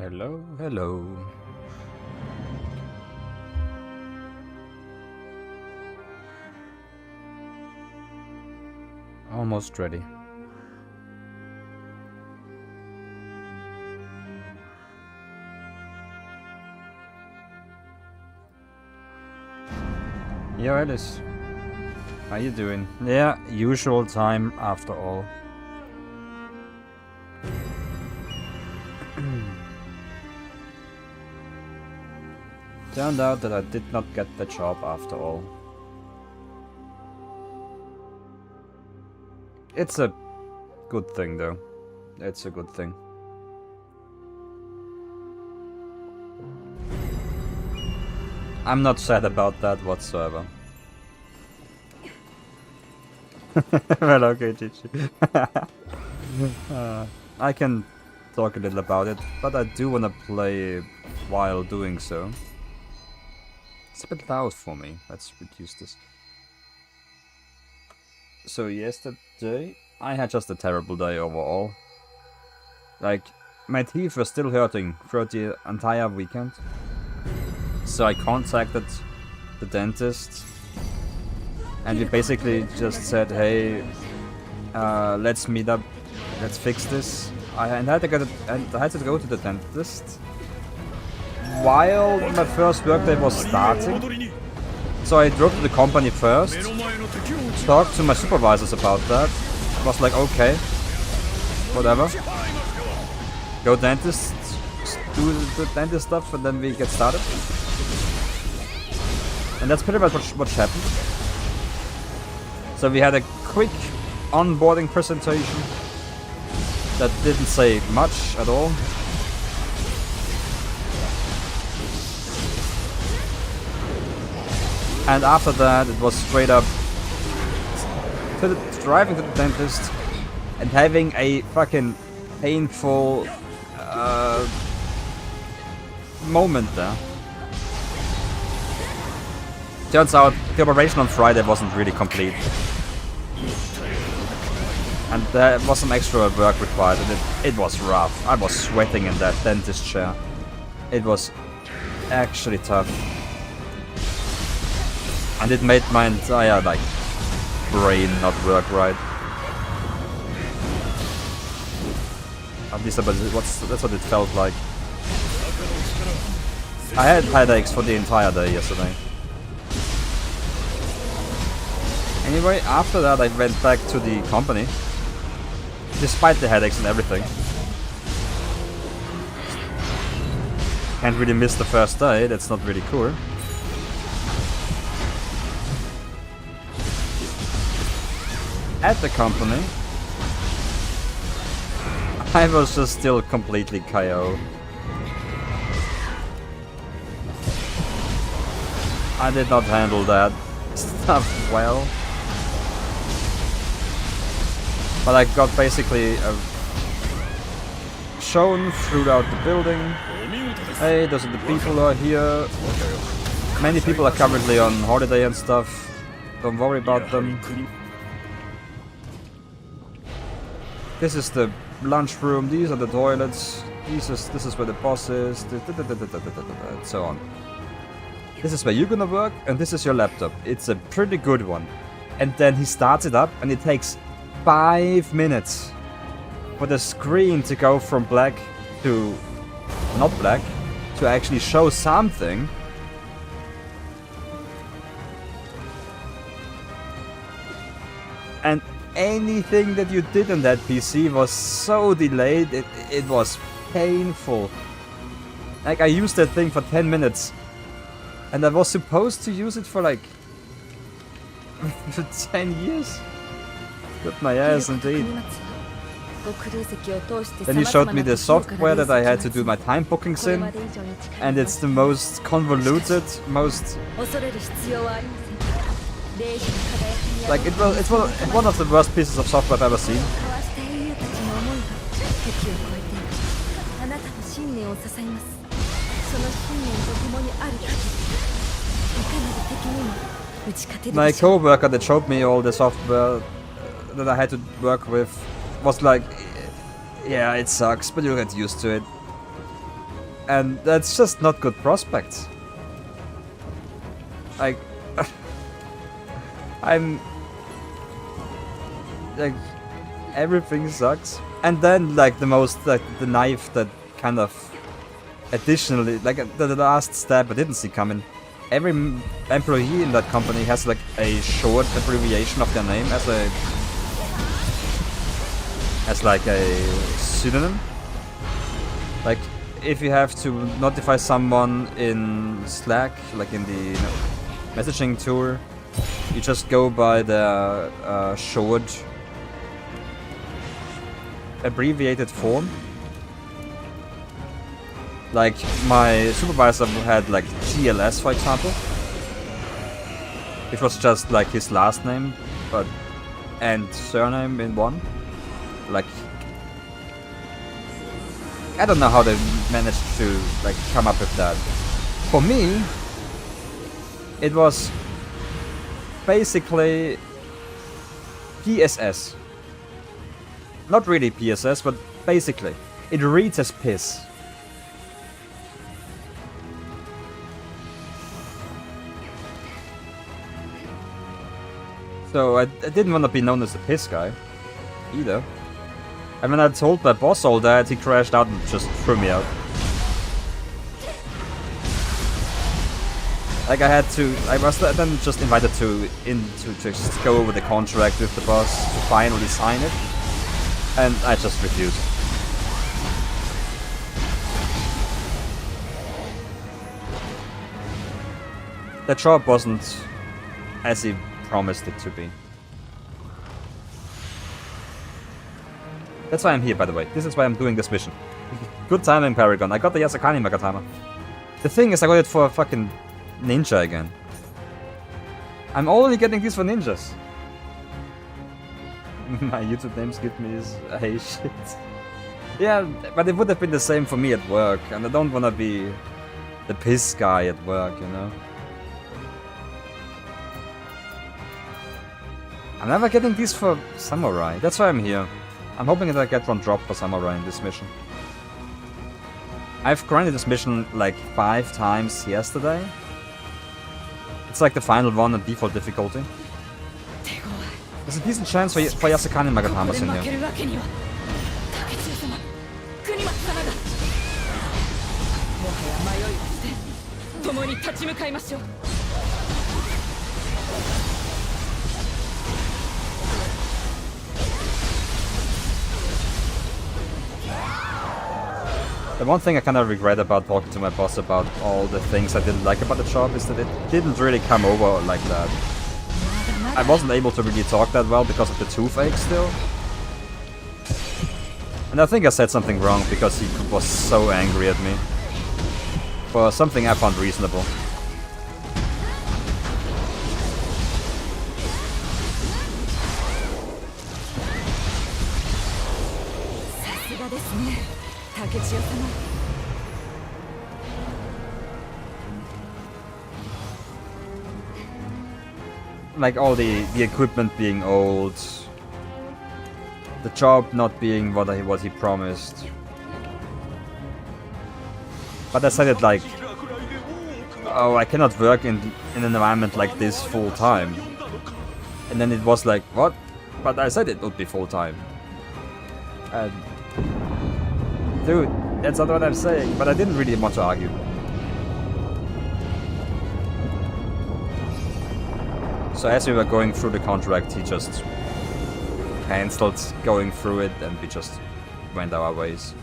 Hello, hello. Almost ready. Yo, Alice. How you doing? Yeah, usual time after all. Turned out that I did not get the job after all. It's a good thing though. It's a good thing. I'm not sad about that whatsoever. Well, okay, Gigi. I can talk a little about it, but I do want to play while doing so. It's a bit loud for me. Let's reduce this. So yesterday, I had just a terrible day overall. Like, my teeth were still hurting throughout the entire weekend. So I contacted the dentist. And we basically just said, hey, let's meet up, let's fix this. I had to go to the dentist while my first workday was starting. So I drove to the company first, talked to my supervisors about that. I was like, okay, whatever. Go dentist, do the dentist stuff, and then we get started. And that's pretty much what happened. So we had a quick onboarding presentation that didn't say much at all. And after that, it was straight up driving to the dentist and having a fucking painful moment there. Turns out the operation on Friday wasn't really complete. And there was some extra work required, and it was rough. I was sweating in that dentist chair. It was actually tough. And it made my entire, like, brain not work right. At least that's what it felt like. I had headaches for the entire day yesterday. Anyway, after that I went back to the company. Despite the headaches and everything. Can't really miss the first day, that's not really cool. At the company, I was just still completely KO. I did not handle that stuff well. But I got basically shown throughout the building. Hey, those are the people who are here. Many people are currently on holiday and stuff. Don't worry about them. This is the lunchroom. These are the toilets. This is where the boss is. And so on. This is where you're gonna work, and this is your laptop. It's a pretty good one. And then he starts it up, and it takes 5 minutes for the screen to go from black to not black to actually show something. And anything that you did on that PC was so delayed, it was painful. Like, I used that thing for 10 minutes and I was supposed to use it for like for 10 years. Got my ass indeed. Then he showed me the software that I had to do my time bookings in, and it's the most convoluted, most... Like, it's one of the worst pieces of software I've ever seen. My co-worker that showed me all the software that I had to work with was like, yeah, it sucks, but you'll get used to it. And that's just not good prospects. Like, I'm... Like, everything sucks. And then, like, the knife that kind of additionally, like, the last step I didn't see coming. Every employee in that company has, like, a short abbreviation of their name as like a pseudonym. Like, if you have to notify someone in Slack, like in the messaging tool, you just go by the short abbreviated form. Like, my supervisor had like GLS, for example, which was just like his last name, but and surname in one. Like, I don't know how they managed to like come up with that. For me, it was basically PSS. Not really PSS, but basically it reads as piss. So I didn't want to be known as the piss guy either. And when I told my boss all that, he crashed out and just threw me out. Like, I was then just invited to just go over the contract with the boss to finally sign it, and I just refused. The job wasn't as he promised it to be. That's why I'm here, by the way. This is why I'm doing this mission. Good timing, Paragon. I got the Yasakani Magatama. The thing is, I got it for a fucking ninja again. I'm only getting these for ninjas. My YouTube name skip me is hey shit. Yeah, but it would have been the same for me at work, and I don't wanna be the piss guy at work, you know? I'm never getting these for Samurai. That's why I'm here. I'm hoping that I get one drop for Samurai in this mission. I've grinded this mission like 5 times yesterday. It's like the final one on default difficulty. There's a decent chance for Yasakani Magatamas in here. The one thing I kind of regret about talking to my boss about all the things I didn't like about the job is that it didn't really come over like that. I wasn't able to really talk that well because of the toothache still. And I think I said something wrong because he was so angry at me. For something I found reasonable. Like all the equipment being old, the job not being what he promised. But I said it like, oh, I cannot work in an environment like this full time. And then it was like, what? But I said it would be full time. And dude, that's not what I'm saying, but I didn't really want to argue. So as we were going through the contract, he just cancelled going through it and we just went our ways.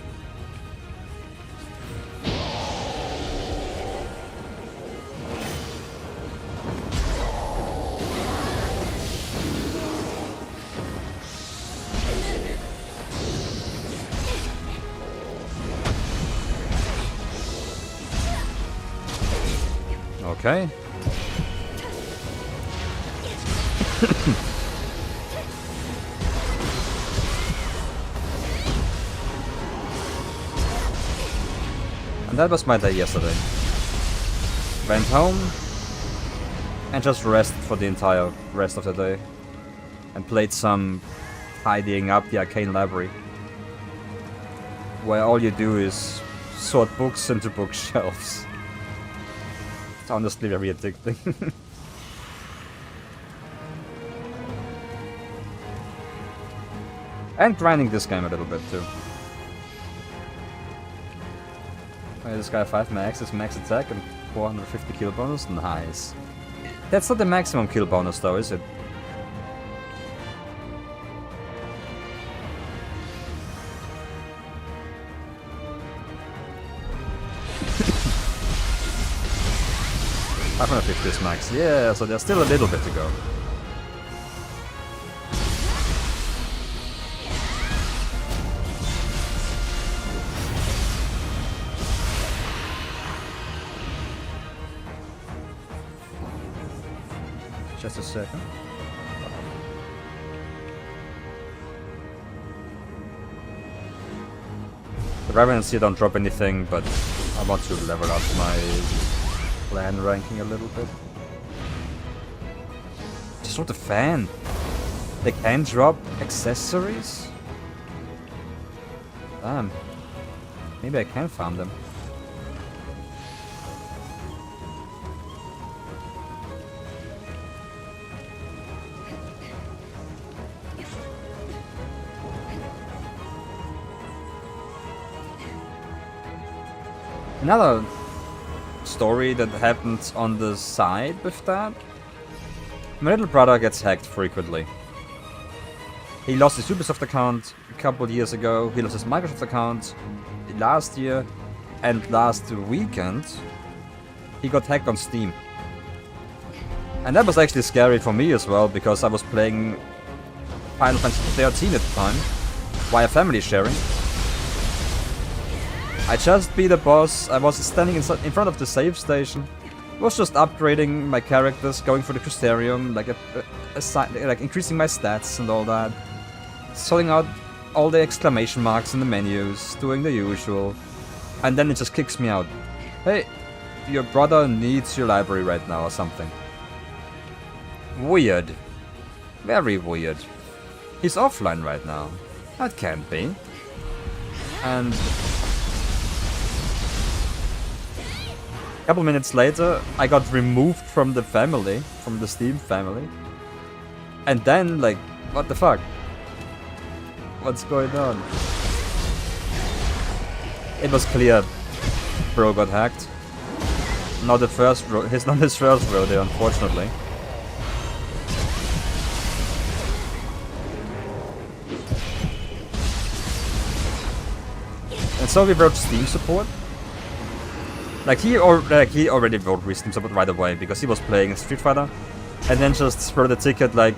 Okay. And that was my day yesterday. Went home and just rested for the entire rest of the day. And played some tidying up the arcane library. Where all you do is sort books into bookshelves. It's honestly very addicting. And grinding this game a little bit too. This guy 5 max, his max attack and 450 kill bonus, nice. That's not the maximum kill bonus though, is it? $550 is max, yeah, so there's still a little bit to go. Just a second. The Revenants here don't drop anything, but I want to level up my clan ranking a little bit. Just not a fan. They can drop accessories? Damn. Maybe I can farm them. Another story that happened on the side with that. My little brother gets hacked frequently. He lost his Ubisoft account a couple years ago, he lost his Microsoft account last year, and last weekend he got hacked on Steam. And that was actually scary for me as well, because I was playing Final Fantasy 13 at the time, via family sharing. I just beat a boss, I was standing in front of the save station, was just upgrading my characters, going for the Crystarium, like like increasing my stats and all that, sorting out all the exclamation marks in the menus, doing the usual, and then it just kicks me out. Hey, your brother needs your library right now or something. Weird. Very weird. He's offline right now. That can't be. And a couple minutes later, I got removed from the family, from the Steam family. And then, like, what the fuck? What's going on? It was clear bro got hacked. Not the first not his first rodeo, unfortunately. And so we wrote Steam support. Like he already wrote Steam support right away because he was playing Street Fighter, and then just wrote a ticket like,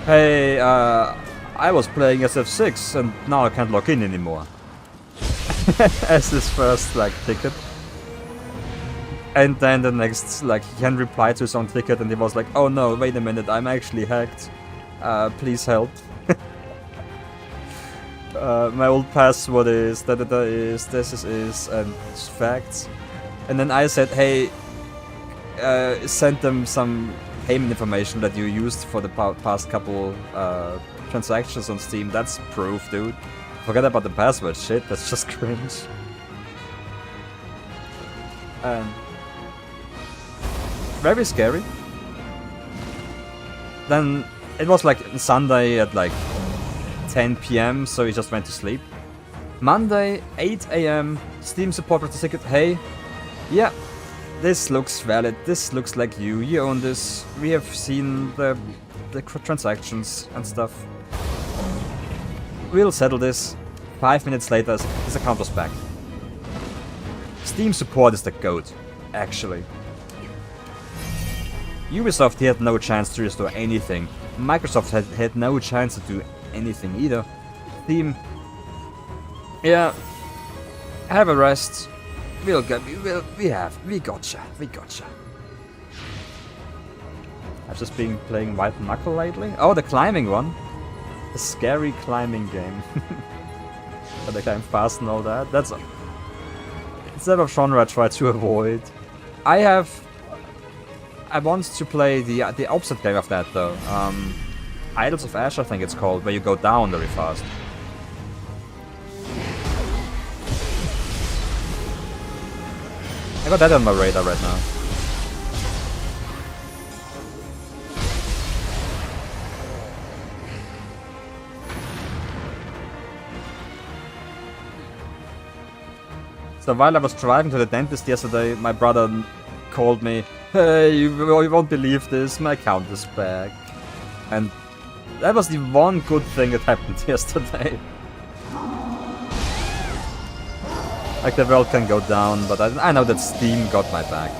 "Hey, I was playing SF6 and now I can't log in anymore." As his first like ticket. And then the next, like, he can reply to his own ticket, and he was like, "Oh no, wait a minute, I'm actually hacked. Please help." My old password is this is and facts. And then I said, "Hey, send them some payment information that you used for the past couple transactions on Steam. That's proof, dude. Forget about the password shit. That's just cringe." Very scary. Then it was like Sunday at like 10 PM, so he just went to sleep. Monday, 8 AM, Steam support was the ticket. "Hey, yeah, this looks valid. This looks like you. You own this. We have seen the transactions and stuff. We'll settle this." 5 minutes later, his account was back. Steam support is the GOAT, actually. Ubisoft had no chance to restore anything. Microsoft had no chance to do anything either. Steam, yeah, have a rest. We gotcha. I've just been playing White Knuckle lately. Oh, the climbing one. The scary climbing game. But they climb fast and all that. That's it's a genre I try to avoid. I want to play the opposite game of that though. Idols of Ash, I think it's called, where you go down very fast. I got that on my radar right now. So while I was driving to the dentist yesterday, my brother called me, "Hey, you won't believe this, my account is back." And that was the one good thing that happened yesterday. Like, the world can go down, but I know that Steam got my back.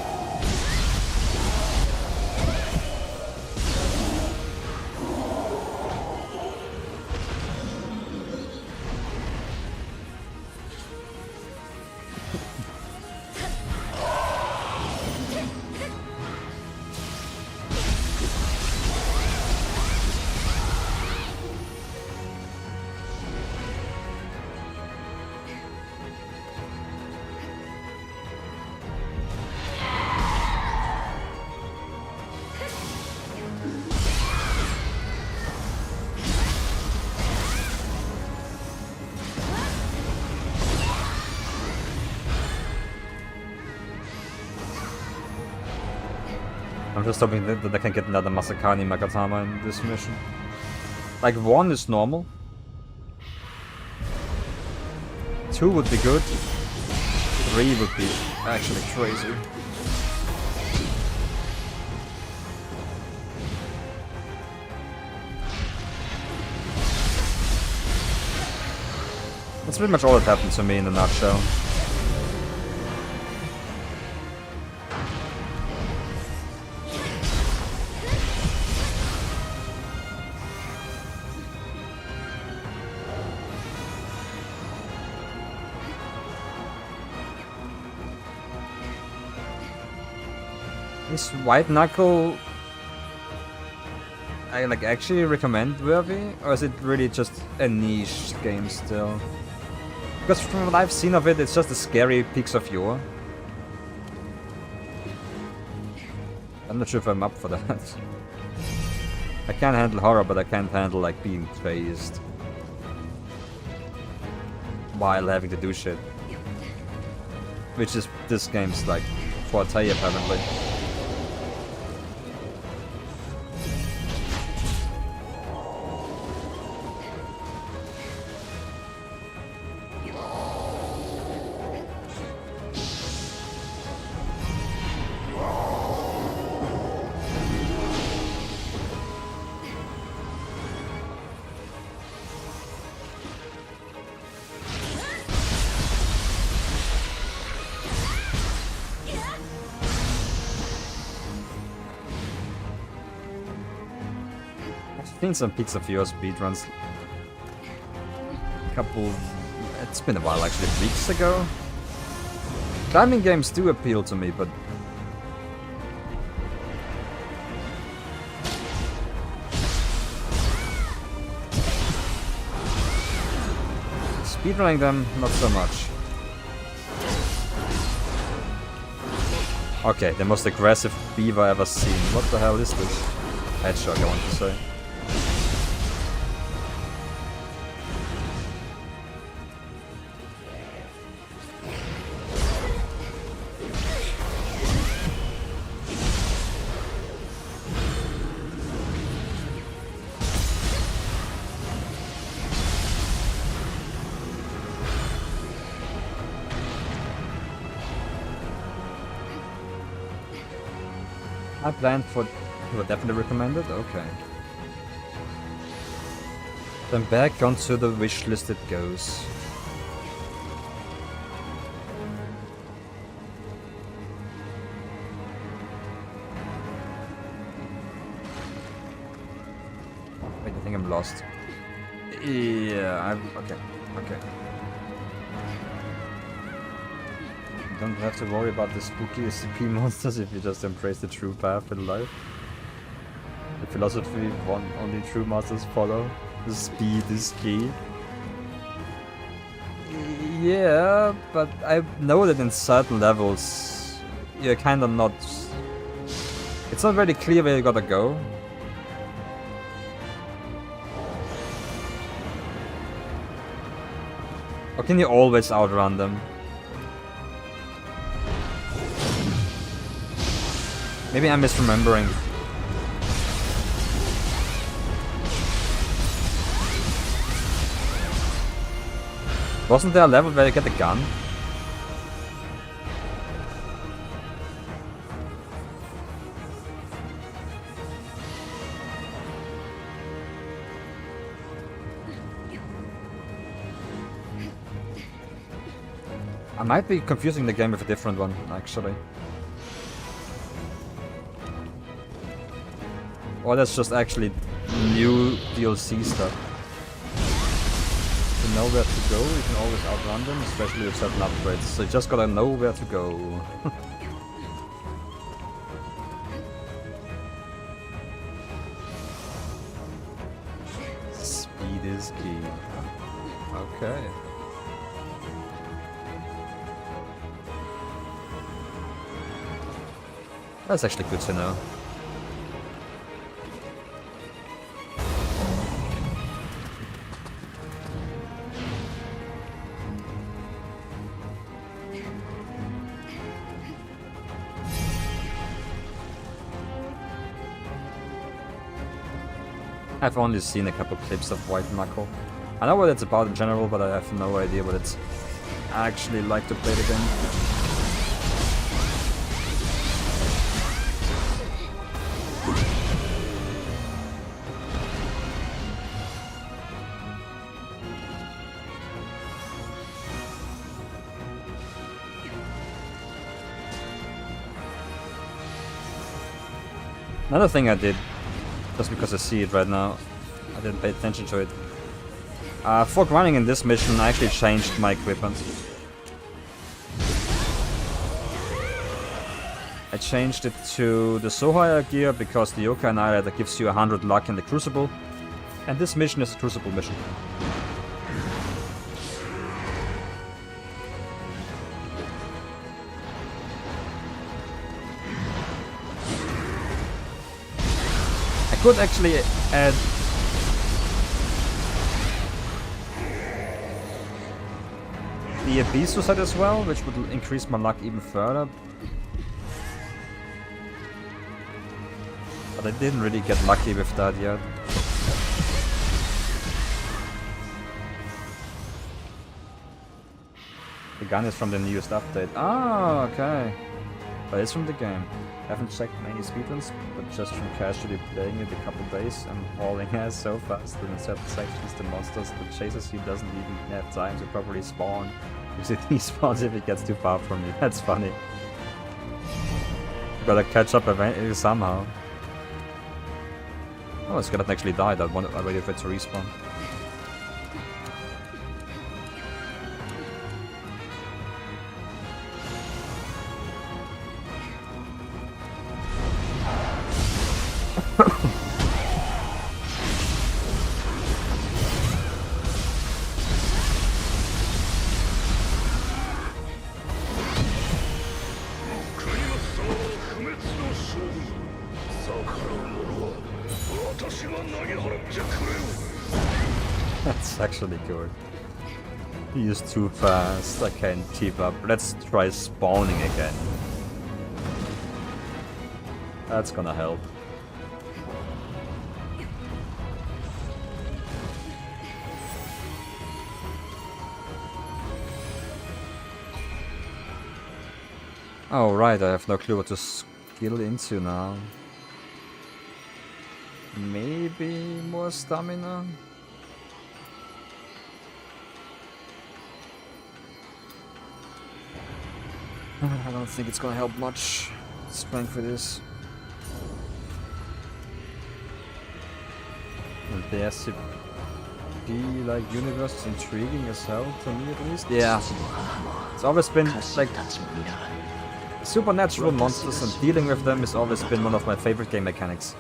I'm just hoping that I can get another Masakani Magatama in this mission. Like, 1 is normal. 2 would be good. 3 would be actually crazy. That's pretty much all that happened to me in a nutshell. Is White Knuckle like actually recommend worthy, or is it really just a niche game still? Because from what I've seen of it, it's just a scary Peaks of Yore. I'm not sure if I'm up for that. I can handle horror, but I can't handle like being phased while having to do shit. Which is this game's like forte apparently. I've seen some Peaks of Yore speedruns. It's been a while actually, weeks ago. Climbing games do appeal to me, but speedrunning them, not so much. Okay, the most aggressive beaver I've ever seen. What the hell is this? Headshot, I want to say. I planned for... You would definitely recommend it? Okay. Then back onto the wish list it goes. Wait, I think I'm lost. Yeah, okay. Okay. Don't have to worry about the spooky SCP monsters if you just embrace the true path in life. The philosophy only true masters follow. Speed is key. Yeah, but I know that in certain levels you're kinda not... It's not really clear where you gotta go. Or can you always outrun them? Maybe I'm misremembering. Wasn't there a level where you get the gun? I might be confusing the game with a different one, actually. Or that's just actually new DLC stuff. To know where to go, you can always outrun them, especially with certain upgrades. So you just gotta know where to go. Speed is key. Okay. That's actually good to know. I've only seen a couple clips of White Knuckle. I know what it's about in general, but I have no idea what it's actually like to play the game. Another thing I did, just because I see it right now, I didn't pay attention to it. For grinding in this mission, I actually changed my equipment. I changed it to the Sohaya gear because the Yokai Annihilator gives you 100 luck in the Crucible, and this mission is a Crucible mission. I could actually add the Abyss set as well, which would increase my luck even further. But I didn't really get lucky with that yet. The gun is from the newest update. Ah, okay. But it's from the game. I haven't checked many speedruns, but just from casually playing it a couple days, I'm hauling ass so fast that in certain sections the monsters that chases you doesn't even have time to properly spawn. Because it despawns if it gets too far from me. That's funny. Gotta catch up eventually somehow. Oh, it's gonna actually die. I waited for it to respawn. That's actually good. He is too fast. I can't keep up. Let's try spawning again. That's gonna help. Oh right, I have no clue what to skill into now. Maybe more stamina? I don't think it's gonna help much. Strength for this. And the SCP like universe is intriguing as hell to me at least. Yeah. It's always been like supernatural monsters and dealing with them has always been one of my favorite game mechanics.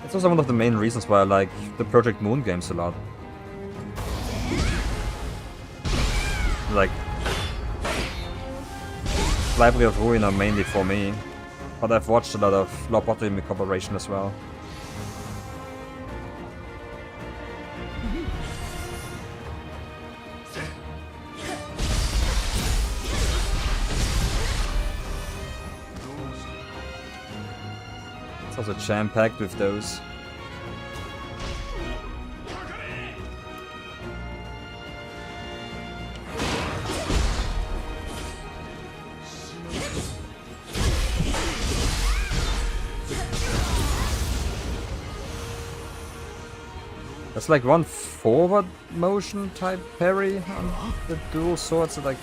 It's also one of the main reasons why I like the Project Moon games a lot. Like, Library of Ruin are mainly for me, but I've watched a lot of Lobotomy Corporation as well. Also jam-packed with those. It's like one forward motion type parry on the dual swords, like...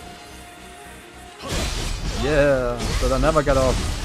Yeah, but I never got off.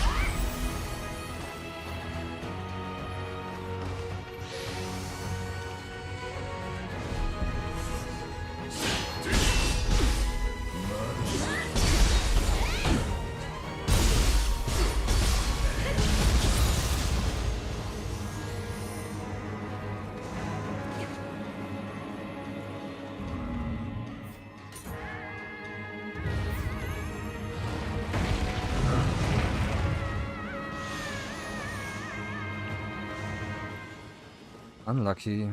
Unlucky.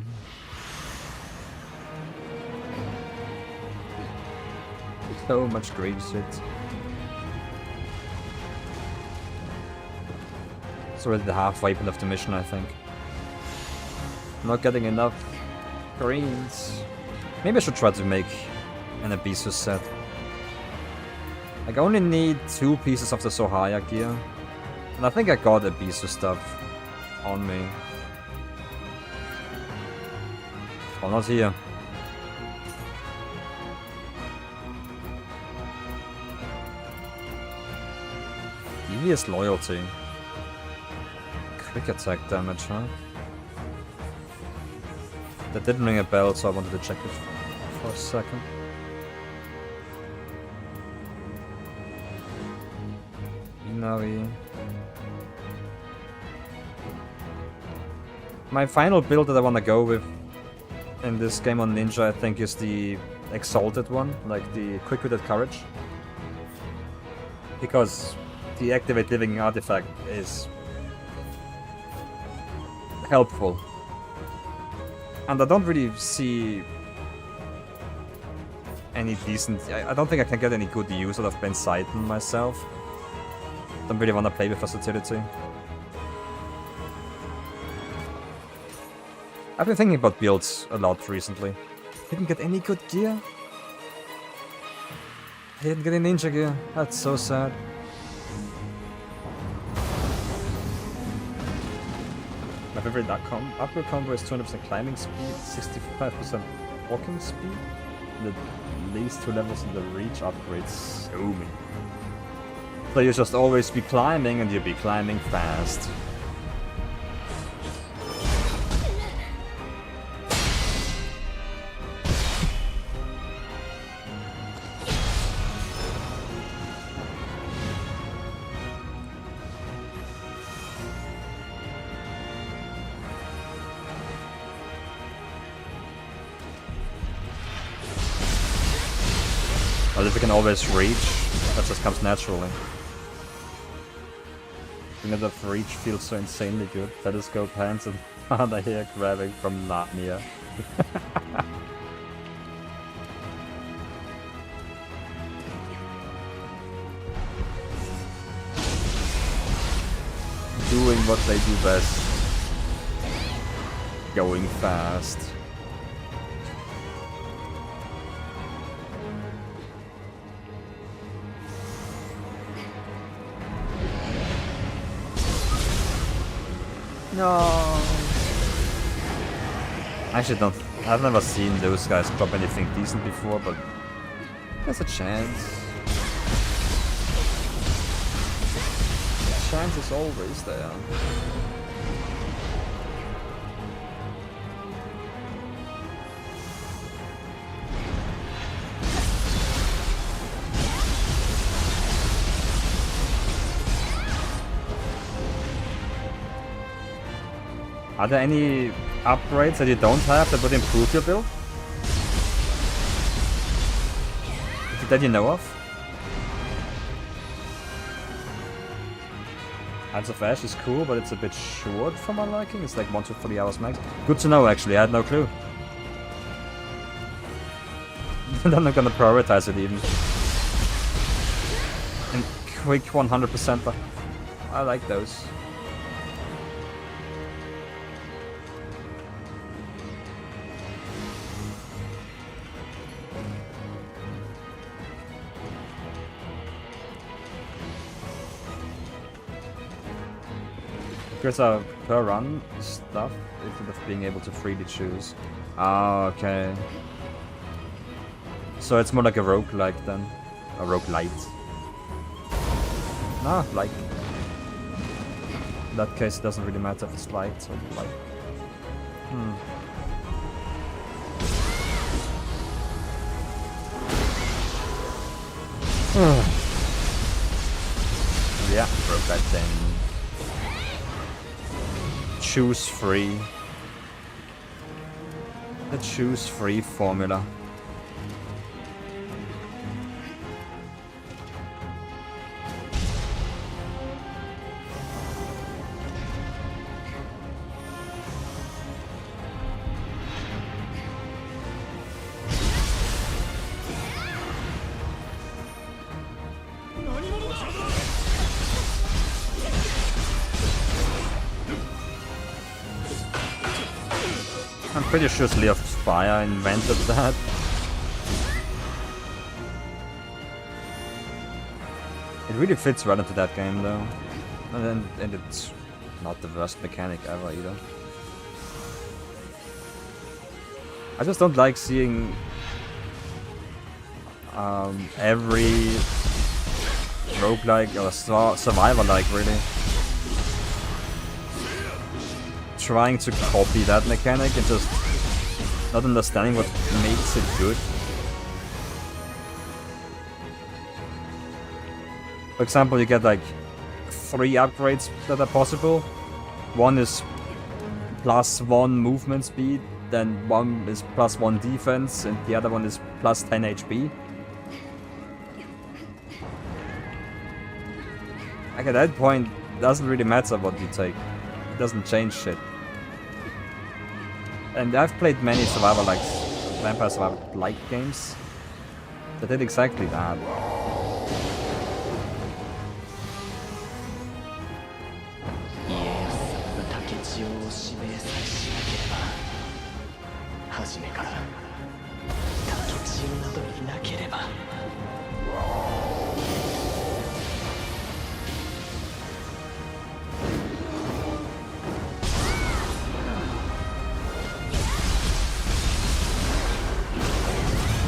So much grave shit. It's already the halfway point of the mission, I think. Not getting enough greens. Maybe I should try to make an Abyssus set. Like, I only need 2 pieces of the Sohaya gear. And I think I got Abyssus stuff on me. Well, not here. Devious loyalty. Quick attack damage, huh? That didn't ring a bell, so I wanted to check it for a second. Inari. My final build that I want to go with in this game on Ninja, I think, is the Exalted one, like the Quick-Witted Courage. Because the Activate Living artifact is helpful. And I don't really see any decent... I don't think I can get any good use out of Ben Saiton myself. Don't really want to play with Versatility. I've been thinking about builds a lot recently. Didn't get any good gear. I didn't get any ninja gear. That's so sad. My favorite upgrade combo is 200% climbing speed, 65% walking speed, and at least 2 levels in the reach upgrades. So many. So you just always be climbing and you'll be climbing fast. Well, if we can always reach, that just comes naturally. Being of reach feels so insanely good. Telescope hands and Hana here grabbing from Nioh. Doing what they do best. Going fast. No. I actually don't. I've never seen those guys drop anything decent before, but there's a chance. The chance is always there. Are there any upgrades that you don't have that would improve your build? That you know of? Hands of Ash is cool, but it's a bit short for my liking. It's like 1 to 3 hours max. Good to know, actually. I had no clue. Then I'm gonna prioritize it even. And quick 100%. I like those. upgrades are per run stuff instead of being able to freely choose. Ah, okay. So it's more like a roguelike then. A roguelite. Nah, like. In that case, it doesn't really matter if it's light or like. Yeah, broke that thing. Choose free. The choose free formula. I'm pretty sure Slay of Fire invented that. It really fits well into that game though. And it's not the worst mechanic ever either. I just don't like seeing every roguelike or survivor-like really trying to copy that mechanic and just not understanding what makes it good. For example, you get like 3 upgrades that are possible. One is +1 movement speed, then one is +1 defense, and the other one is +10 HP. Like at that point, it doesn't really matter what you take. It doesn't change shit. And I've played many Vampire Survivor-like games that did exactly that.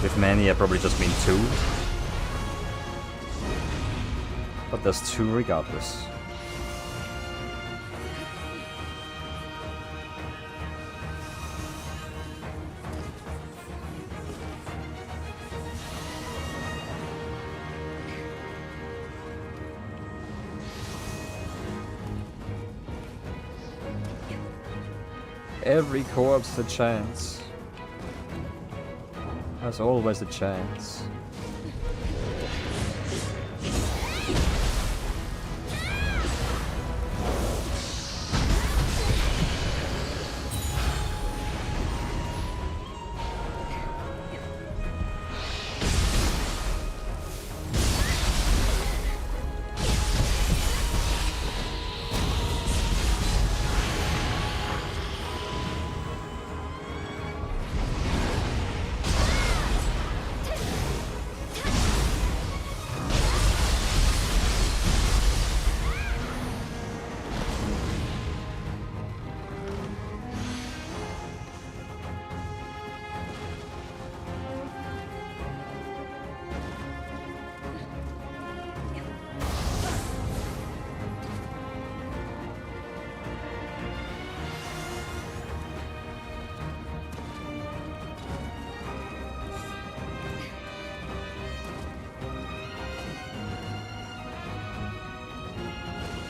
With many, I probably just mean 2. But there's 2 regardless. Every corpse a chance. There's always a chance.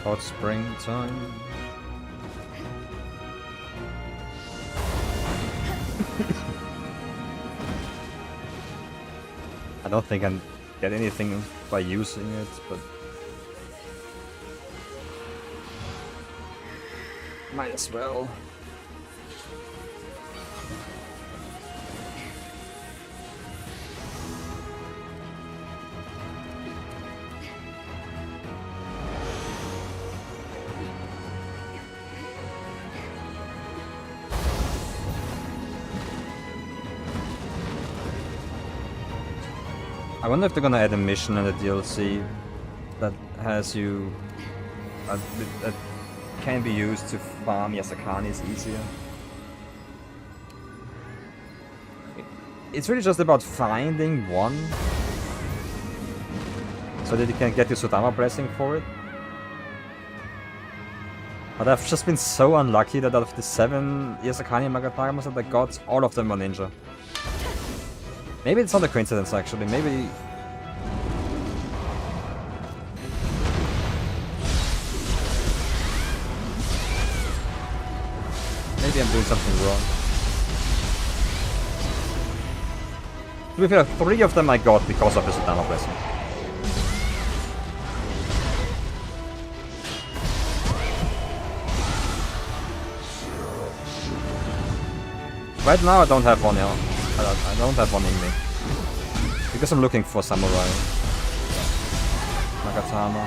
Hot springtime. I don't think I can get anything by using it, but might as well. I wonder if they're gonna add a mission in the DLC that has you can be used to farm Yasakanis easier. It's really just about finding one so that you can get your Sudama blessing for it. But I've just been so unlucky that out of the 7 Yasakani Magatagamas that I got, all of them were ninja. Maybe it's not a coincidence actually, maybe... Maybe I'm doing something wrong. To be fair, 3 of them I got because of the Sudama blessing. Right now I don't have one, I don't have one in me. Because I'm looking for Samurai. Magatama.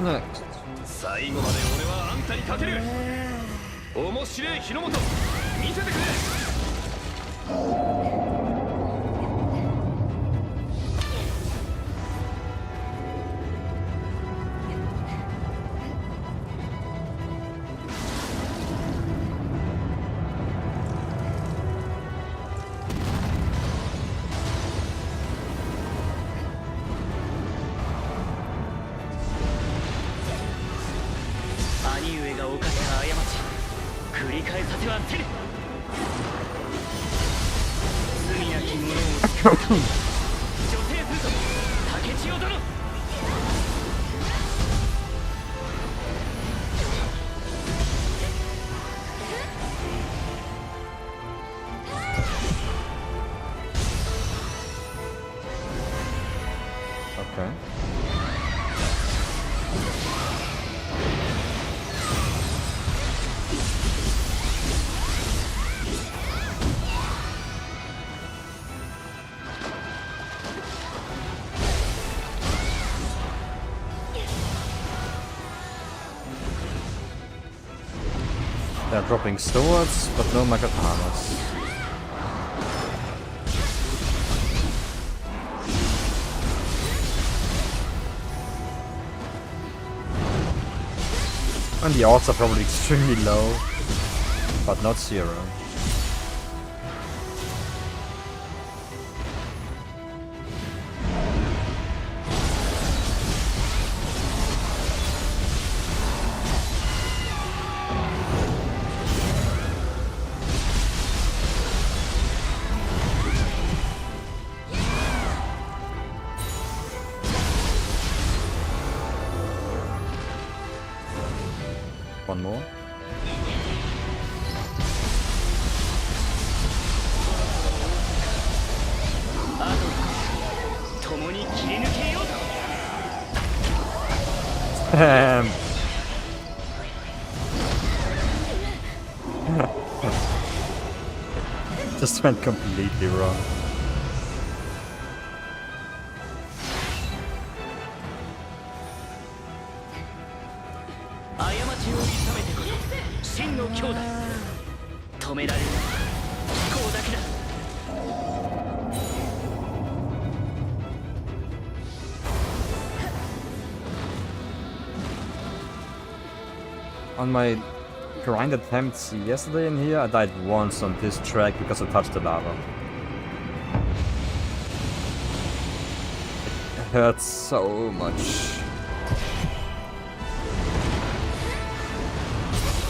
Next. 最後まで俺はあんたにかける。面白い日の本見せてくれ。兄上が犯した過ち繰り返させはせぬ。罪なき者を救うために女性すると竹千代殿。Okay. They're dropping swords, but no Magatanas. And the odds are probably extremely low, but not zero. One more. Just went completely wrong. On my grind attempts yesterday in here, I died once on this track because I touched the lava. It hurts so much.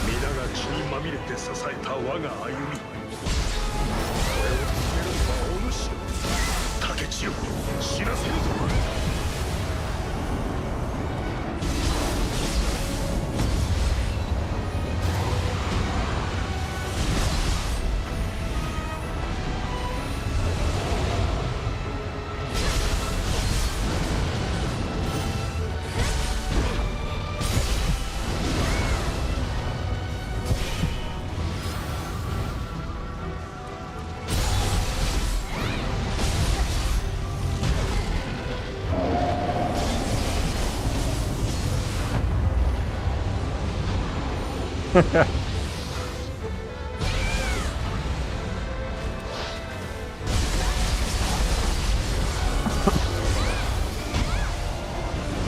皆が血にまみれて支えた我が歩み。これを止めるのはお主よ。竹千代、死なせるぞ。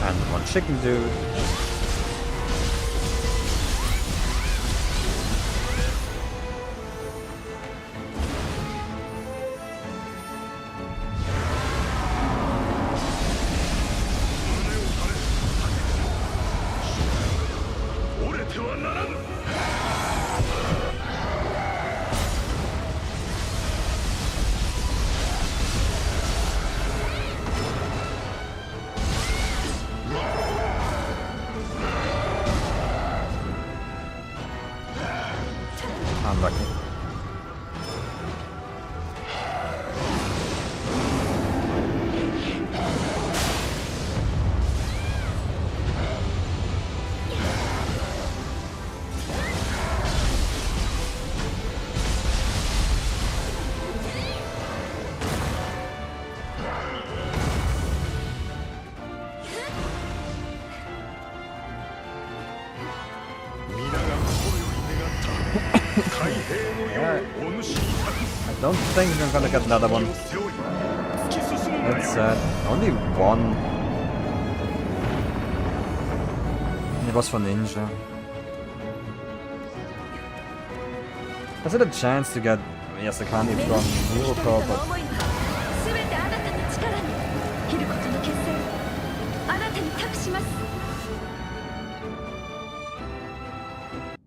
And one chicken dude. Unlucky. I don't think I'm gonna get another one. That's sad. Only one. It was for Ninja. I had a chance to get Yasakani from Nioh, but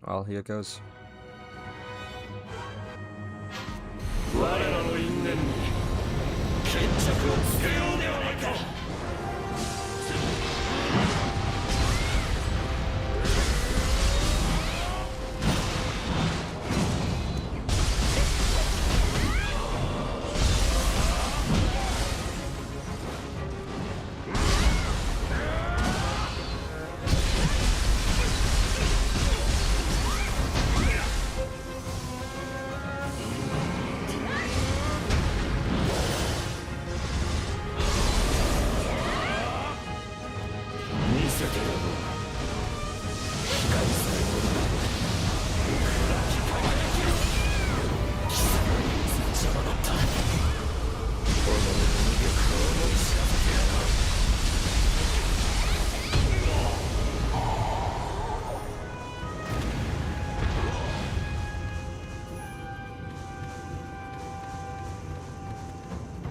well, here goes. 我らの因縁に決着をつけようではないか。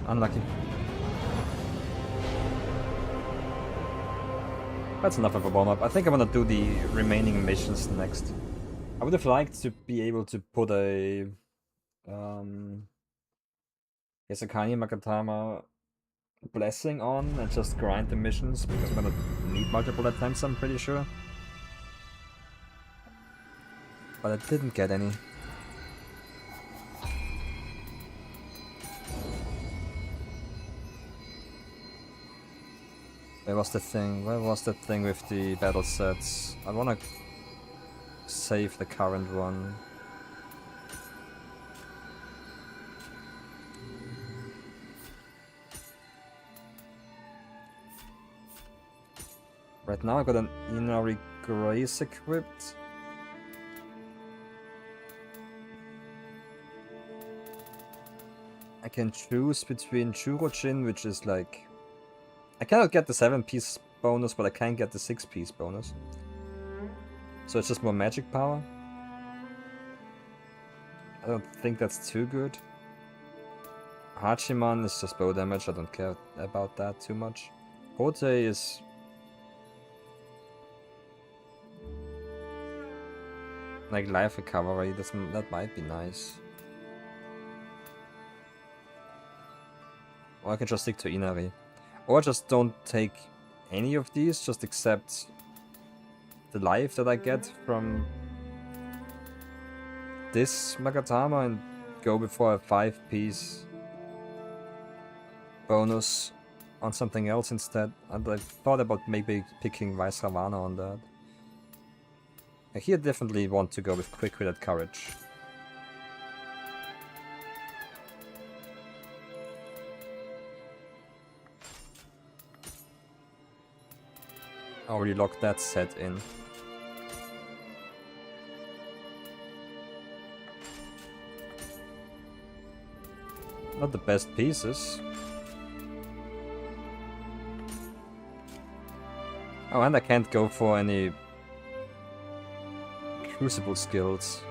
Unlucky. That's enough of a warm-up. I think I'm gonna do the remaining missions next. I would have liked to be able to put a Yasakani Makatama blessing on and just grind the missions because I'm gonna need multiple attempts, I'm pretty sure. But I didn't get any. Where was the thing? Where was that thing with the battle sets? I wanna save the current one. Right now I got an Inari Grace equipped. I can choose between Churojin, which is like... I cannot get the 7-piece bonus, but I can get the 6-piece bonus. So it's just more magic power. I don't think that's too good. Hachiman is just bow damage, I don't care about that too much. Hote is... like life recovery, that might be nice. Or I can just stick to Inari. Or just don't take any of these, just accept the life that I get from this Magatama and go before a 5-piece bonus on something else instead. And I thought about maybe picking Vaisravana on that. I here definitely want to go with quick-witted courage. I already locked that set in. Not the best pieces. Oh, and I can't go for any Crucible skills.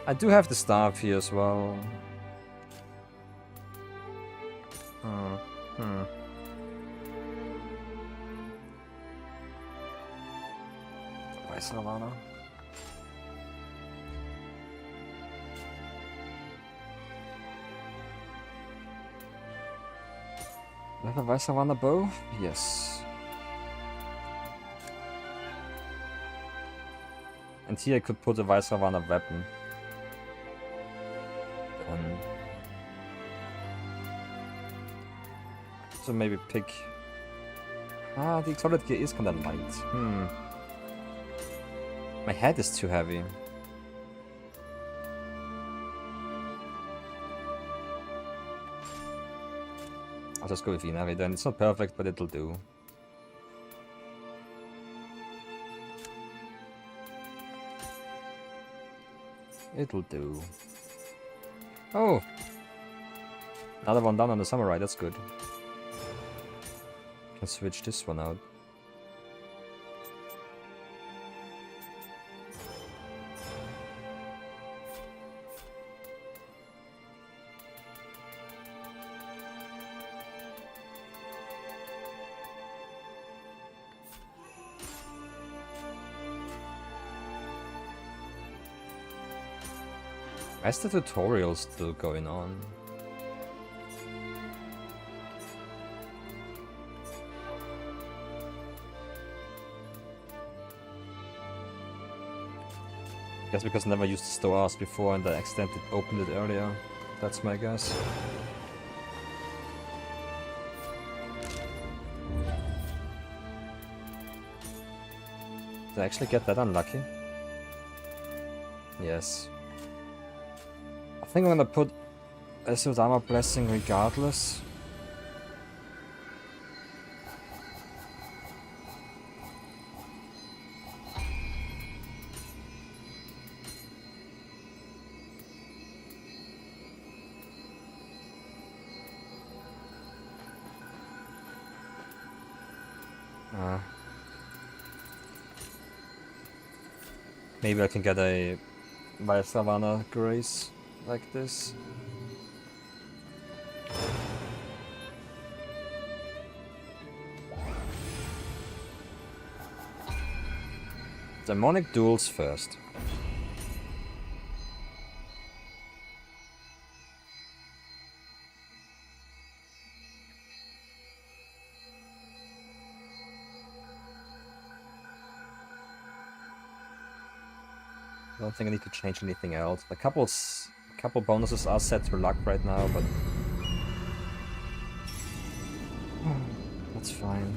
I do have the staff here as well. Vaisravana. Do I have a Vaisravana bow? Yes. And here I could put a Vaisravana weapon. So maybe pick... Ah, the exalted gear is kinda light. My head is too heavy. I'll just go with Inari then. It's not perfect, but it'll do. It'll do. Oh! Another one down on the samurai, that's good. Can switch this one out. Why is the tutorial still going on? Guess because I never used the stores before and I accidentally opened it earlier. That's my guess. Did I actually get that unlucky? Yes. I think I'm gonna put Esudama Blessing regardless. Maybe I can get a Vaisravana Grace like this. Demonic duels first. I don't think I need to change anything else. A couple bonuses are set to luck right now, but that's fine.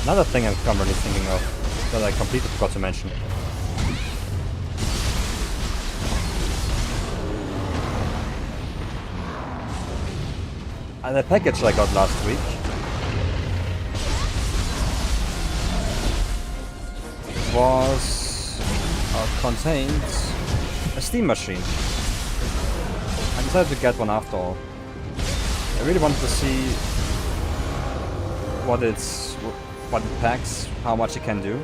Another thing I'm currently thinking of that I completely forgot to mention. And the package I got last week was contained a Steam machine. I decided to get one after all. I really wanted to see what it packs, how much it can do.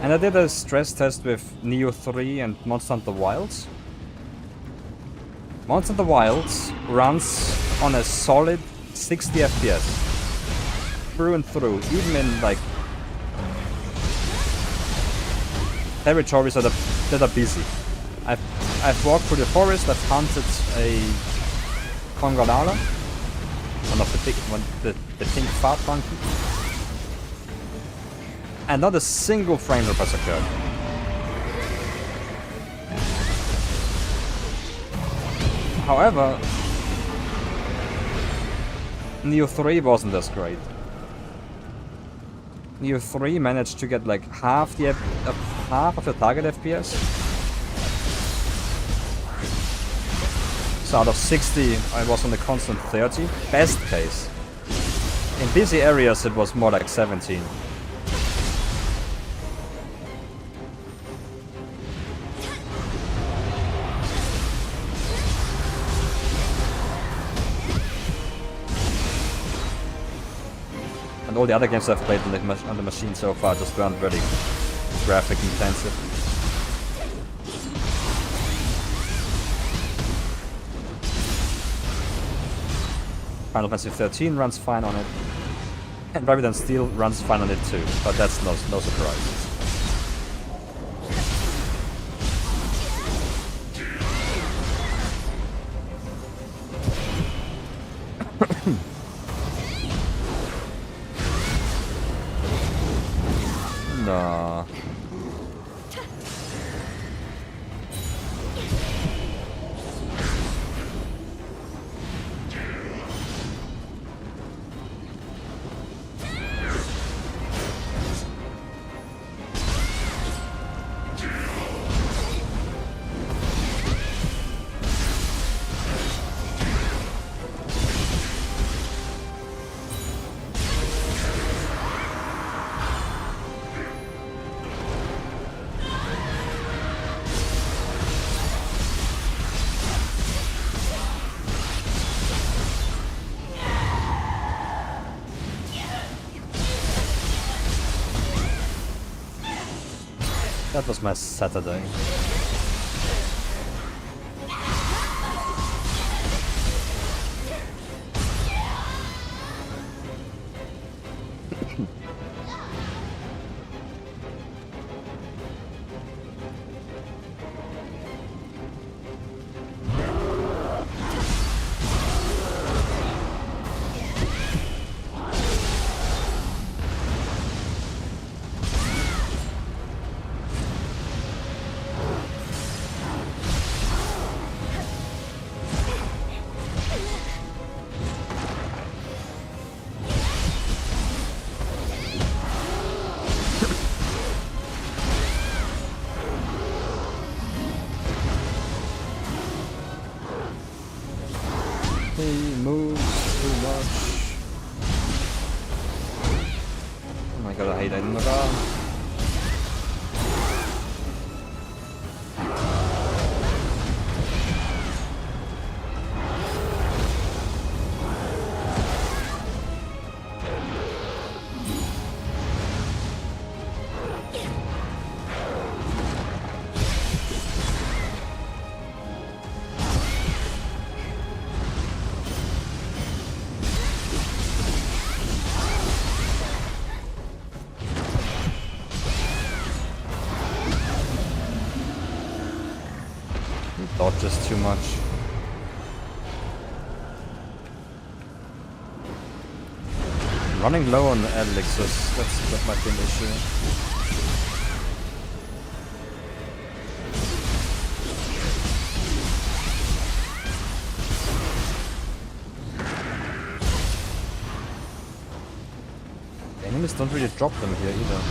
And I did a stress test with Nioh 3 and Monster Hunter Wilds. Monster Hunter Wilds runs on a solid 60 FPS. Through and through, even in like territories that are busy. I've walked through the forest, I've hunted a Congalala, the pink fart monkey. And not a single frame drop has occurred. However, Nioh 3 wasn't as great. Nioh 3 managed to get like half of the target FPS. So out of 60, I was on a constant 30, best case. In busy areas, it was more like 17. And all the other games I've played on the machine so far just weren't really graphic intensive. Final Fantasy 13 runs fine on it, and Rabbit & Steel runs fine on it too, but that's no surprise. No. That was my Saturday. He moves too much. Oh my god, I hate Aiden Nagar. Dodges too much. Running low on elixirs, that might be an issue. Enemies don't really drop them here either.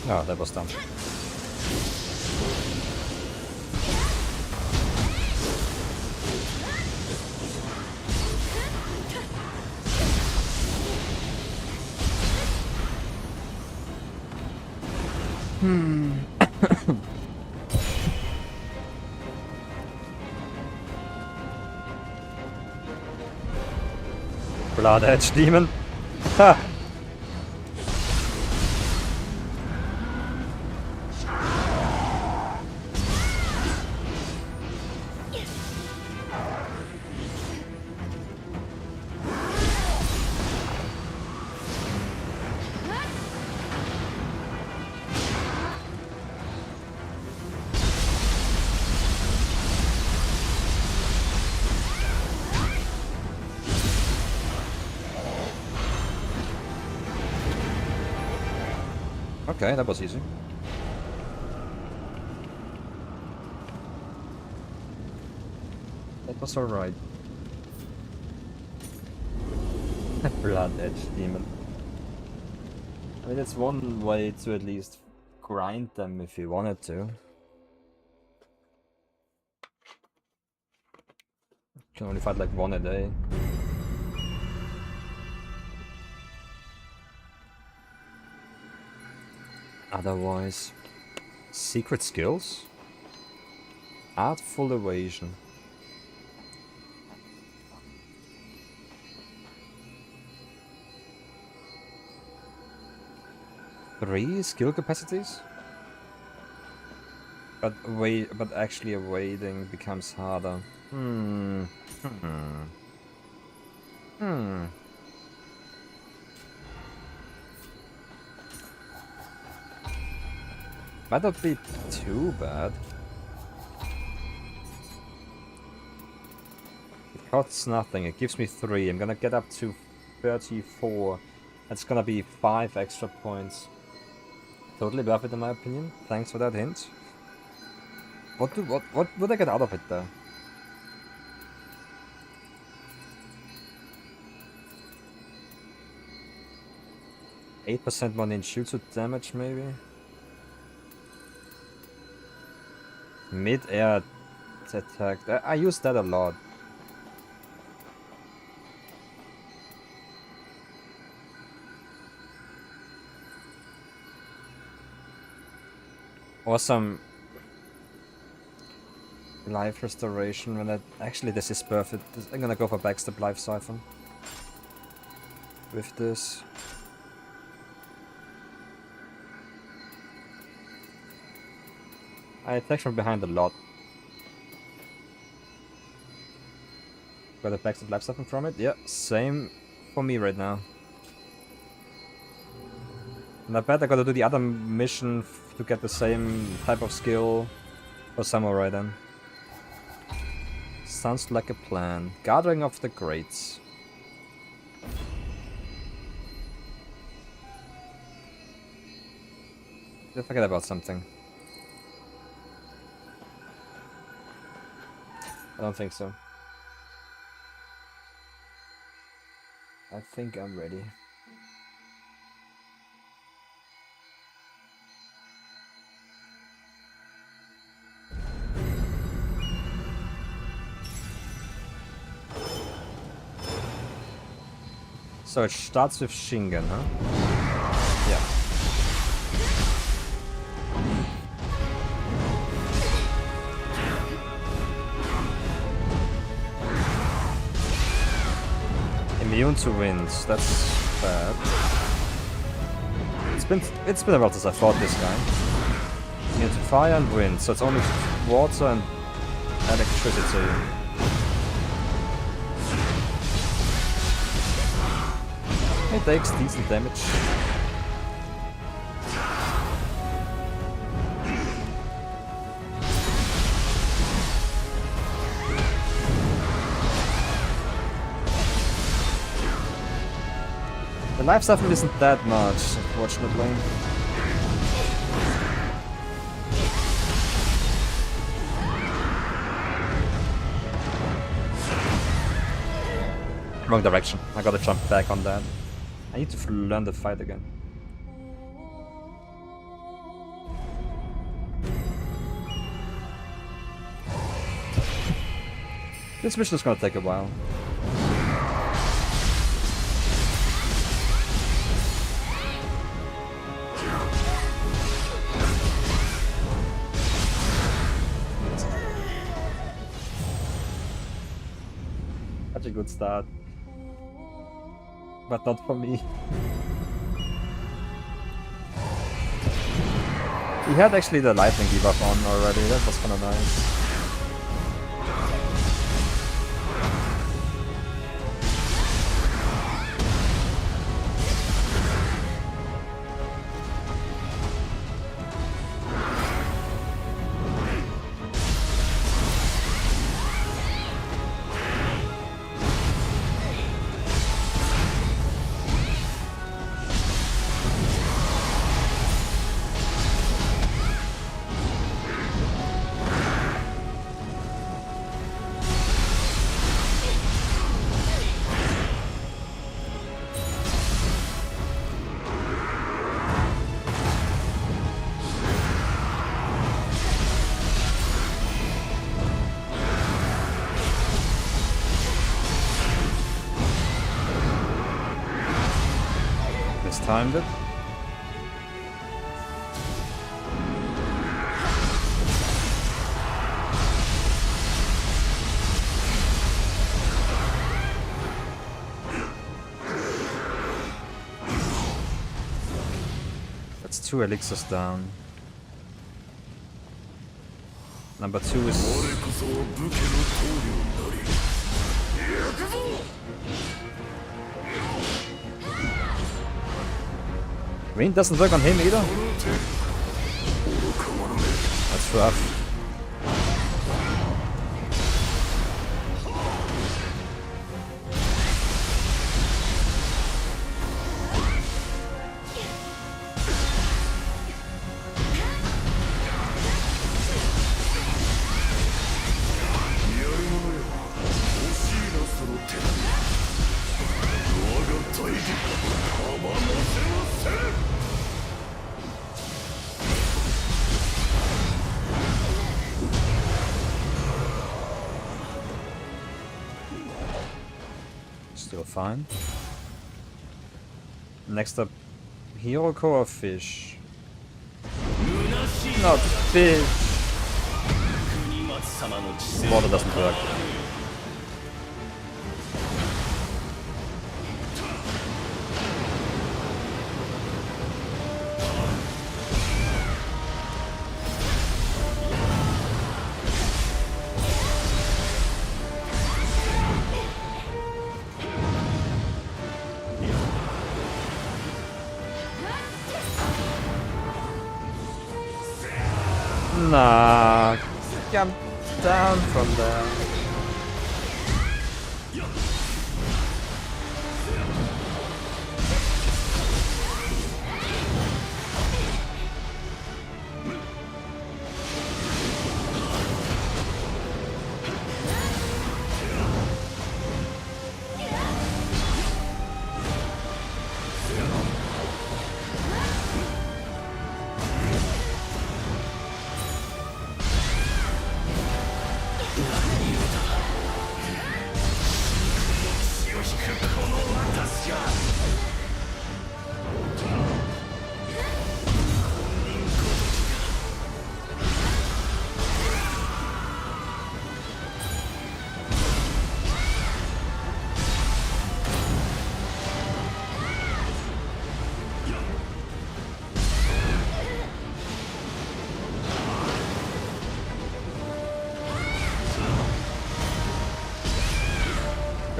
Oh, that was dumb. Blood Edge Demon. Ha! Okay, that was easy. That was alright. Blood Edge Demon. I mean, it's one way to at least grind them if you wanted to. Can only fight like one a day. Otherwise, secret skills? Artful evasion. Three skill capacities? But actually evading becomes harder. Might not be too bad. It costs nothing, it gives me 3. I'm gonna get up to 34. That's gonna be 5 extra points. Totally worth it in my opinion. Thanks for that hint. What would I get out of it though? %8% more ninjutsu damage maybe? Mid-air attack. I use that a lot. Awesome. Life restoration when actually this is perfect. I'm gonna go for backstep life siphon. With this. I attack from behind a lot. Got a backstep life siphon from it? Yeah, same for me right now. And I bet I gotta do the other mission to get the same type of skill for Samurai then. Sounds like a plan. Gathering of the Greats. Did I forget about something? I don't think so. I think I'm ready. So it starts with Shingen, huh? Yeah. Immune to wind. That's bad. It's been a while since I fought this guy. Immune to fire and wind, so it's only water and electricity. It takes decent damage. The life suffering isn't that much, unfortunately. Wrong direction. I gotta jump back on that. I need to learn the fight again. This mission is gonna take a while. Such a good start. But not for me. He had actually the lightning debuff on already, that was kinda nice. Timed it. That's 2 elixirs down. Number 2 is... Wind doesn't work on him either? That's rough. Still fine. Next up, hero core or fish? Not fish! Water doesn't work. Nah, come down from there.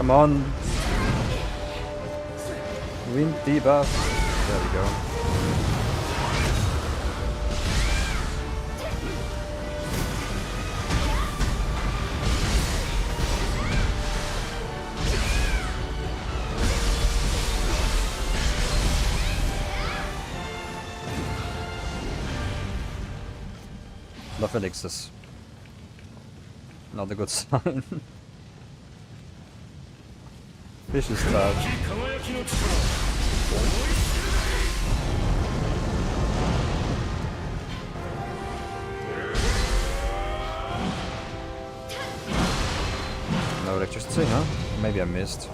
Come on. Wind debuff. There we go. Love elixirs. Not a good sign. Fish is bad. 輝きの力 No electricity, huh? Maybe I missed.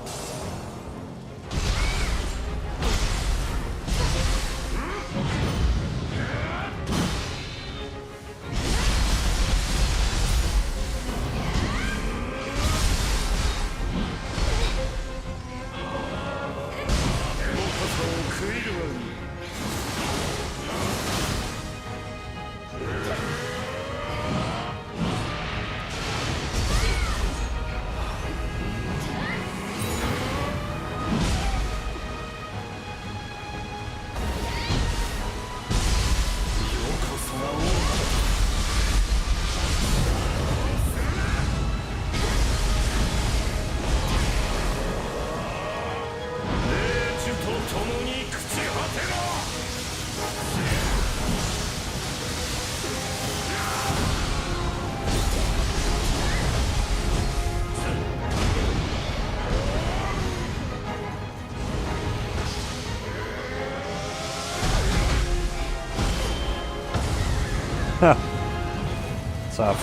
Tough.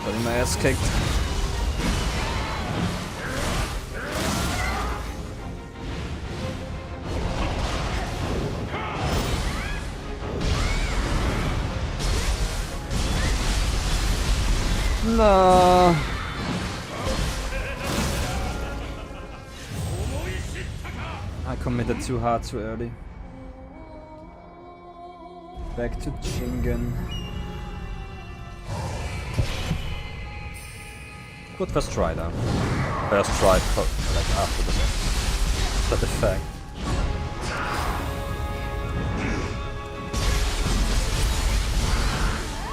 Getting my ass kicked. No. I committed too hard too early. Back to Chingen. Good first try though. First try like after the fact.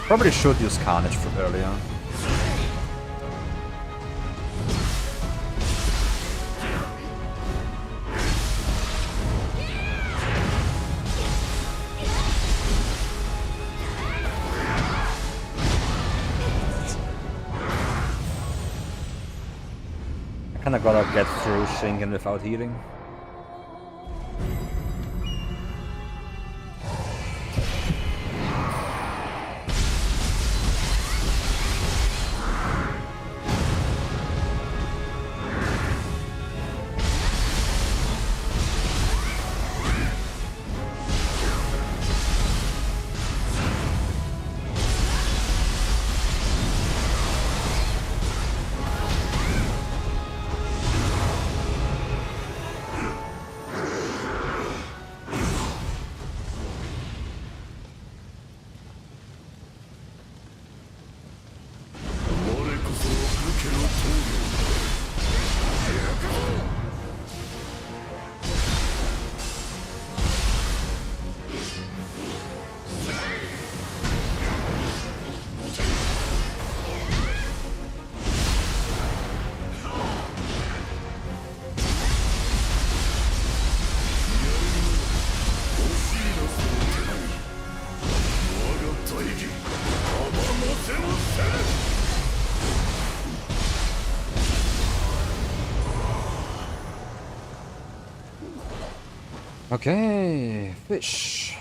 Probably should use Carnage for earlier. I kinda gotta get through Shingen without healing. Okay, fish.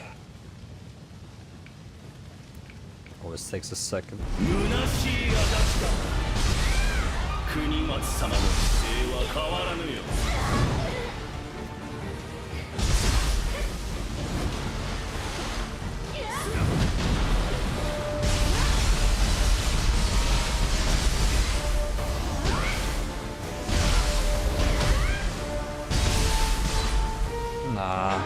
Always takes a second. 虚しい足立だ。国松様の姿勢は変わらぬよ。Nah.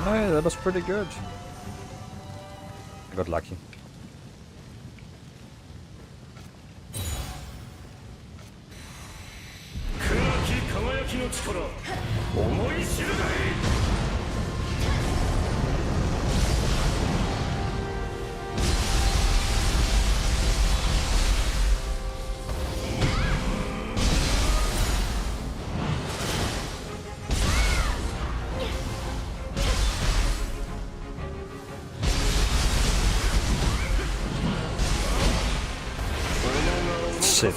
Hey, that was pretty good. I got lucky. Shit.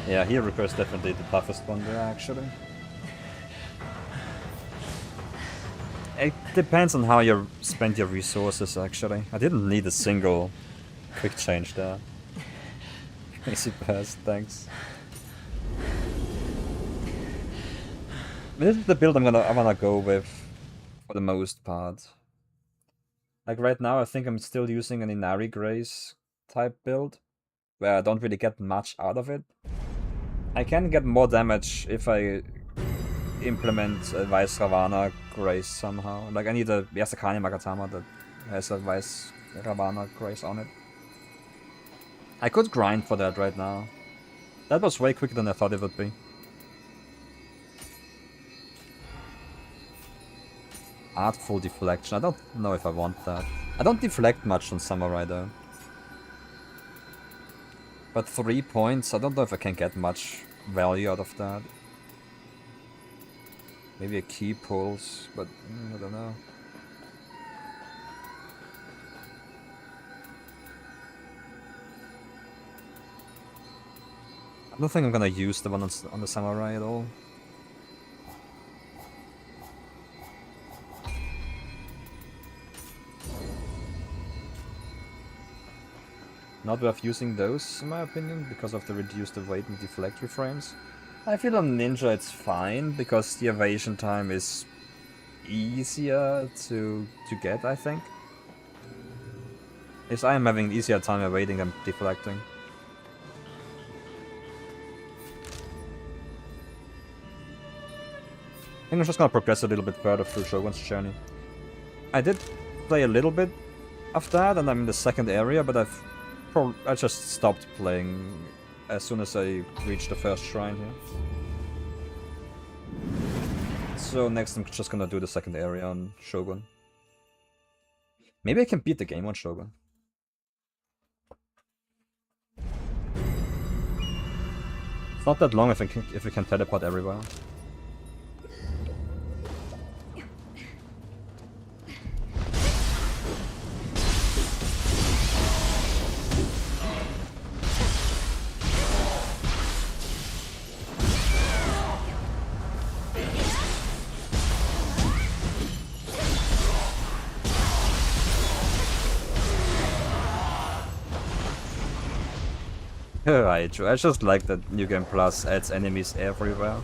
Yeah, here requires definitely the toughest one there, actually. It depends on how you spend your resources, actually. I didn't need a single quick change there. Easy pass, thanks. This is the build I wanna go with for the most part. Like right now, I think I'm still using an Inari Grace type build, where I don't really get much out of it. I can get more damage if I implement a Vice Ravana Grace somehow. Like I need a Yasakani Magatama that has a Vice Ravana Grace on it. I could grind for that right now. That was way quicker than I thought it would be. Artful deflection. I don't know if I want that. I don't deflect much on Samurai though. But 3 points, I don't know if I can get much value out of that. Maybe a key pulse, but I don't know. I don't think I'm gonna use the one on the Samurai at all. Not worth using those, in my opinion, because of the reduced weight and deflect reframes. I feel on Ninja it's fine, because the evasion time is easier to get, I think. Yes, I am having an easier time evading than deflecting. I think I'm just gonna progress a little bit further through Shogun's journey. I did play a little bit of that, and I'm in the second area, but I just stopped playing as soon as I reached the first shrine here. So next I'm just gonna do the second area on Shogun. Maybe I can beat the game on Shogun. It's not that long if we can teleport everywhere. Right, true. I just like that New Game Plus adds enemies everywhere.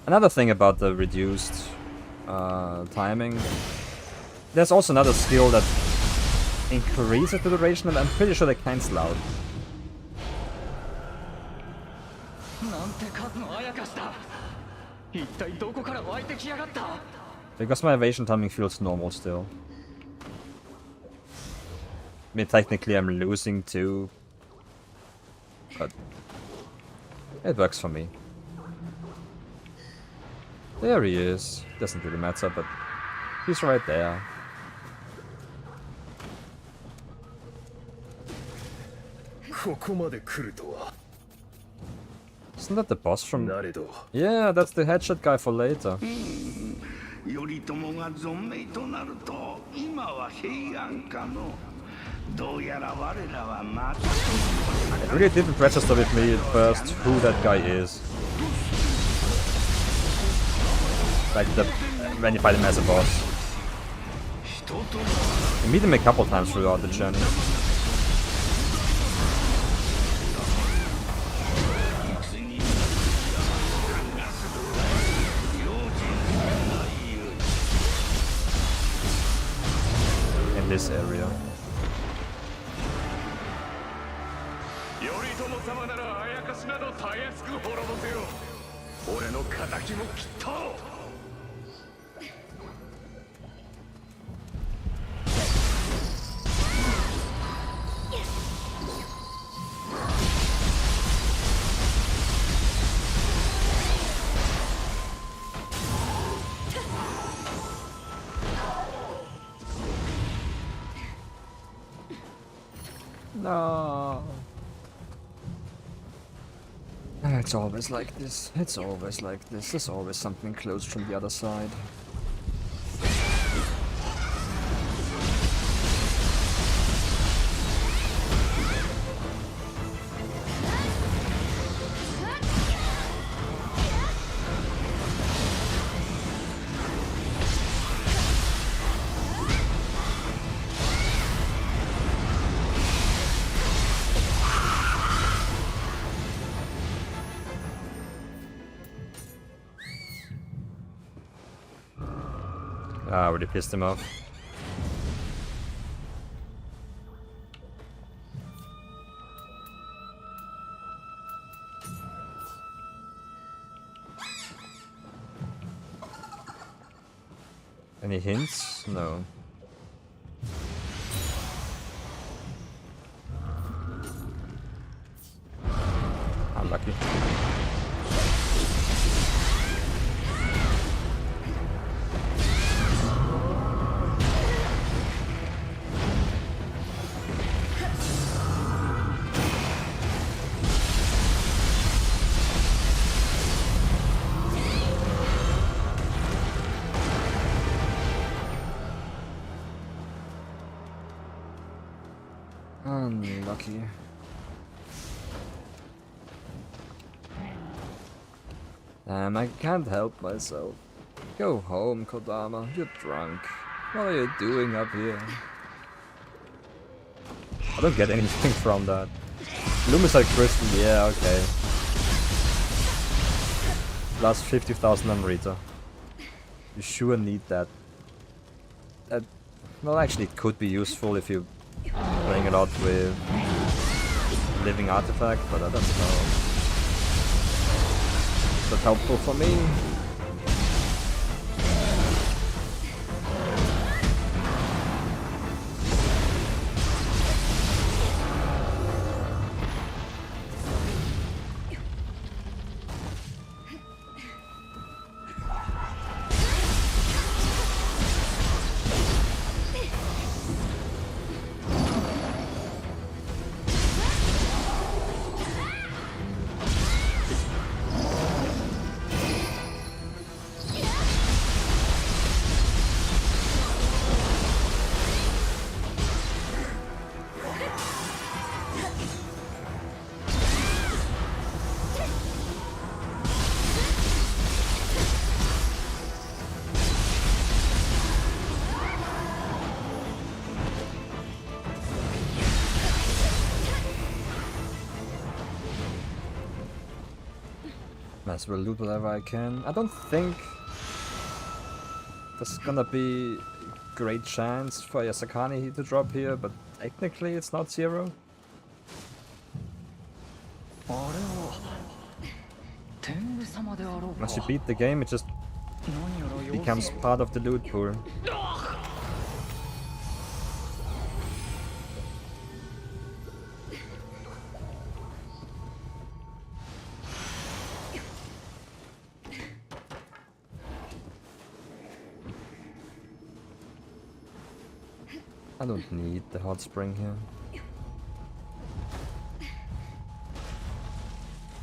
Another thing about the reduced timing, there's also another skill that increases the duration, and I'm pretty sure they cancel out. なんて数のあやかしだ。一体どこから湧いてきやがった。 Because my evasion timing feels normal still. I mean, technically I'm losing too, but it works for me. There he is. Doesn't really matter, but he's right there. Isn't that the boss from... Yeah, that's the headshot guy for later. 頼朝が存命となると今は平安かの。どうやら我らはまた It really didn't register with me at first who that guy is. Like when you fight him as a boss. You meet him a couple times throughout the journey. In this area. 頼朝様ならあやかしなどたやすく滅ぼせよ。俺の仇もきっと。 No. It's always like this. It's always like this. There's always something closed from the other side. Ah, I already pissed him off. Any hints? No. Unlucky. Unlucky. Damn, I can't help myself. Go home, Kodama. You're drunk. What are you doing up here? I don't get anything from that. Lumicide Crystal, yeah, okay. Plus 50,000 on Rita. You sure need that. Well, actually, it could be useful if you playing a lot with living artifact, but I don't know. Is that helpful for me? Might as well loot whatever I can. I don't think there's gonna be great chance for Yasakani to drop here, but technically it's not 0. あれは天狗様であろうか Once you beat the game, it just 何やら妖 becomes 精 part of the loot pool. I don't need the hot spring here.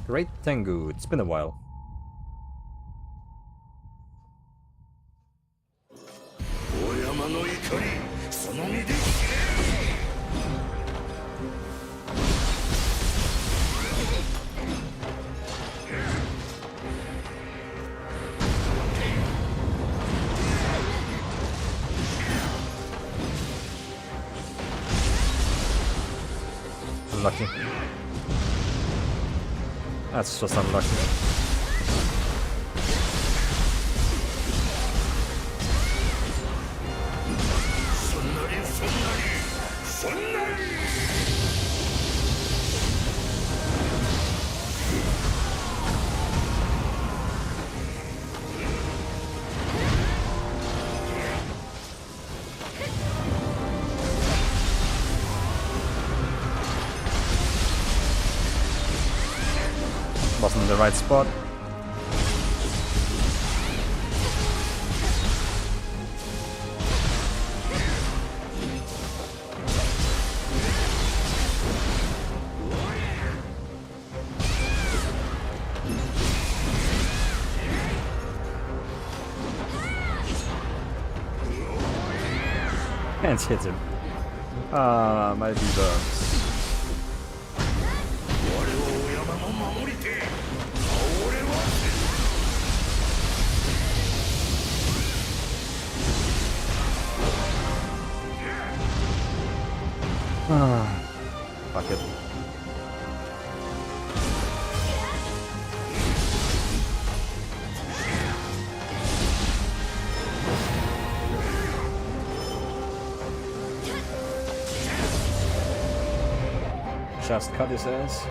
Great Tengu, it's been a while. お山の怒りその身で Unlucky. That's just unlucky. Wasn't in the right spot. Can't hit him. Ah, my burns. 我はお山も守りてえ俺は Ah, fuck it. Just cut his ass.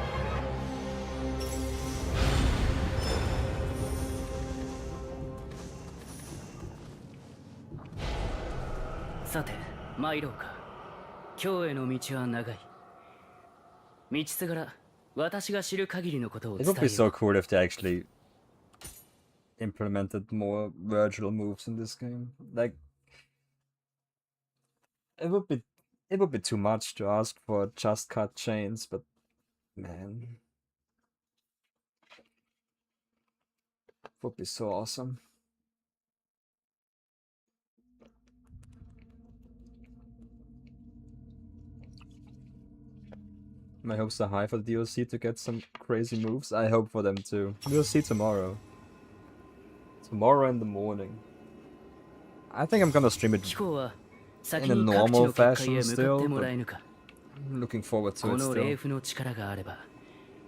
さて参ろうか今日への道は長い道すがら私が知る限りのことを It 伝 would え be よ so う cool if they actually implemented more virtual moves in this game. Like, it would be too much to ask for just cut chains, but man, it would be so awesome. My hopes are high for the DLC to get some crazy moves. I hope for them too. We'll see tomorrow. Tomorrow in the morning. I think I'm gonna stream it 機構は先 in a に各地 normal の結果 fashion へ向かって still, もら but えぬか I'm looking forward to こ it の霊 still. 符の力があれば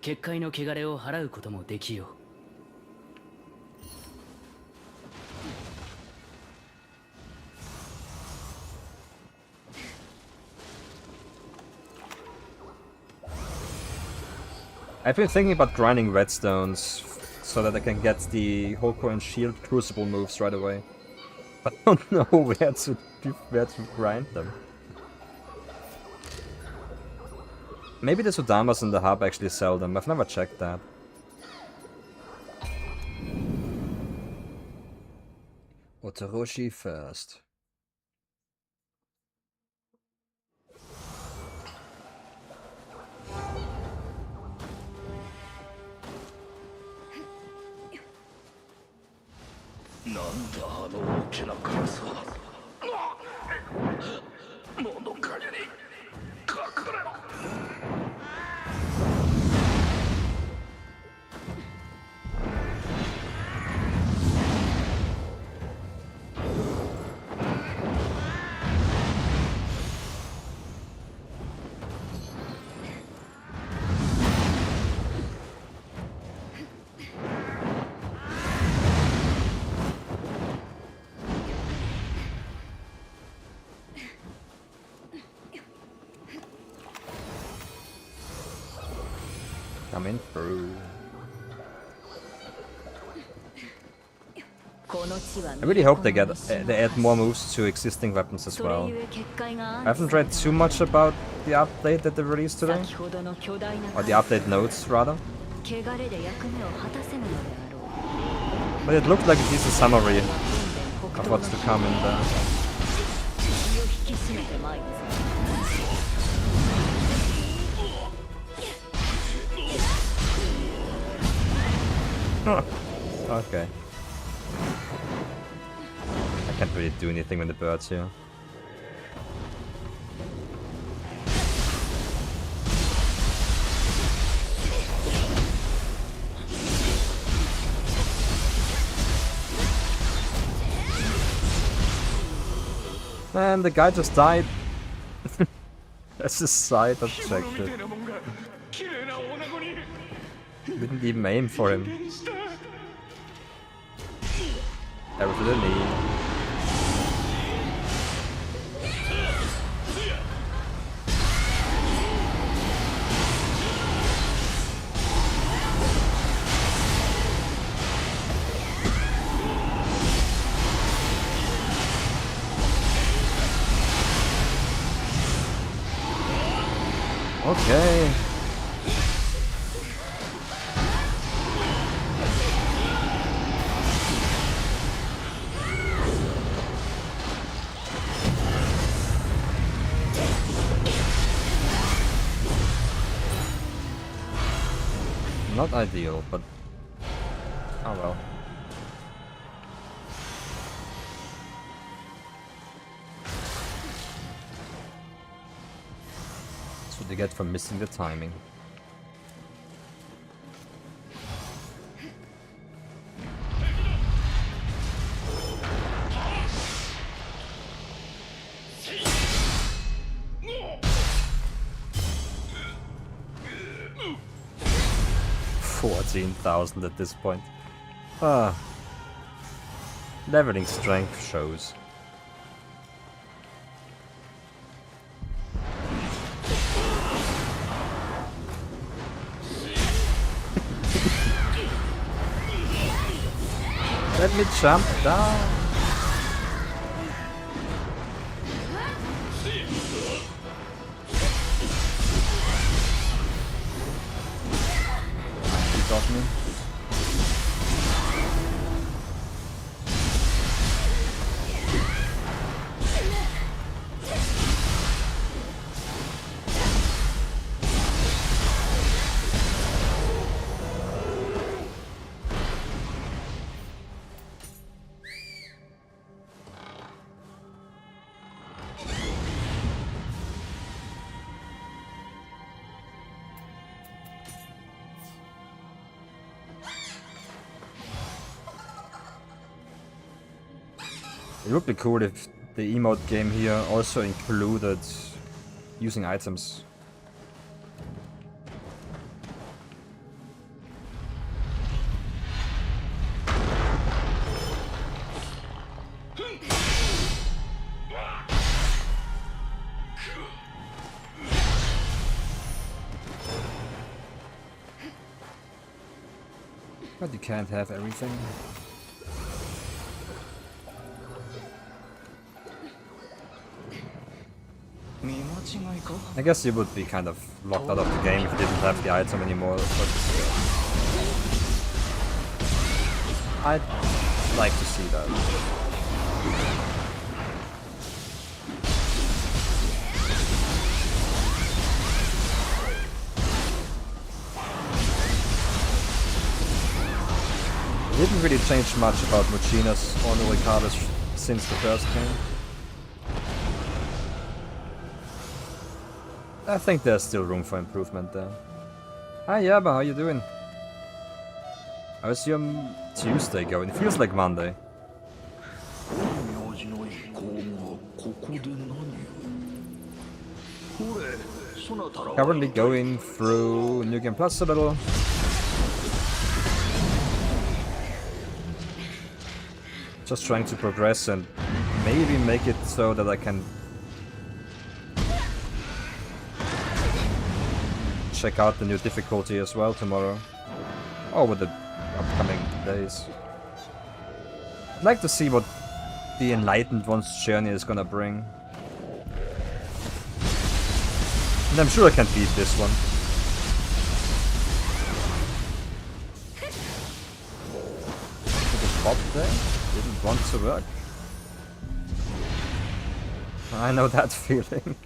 結界の汚れを払うこともできよう I've been thinking about grinding redstones so that I can get the Hoko and Shield Crucible moves right away. But I don't know where to grind them. Maybe the Sudamas in the hub actually sell them. I've never checked that. Otoroshi first. なんだあの大きなカラスは物陰に隠れろ I Coming through. I really hope they add more moves to existing weapons as well. I haven't read too much about the update that they released today, or the update notes rather. But it looked like a decent summary of what's to come in there. Okay. I can't really do anything with the birds here. And the guy just died. That's his side objective. Didn't even aim for him. Arrow to the knee. Okay. Not ideal, but oh well. That's what you get for missing the timing. $14,000 at this point. Leveling strength shows. Let me jump down. He got me. It would be cool if the emote game here also included using items. But you can't have everything. I guess you would be kind of locked out of the game if you didn't have the item anymore. But I'd like to see that. It didn't really change much about Muchina's or Norikawa's since the first game. I think there's still room for improvement there. Hi Yaba, how you doing? How's your Tuesday going? It feels like Monday. Currently going through New Game Plus a little. Just trying to progress and maybe make it so that I can check out the new difficulty as well tomorrow. Over the upcoming days. I'd like to see what the Enlightened One's journey is gonna bring. And I'm sure I can beat this one. The pop there didn't want to work. I know that feeling.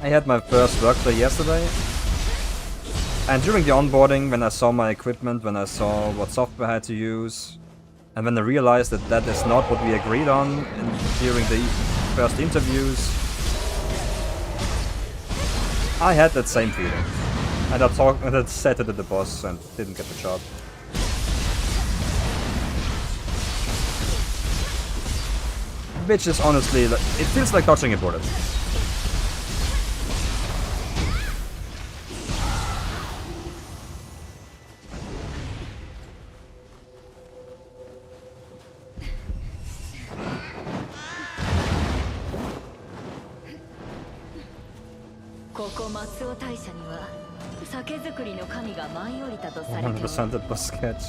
I had my first workday yesterday, and during the onboarding, when I saw my equipment, when I saw what software I had to use, and when I realized that that is not what we agreed on during the first interviews, I had that same feeling. And I said it to the boss and didn't get the job. Which is honestly, it feels like dodging a bullet. That was sketch.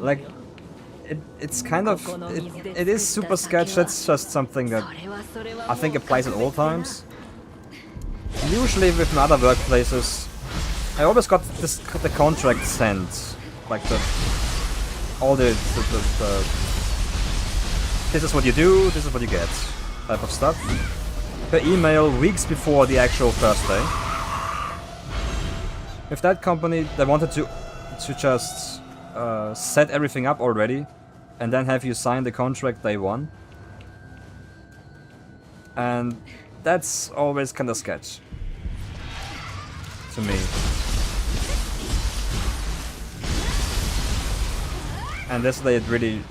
Like, it's kind of, it is super sketch, that's just something that I think applies at all times. Usually with my other workplaces, I always got the contract sent, like all the this is what you do, this is what you get type of stuff. Per email weeks before the actual first day. If that company, they wanted to just set everything up already and then have you sign the contract day one. And that's always kind of sketch to me. And this day it really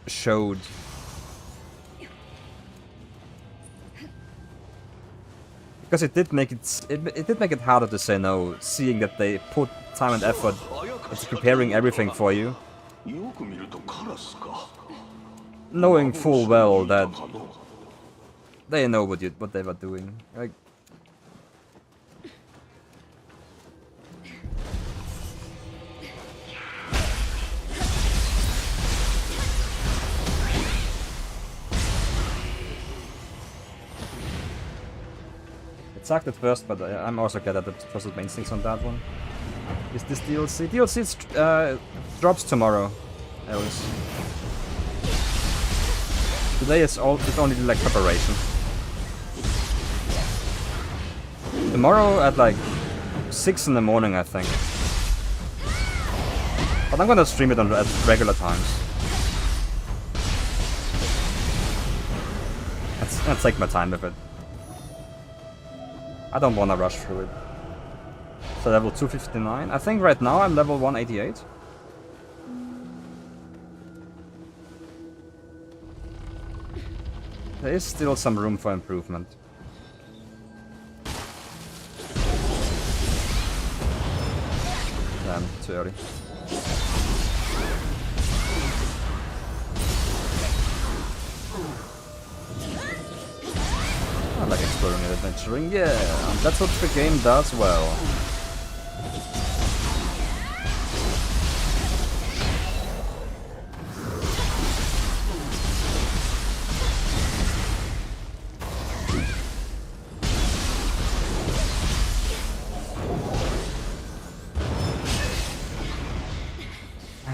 showed. Because it did make it harder to say no, seeing that they put time and effort into preparing everything for you, knowing full well that they know what they were doing. Like, it sucked at first, but I'm also glad that I trusted my instincts on that one. Is this DLC? DLC drops tomorrow, Alice. Today it's only like preparation. Tomorrow at like 6 in the morning, I think. But I'm gonna stream it at regular times. Let's take my time with it. I don't wanna rush through it. So level 259. I think right now I'm level 188. There is still some room for improvement. Damn, too early. I like exploring and adventuring, yeah, that's what the game does well.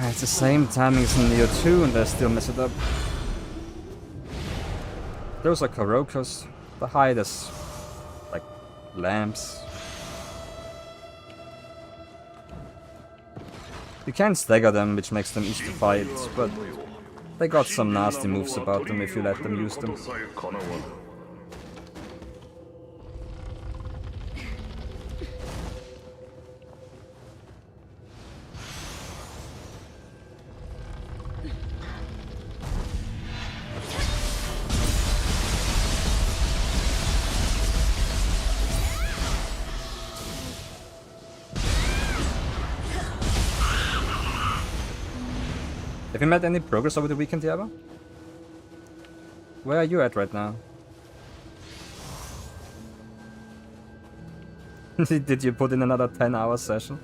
It's the same timing as in Nioh 2 and they still mess it up. Those are Karokas. The hide is like lamps. You can stagger them, which makes them easy to fight, but they got some nasty moves about them if you let them use them. Have you made any progress over the weekend, Diabo? Where are you at right now? Did you put in another 10-hour session?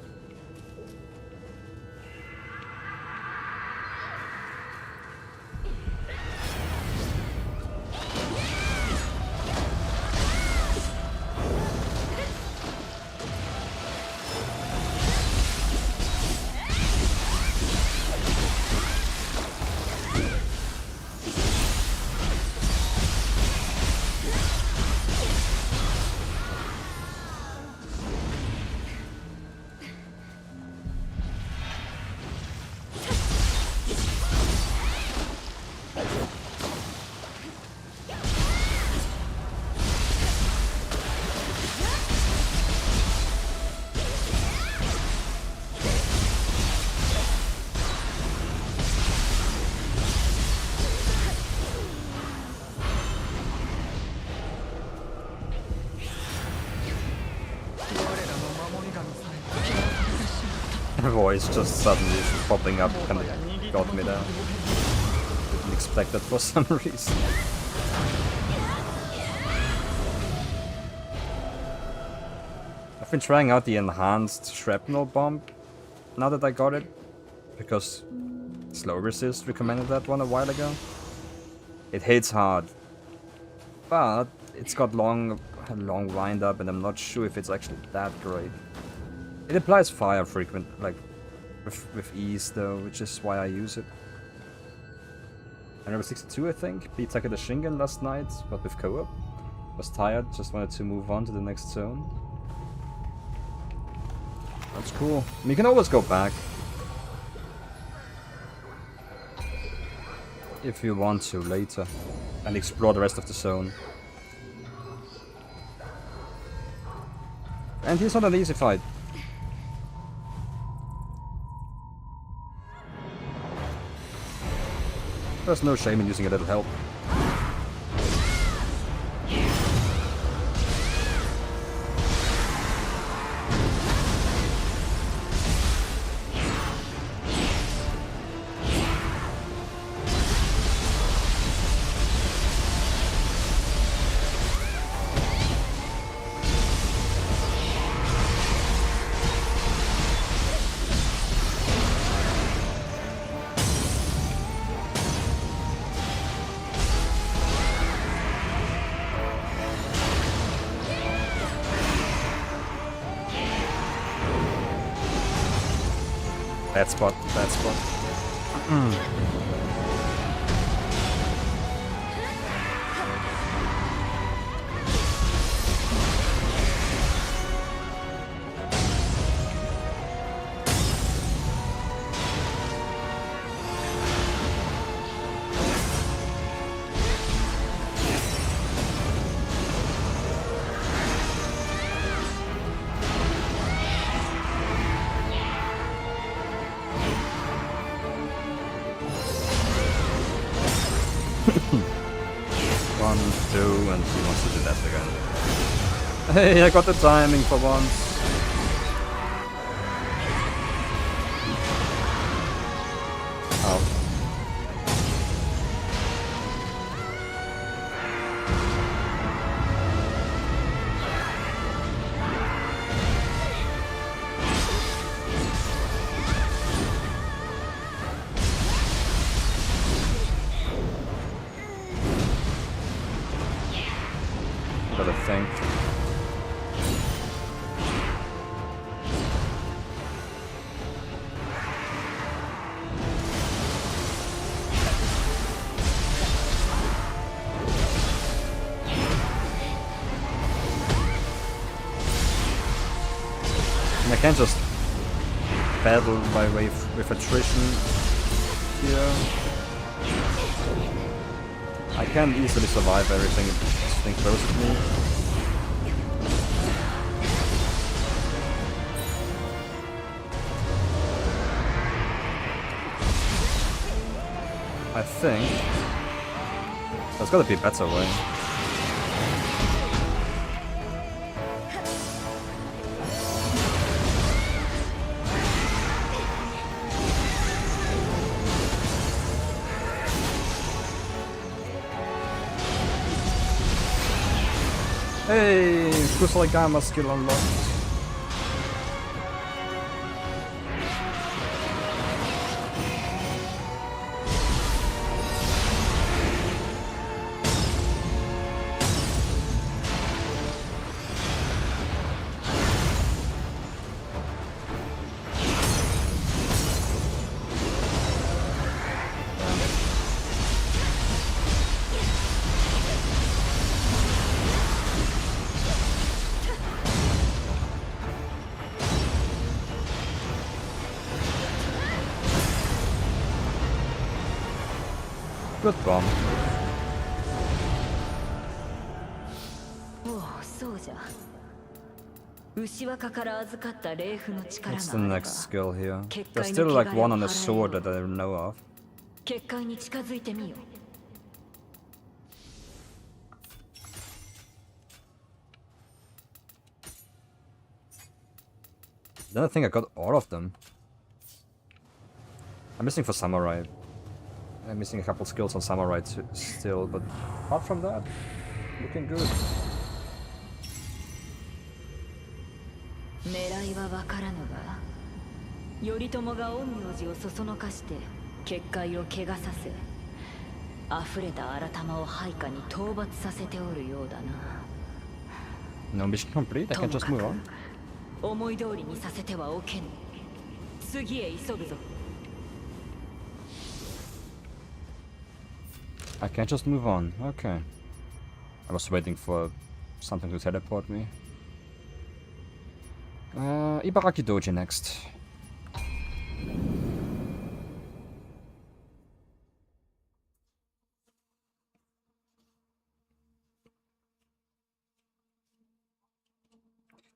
Voice just suddenly popping up and got me there. Didn't expect that for some reason. I've been trying out the enhanced shrapnel bomb now that I got it, because Slow Resist recommended that one a while ago. It hits hard, but it's got a long wind up, and I'm not sure if it's actually that great. It applies fire with ease though, which is why I use it. I number 62 I think, beat Takeda Shingen last night, but with co-op. Was tired, just wanted to move on to the next zone. That's cool. You can always go back. If you want to later. And explore the rest of the zone. And he's not an easy fight. There's no shame in using a little help. Bad spot, bad spot. One, two, and he wants to do that again. Hey, I got the timing for once. Oh. Gotta think. And I can't just battle my way with attrition here. I can easily survive everything close at me. I think there's gotta be a better way. Hey, Kusaligama skill unlocked. Good bomb. おお、そうじゃ。牛若から預かった霊符の力 What's が the あれば next skill here? 結 There's 界 still の like 汚れを one on the 払えよ sword that I know of. 結界に近づいてみよ。Then I think I got all of them. I'm missing for Samurai. I'm missing a couple skills on Samurai still, but apart from that, looking good. 狙いはわからぬが、頼朝が陰陽師をそそのかして結界を怪我させ、溢れた新玉を配下に討伐させておるようだな。 No mission complete, I can just move on. 思い通りにさせてはおけぬ。次へ急ぐぞ。 I can't just move on, okay. I was waiting for something to teleport me. Ibaraki Doji next.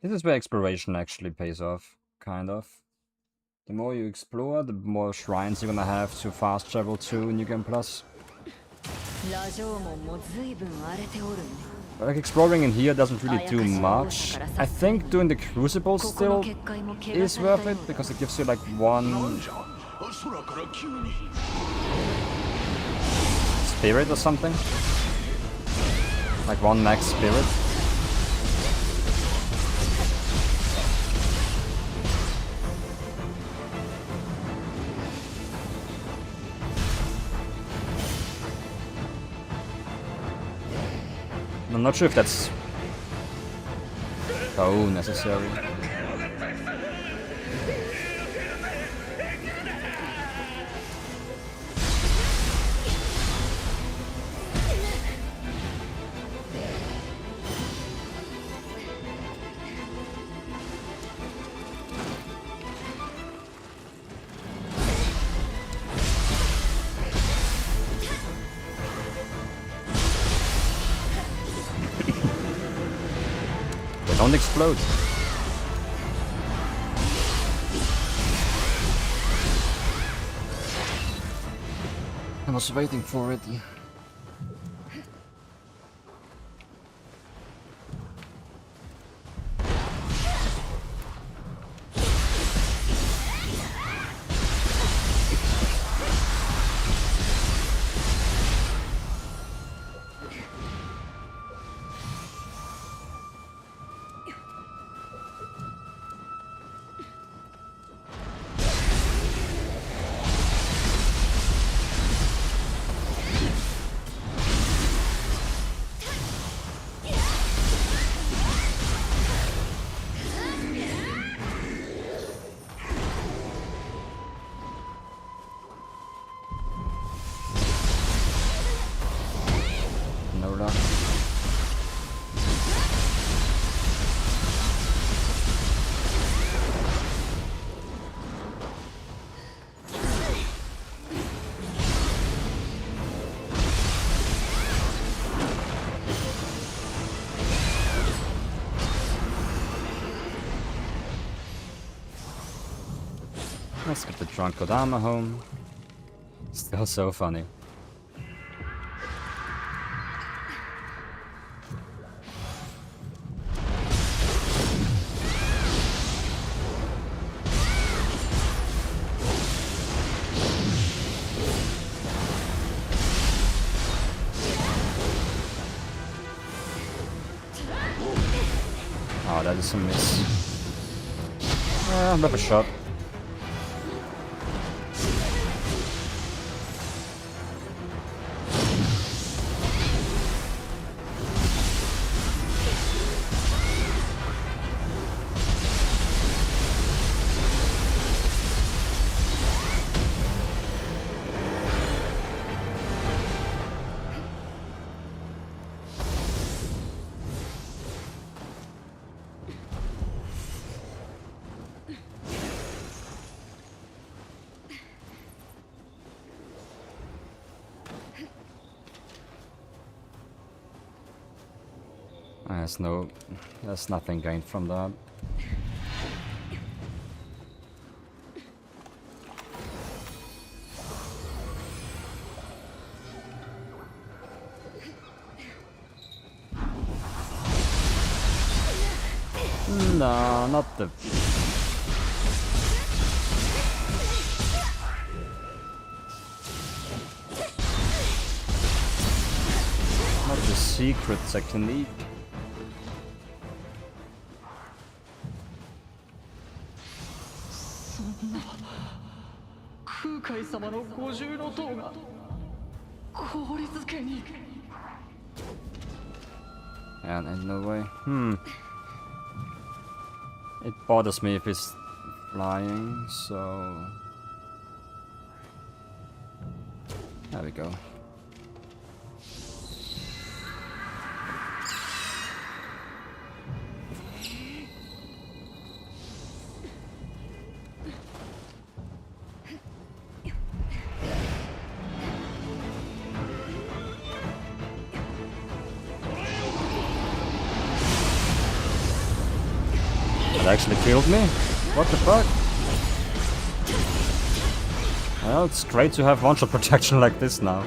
This is where exploration actually pays off, kind of. The more you explore, the more shrines you're gonna have to fast travel to New Game Plus. ラジョーモンも随分荒れておるんだ。 But like exploring in here doesn't really do much. I think doing the Crucible still is worth it because it gives you like one spirit or something. Like one max spirit. I'm not sure if that's necessary. Don't explode. I was waiting for it. No luck. Let's get the drunk Kodama home. Still so funny. is a miss. Another shot. There's nothing gained from that. No, not the... Not the secret technique. 空海様の五重塔が凍りつけに And in no way. It bothers me if he's flying, so... There we go. It actually killed me? What the fuck? Well, it's great to have one-shot protection like this now.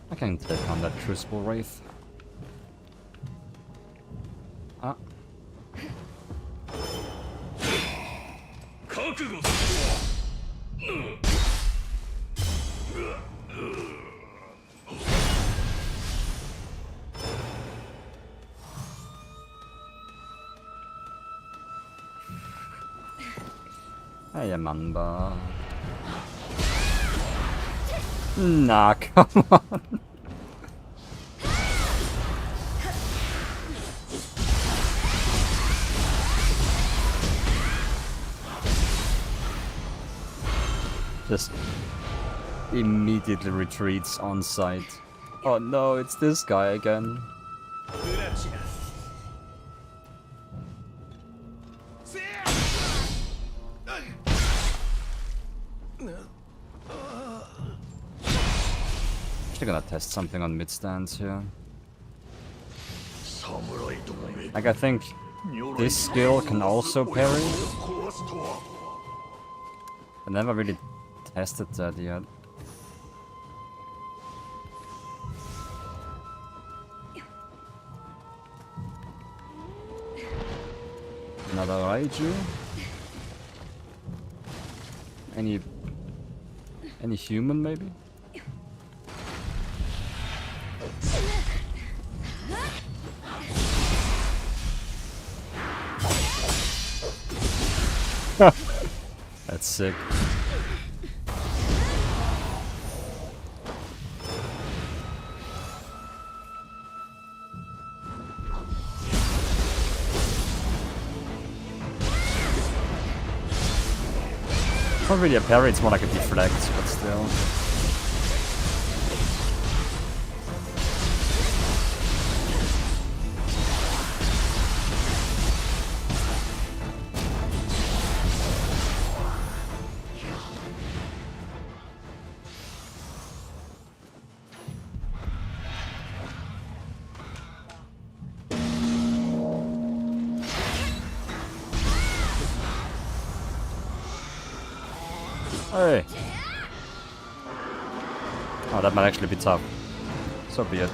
I can take on that Crucible Wraith. Ah. Hey, Amanda. Nah, come on. Just immediately retreats on sight. Oh no, it's this guy again. Actually gonna test something on mid stance here. Like, I think this skill can also parry. I never really tested that yet. Another Raiju? Any human maybe? That's sick. Not really a parry, it's more like a deflect, but still. Hey! Oh, that might actually be tough. So be it.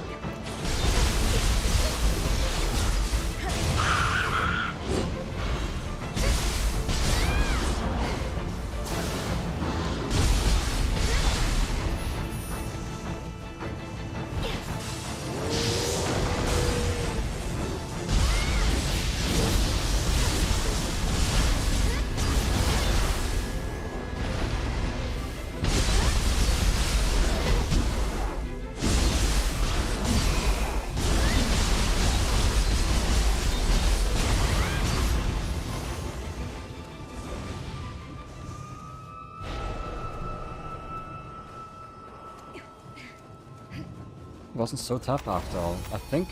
Wasn't so tough after all. I think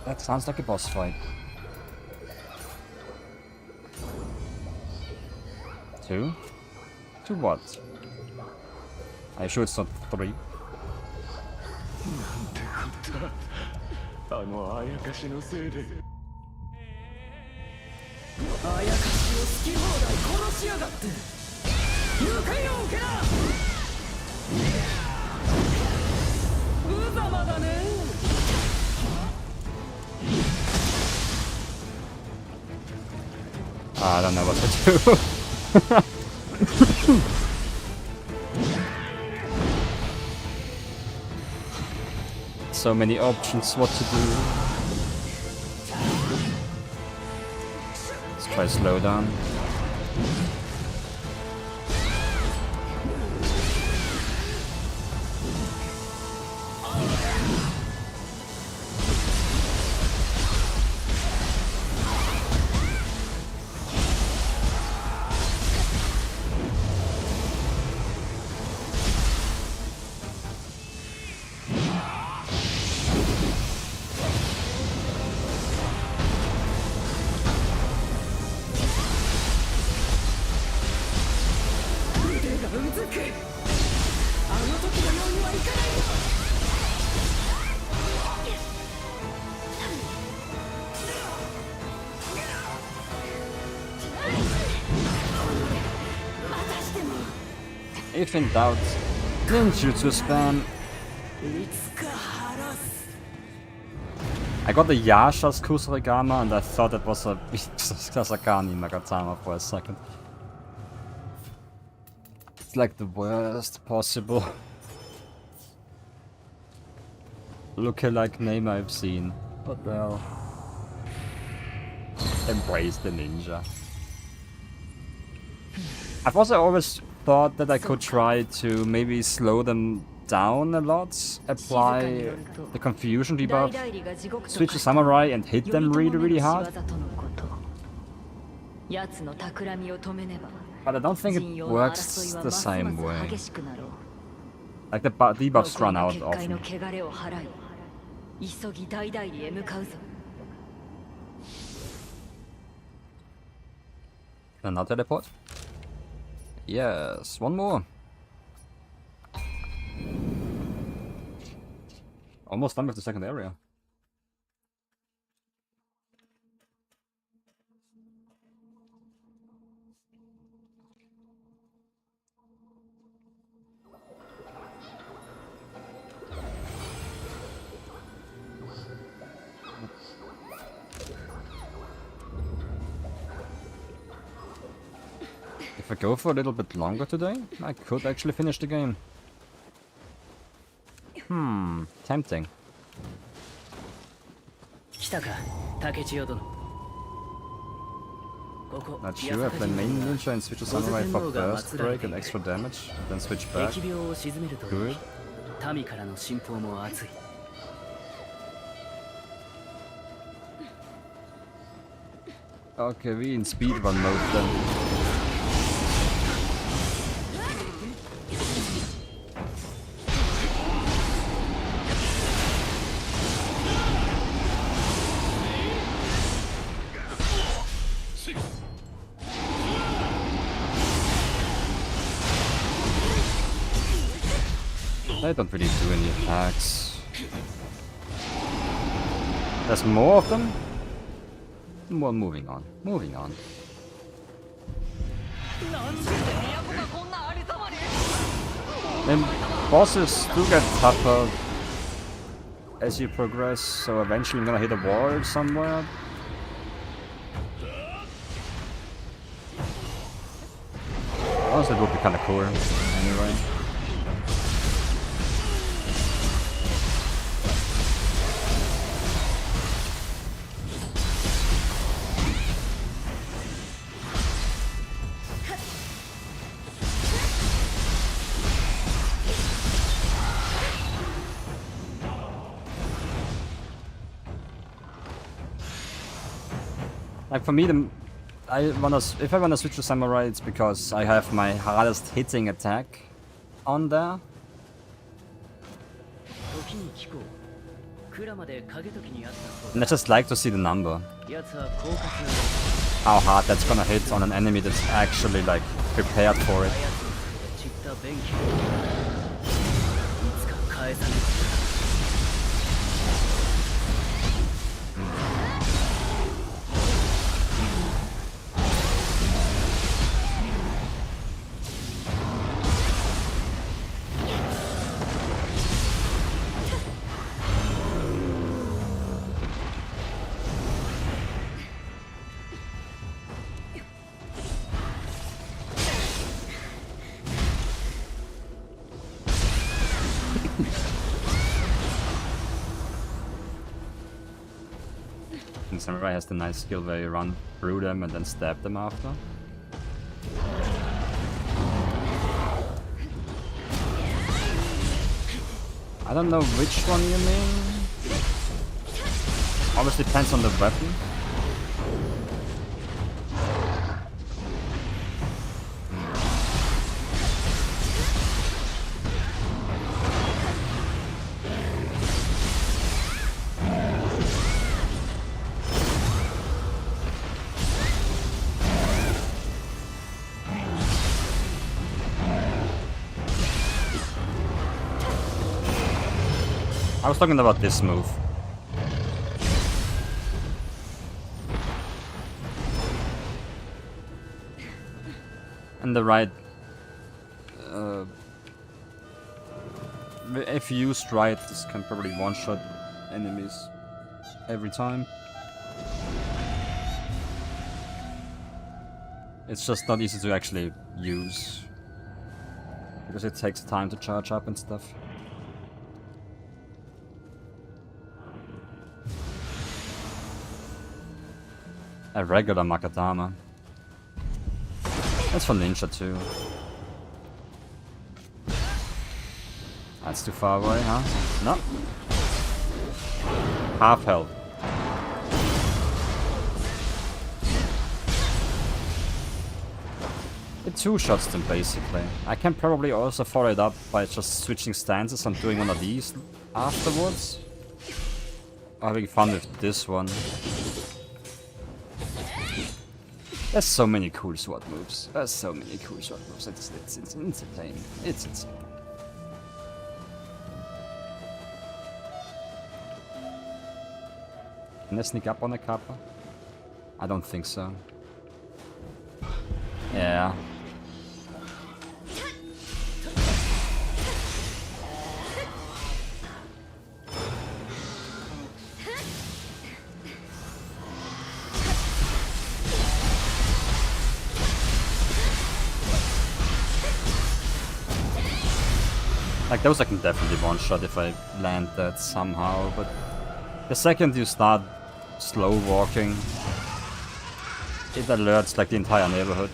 that sounds like a boss fight. 2? To what? Are you sure it's not 3? あのあやかしのせいであやかしを好き放題殺しやがって行方を受けな無様だね I don't know what to do. So many options what to do. Let's try slow down. If in doubt, ninjutsu spam. I got the Yasha's Kusarigama and I thought it was a Sasakani Nagatama for a second. It's like the worst possible lookalike name I've seen. What the hell? Embrace the ninja. I've also always thought that I could try to maybe slow them down a lot, apply the confusion debuff, switch to samurai and hit them really hard. But I don't think it works the same way. Like the debuffs run out often. Can I now teleport? Yes, one more. Almost done with the second area. If I go for a little bit longer today, I could actually finish the game. Tempting. Not sure if the main ninja and switch to samurai for burst break and extra damage, then switch back. Good. Okay, we in speedrun mode then. They don't really do any attacks. There's more of them? Well, moving on. Moving on. And bosses do get tougher as you progress, so eventually I'm gonna hit a wall somewhere. Honestly, it would be kinda cool anyway. Like for me, if I wanna switch to Samurai, it's because I have my hardest hitting attack on there. 時に聞こう。蔵まで影時にあったそう And I just like to see the number. だ。奴は狡猾な How hard that's gonna hit on an enemy that's actually like prepared for it. 散った弁慶いつか返さなくて And Samurai has the nice skill where you run through them and then stab them after. I don't know which one you mean. Obviously depends on the weapon. I was talking about this move. And the right... if used right, this can probably one-shot enemies every time. It's just not easy to actually use. Because it takes time to charge up and stuff. A regular Makatama. That's for ninja too. That's too far away, huh? No. Half health. It two-shots them basically. I can probably also follow it up by just switching stances and doing one of these afterwards. Having fun with this one. There's so many cool SWAT moves. There's so many cool SWAT moves. It's insane. It's insane. Can I sneak up on a Kappa? I don't think so. Yeah. Like those I can definitely one-shot if I land that somehow, but the second you start slow walking, it alerts like the entire neighborhood.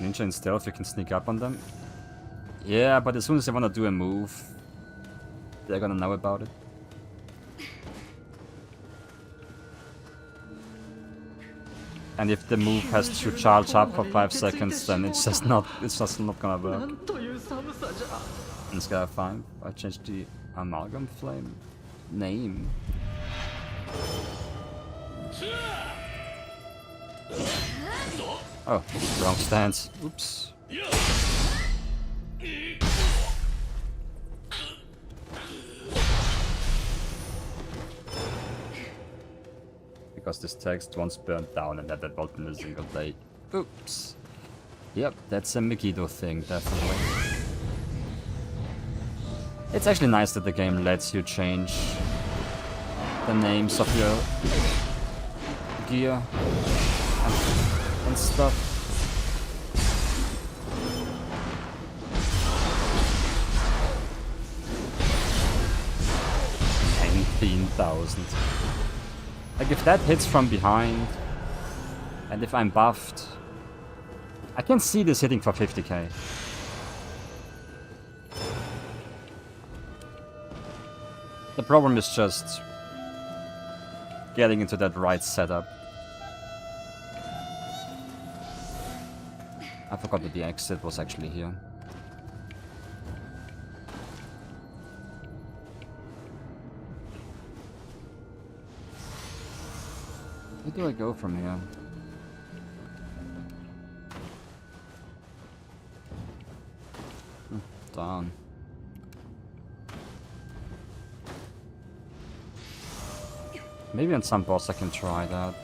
Ninja in stealth, you can sneak up on them. Yeah, but as soon as they want to do a move, they're gonna know about it. And if the move has to charge up for 5 seconds, then it's just not gonna work. And it's gonna fine. I changed the amalgam flame name. Oh, wrong stance. Oops. because this text once burned down and that wasn't in a single day. Oops. Yep, that's a Megiddo thing, definitely. It's actually nice that the game lets you change the names of your gear and stuff. 10,000. Like if that hits from behind, and if I'm buffed, I can see this hitting for 50k. The problem is just getting into that right setup. I forgot that the exit was actually here. Where do I go from here? Down. Maybe on some boss I can try that.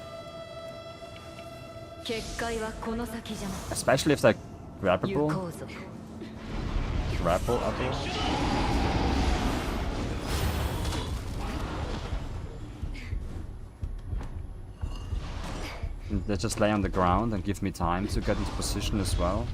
Especially if they're grabbable. Grabbable. They just lay on the ground and give me time to get into position as well.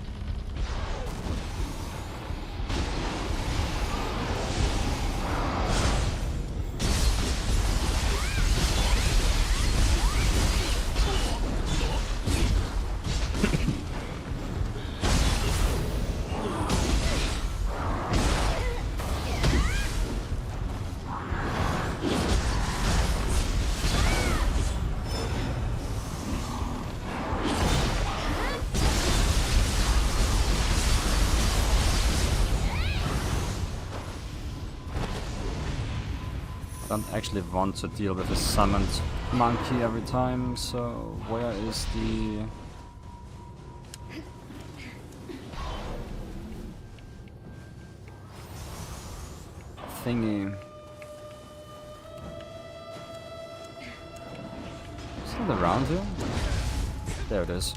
I don't actually want to deal with a summoned monkey every time, so where is the... thingy? Is it around here? There it is.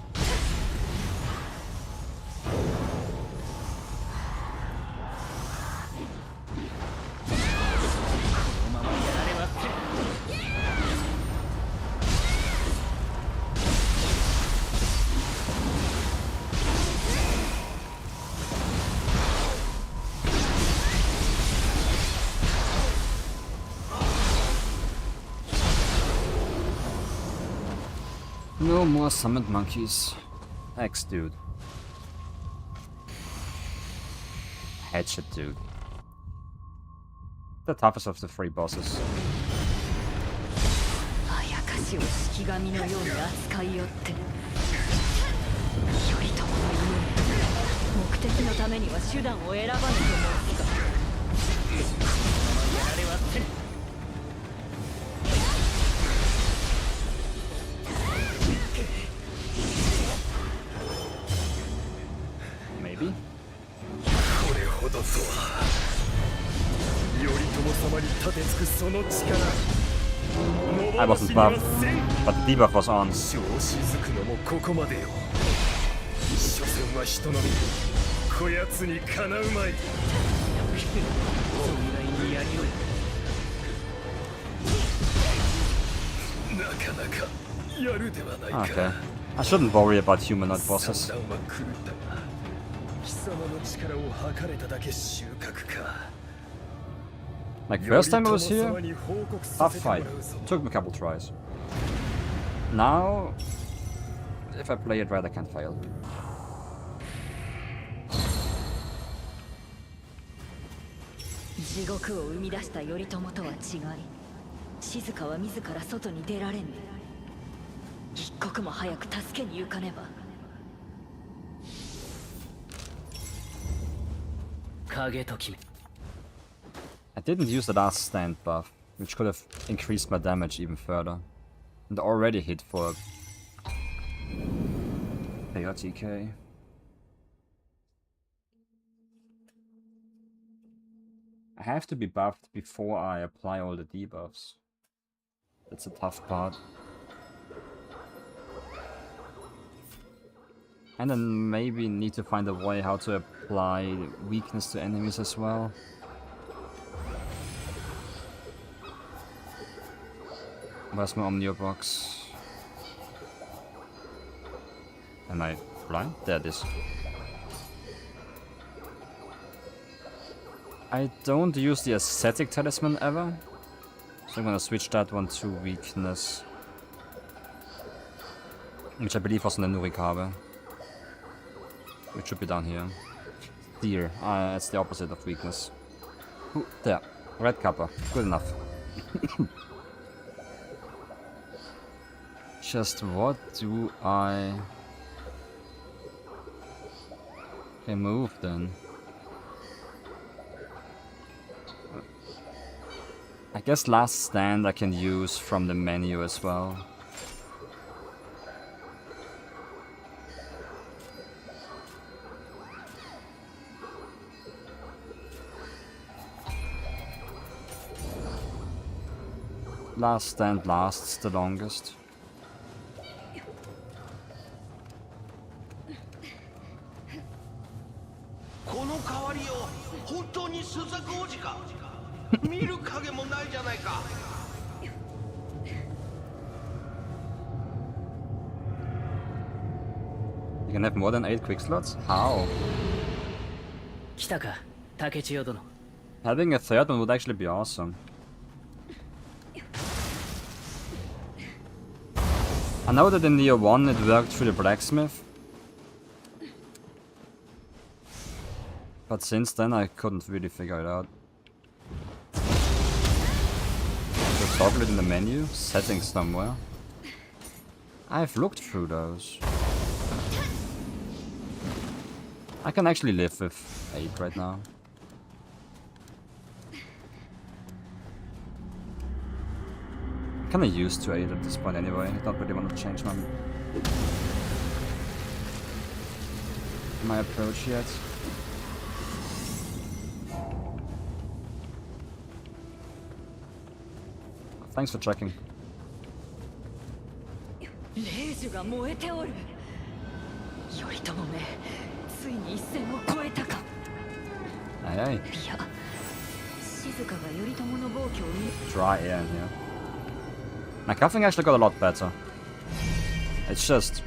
No more summoned monkeys. Thanks, dude. Headshot, dude. The toughest of the 3 bosses. Maybe? I wasn't buffed, but the debuff was on. Okay. I shouldn't worry about humanoid bosses. Like first time I was here, tough fight. Took me a couple tries. Now, if I play it right, I can't fail. I didn't use the last stand buff, which could have increased my damage even further. And already hit for ARTK. I have to be buffed before I apply all the debuffs. That's a tough part. And then maybe need to find a way how to apply weakness to enemies as well. Where's my Omnio box? Am I blind? There it is. I don't use the Ascetic Talisman ever, so I'm gonna switch that one to weakness. Which I believe was in the Nurikabe. Which should be down here. Deer. It's the opposite of weakness. Ooh, there. Red Kappa. Good enough. Just what do I remove then? I guess Last Stand I can use from the menu as well. Last Stand lasts the longest. You can have more than 8 quick slots? How? 来たか、竹千代殿。 Having a third one would actually be awesome. I know that in Nioh 1 it worked through the blacksmith. But since then I couldn't really figure it out. Just toggle it in the menu, settings somewhere. I've looked through those. I can actually live with 8 right now. I'm kinda used to 8 at this point anyway. I don't really want to change my approach yet. Thanks for checking. 霊樹が燃えておる。頼朝め、ついに一線を越えたか。 Aye aye. いや、静かが頼朝の暴挙を見。 Dry air in here. My coughing actually got a lot better. It's just...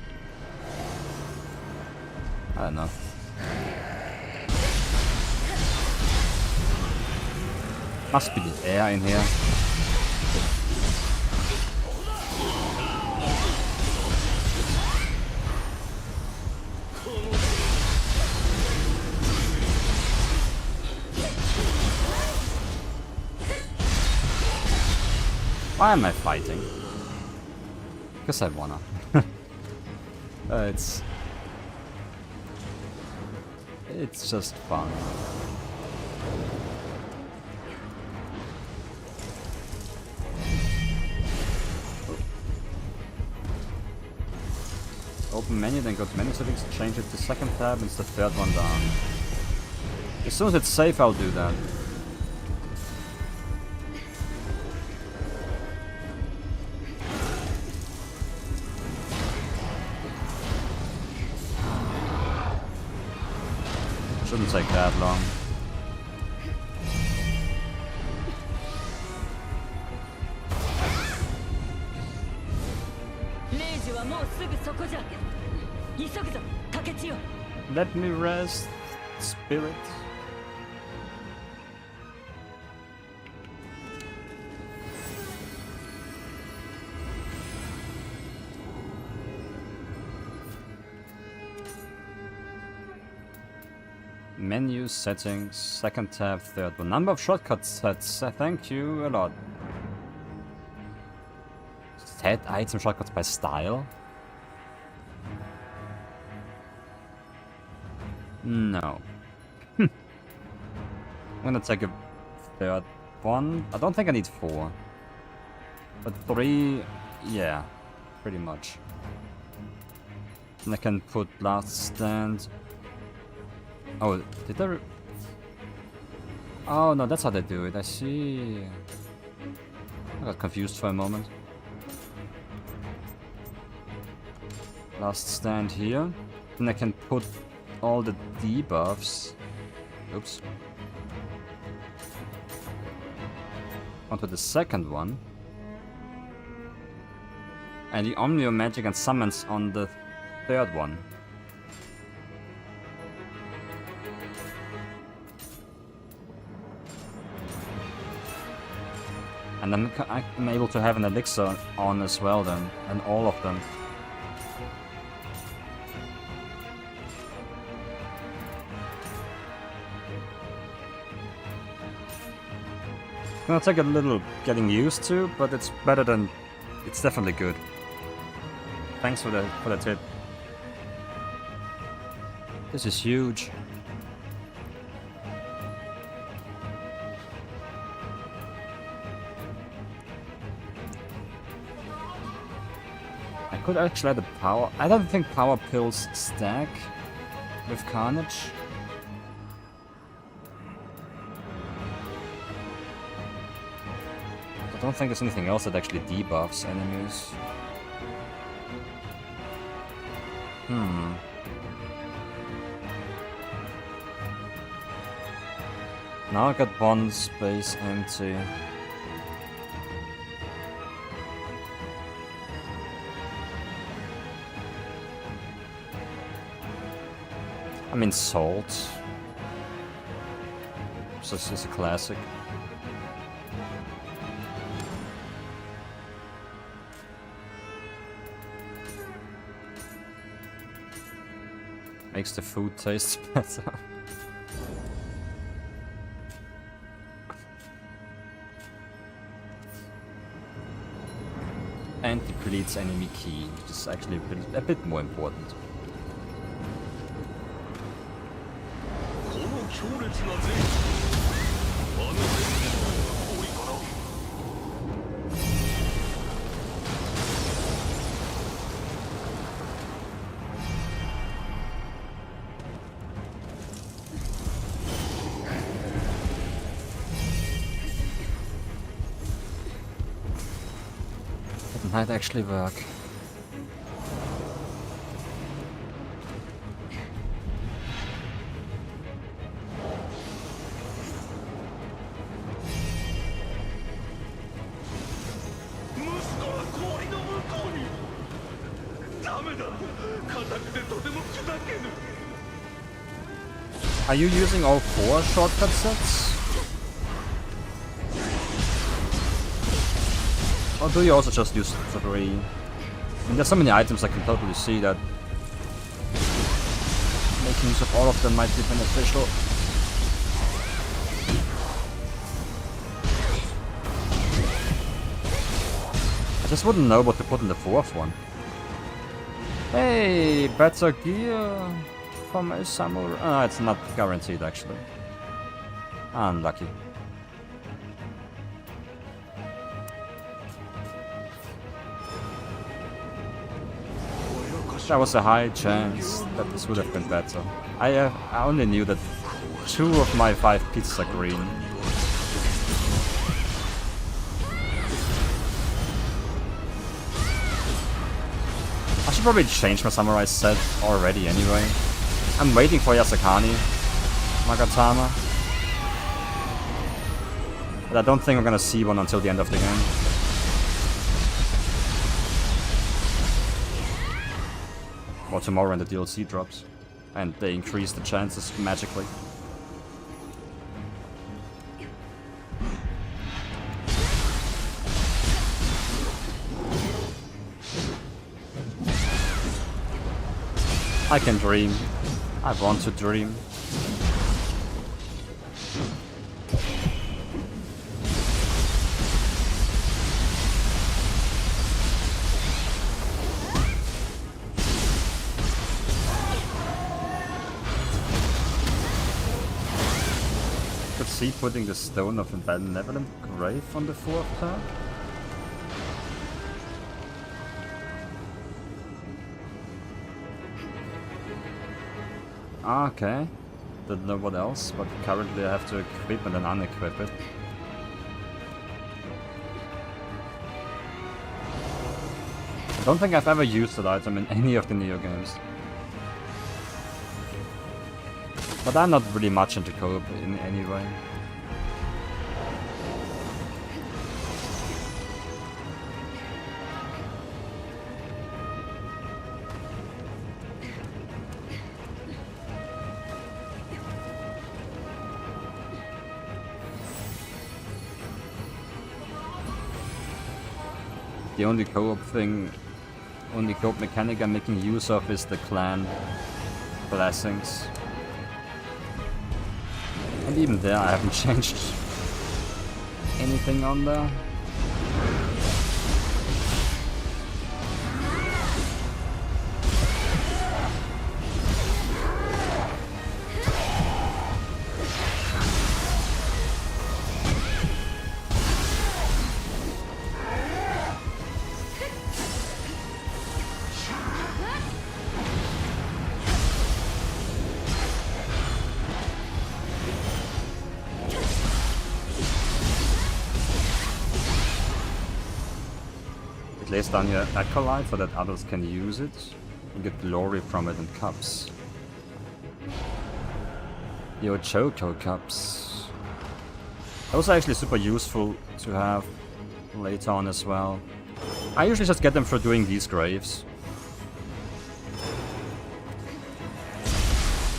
I don't know. Must be the air in here. Why am I fighting? Because I wanna. It's just fun. Open menu, then go to menu settings, change it to second tab, and it's the third one down. As soon as it's safe, I'll do that. Shouldn't take that long. Let me rest, spirit. Menu settings, second tab, third one. Number of shortcut sets. Thank you a lot. Set item shortcuts by style? No. I'm gonna take a third one. I don't think I need 4. But 3, yeah, pretty much. And I can put last stand. Oh, did I? Oh no, that's how they do it. I see. I got confused for a moment. Last stand here. Then I can put all the debuffs. Oops. Onto the second one. And the Omnio magic and summons on the third one. And then I'm able to have an elixir on as well then, and all of them. Gonna take a little getting used to, but it's better than... It's definitely good. Thanks for the tip. This is huge. I could actually add a power... I don't think power pills stack with Carnage. I don't think there's anything else that actually debuffs enemies. Now I got one space empty. I mean, Salt. So this is a classic. Makes the food taste better. And depletes enemy key, which is actually a bit more important. この強烈な前あの前の氷かな That might actually work. Are you using all 4 shortcut sets? Or do you also just use 3? I mean, there's so many items I can totally see that making use of all of them might be beneficial. I just wouldn't know what to put in the 4th one. Hey, better gear for my samurai. Ah, it's not guaranteed actually. Unlucky. There was a high chance that this would have been better. I only knew that 2 of my 5 pieces are green. I should probably change my samurai set already anyway. I'm waiting for Yasakani Magatama. But I don't think I'm gonna see one until the end of the game. Or tomorrow when the DLC drops. And they increase the chances magically. I can dream. I want to dream. Could see putting the Stone of a Benevolent Grave on the 4th turn. Okay. Don't know what else, but currently I have to equip and then unequip it. I don't think I've ever used that item in any of the Nioh games. But I'm not really much into co-op in any way. The only co-op mechanic I'm making use of is the clan blessings. And even there I haven't changed anything on there. Lays down your acolyte so that others can use it and get glory from it in cups. Your Choco cups. Those are actually super useful to have later on as well. I usually just get them for doing these graves.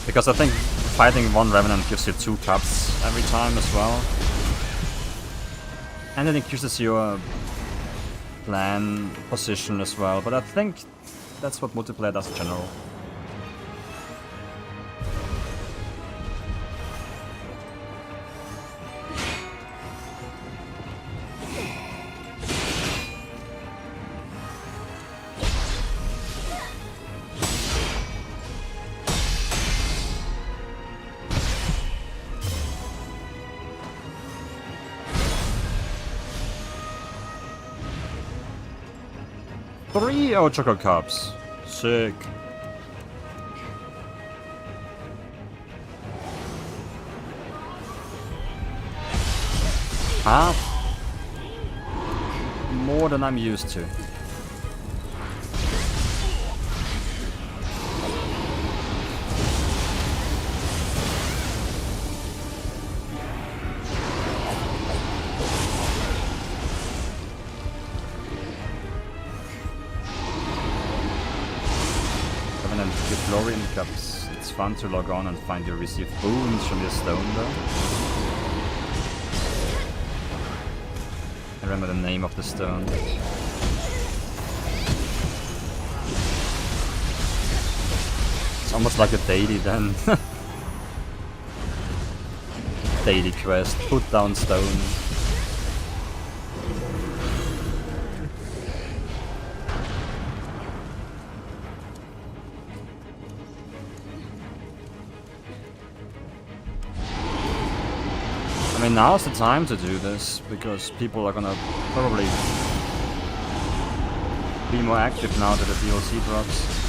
Because I think fighting one Revenant gives you 2 cups every time as well. And it increases your clan position as well, but I think that's what multiplayer does in general. Three Choco cups. Sick. Half? More than I'm used to. Glory in cups. It's fun to log on and find you receive boons from your stone though. I remember the name of the stone. It's almost like a daily then. Daily quest, put down stone. I mean, now's the time to do this, because people are gonna probably be more active now that the DLC drops.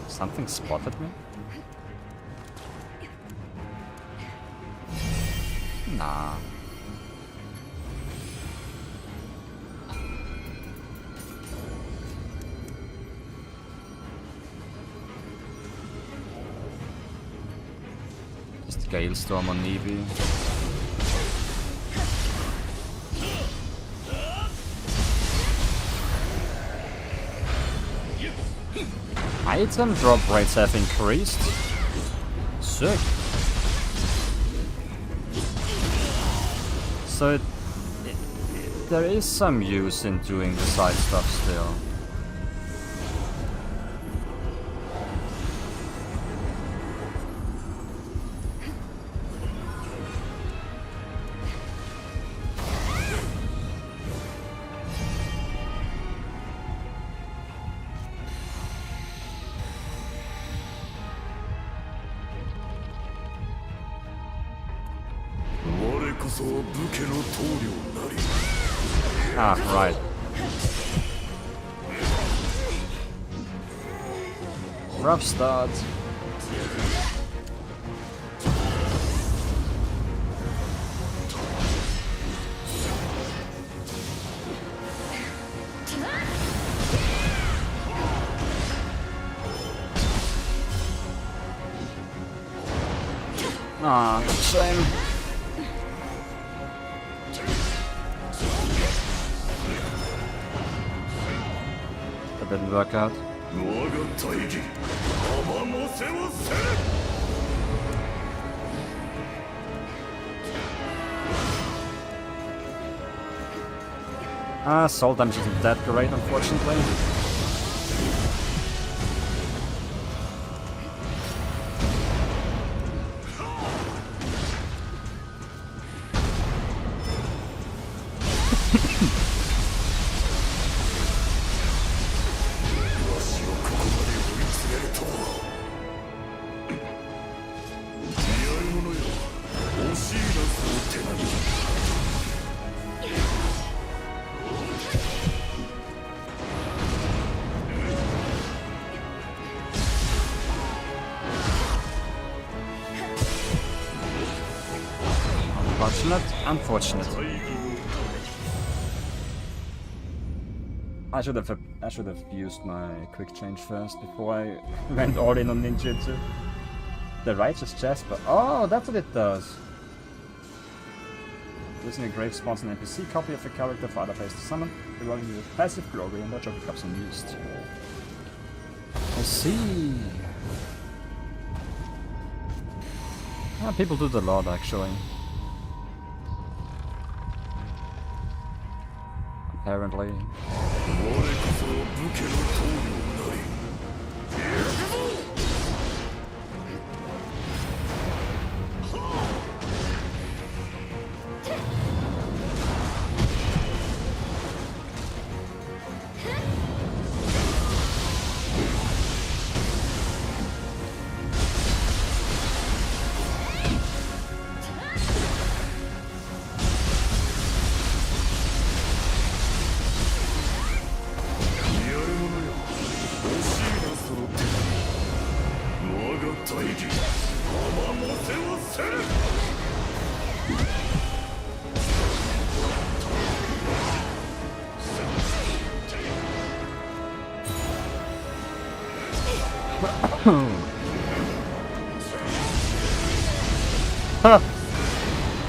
Something spotted me? Nah. Just Galestorm on Nioh. Item drop rates have increased. Sick. So there is some use in doing the side stuff still. Ah, right. Rough start. Ah, shame. That didn't work out. Soul damage isn't that great, unfortunately. Unfortunate. I should have used my quick change first before I went all in on ninjutsu. The righteous chest, but oh, that's what it does. Using a grave spawns an NPC copy of a character for other players to summon, rewarding you with passive glory, and that job becomes unused. I see. Yeah, people do that a lot actually. Apparently.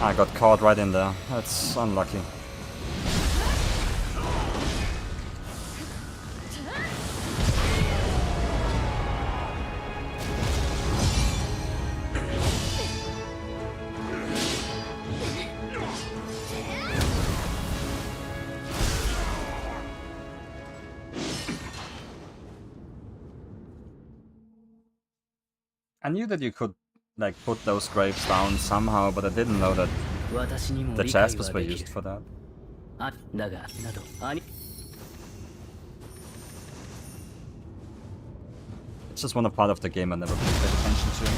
I got caught right in there. That's unlucky. I knew that you could like put those graves down somehow, but I didn't know that the jaspers were used for that. It's just one part of the game I never paid attention to.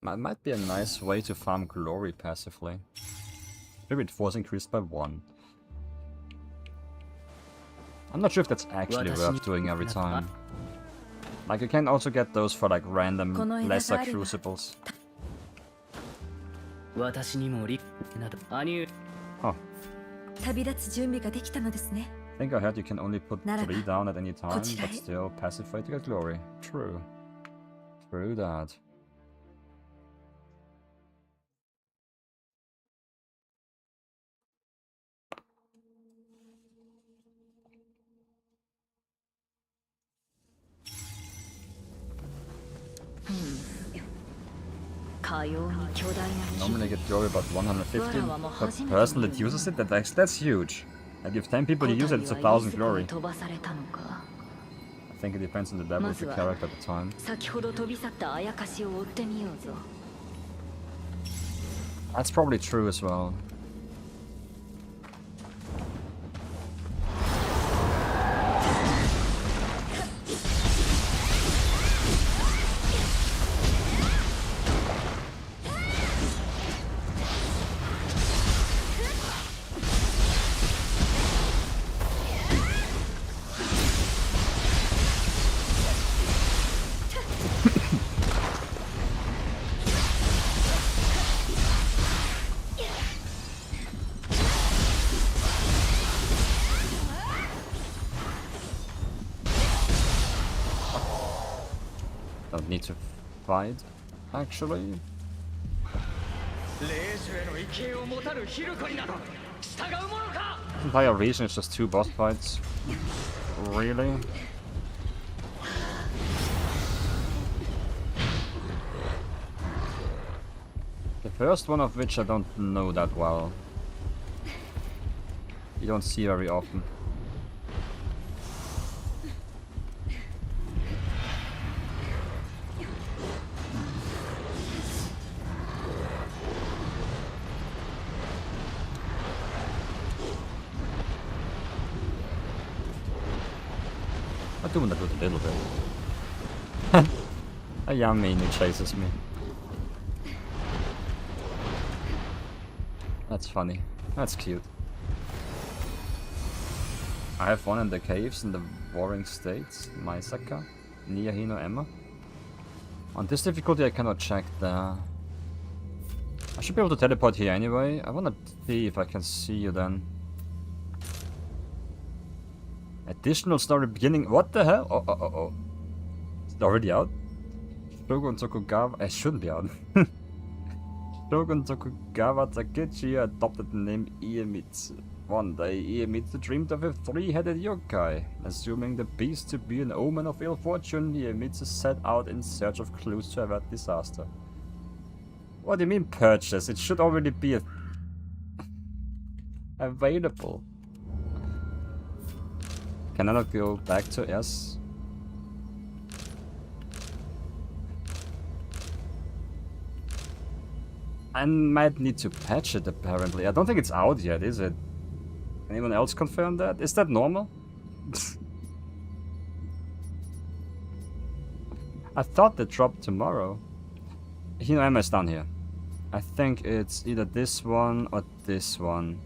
It might be a nice way to farm glory passively. Spirit force increased by 1. I'm not sure if that's actually worth doing every time. Like you can also get those for like random lesser crucibles. 私にもリなどアニュー Oh, 旅立つ準備ができたのですね。 I think I heard you can only put ならば、 3 down at any time, こちらへ。 but still pacify to get glory. True. True that. Normally get glory about 150 per person that uses it. That's huge. Like if 10 people use it, it's 1,000 glory. I think it depends on the level of the character at the time. 先ほど飛び去ったあやかしを追ってみようぞ。 That's probably true as well. Don't need to fight, actually. 霊樹への畏敬を持たるヒルコになど従うものか。 This entire region is just 2 boss fights. Really? The first one of which I don't know that well. You don't see very often. I'm doing that with a little bit. A young man who chases me. That's funny. That's cute. I have one in the caves in the Warring States, Maisaka, Nioh no Emma. On this difficulty I cannot check there. I should be able to teleport here anyway. I wanna see if I can see you then. Additional story beginning. What the hell? Oh. Is it already out? Shogun Tokugawa. It shouldn't be out. Shogun Tokugawa Takechi adopted the name Iemitsu. One day, Iemitsu dreamed of a 3-headed yokai. Assuming the beast to be an omen of ill fortune, Iemitsu set out in search of clues to avert disaster. What do you mean purchase? It should already be available. Can I not go back to S? I might need to patch it apparently. I don't think it's out yet, is it? Anyone else confirm that? Is that normal? I thought it dropped tomorrow. Emma is down here. I think it's either this one or this one.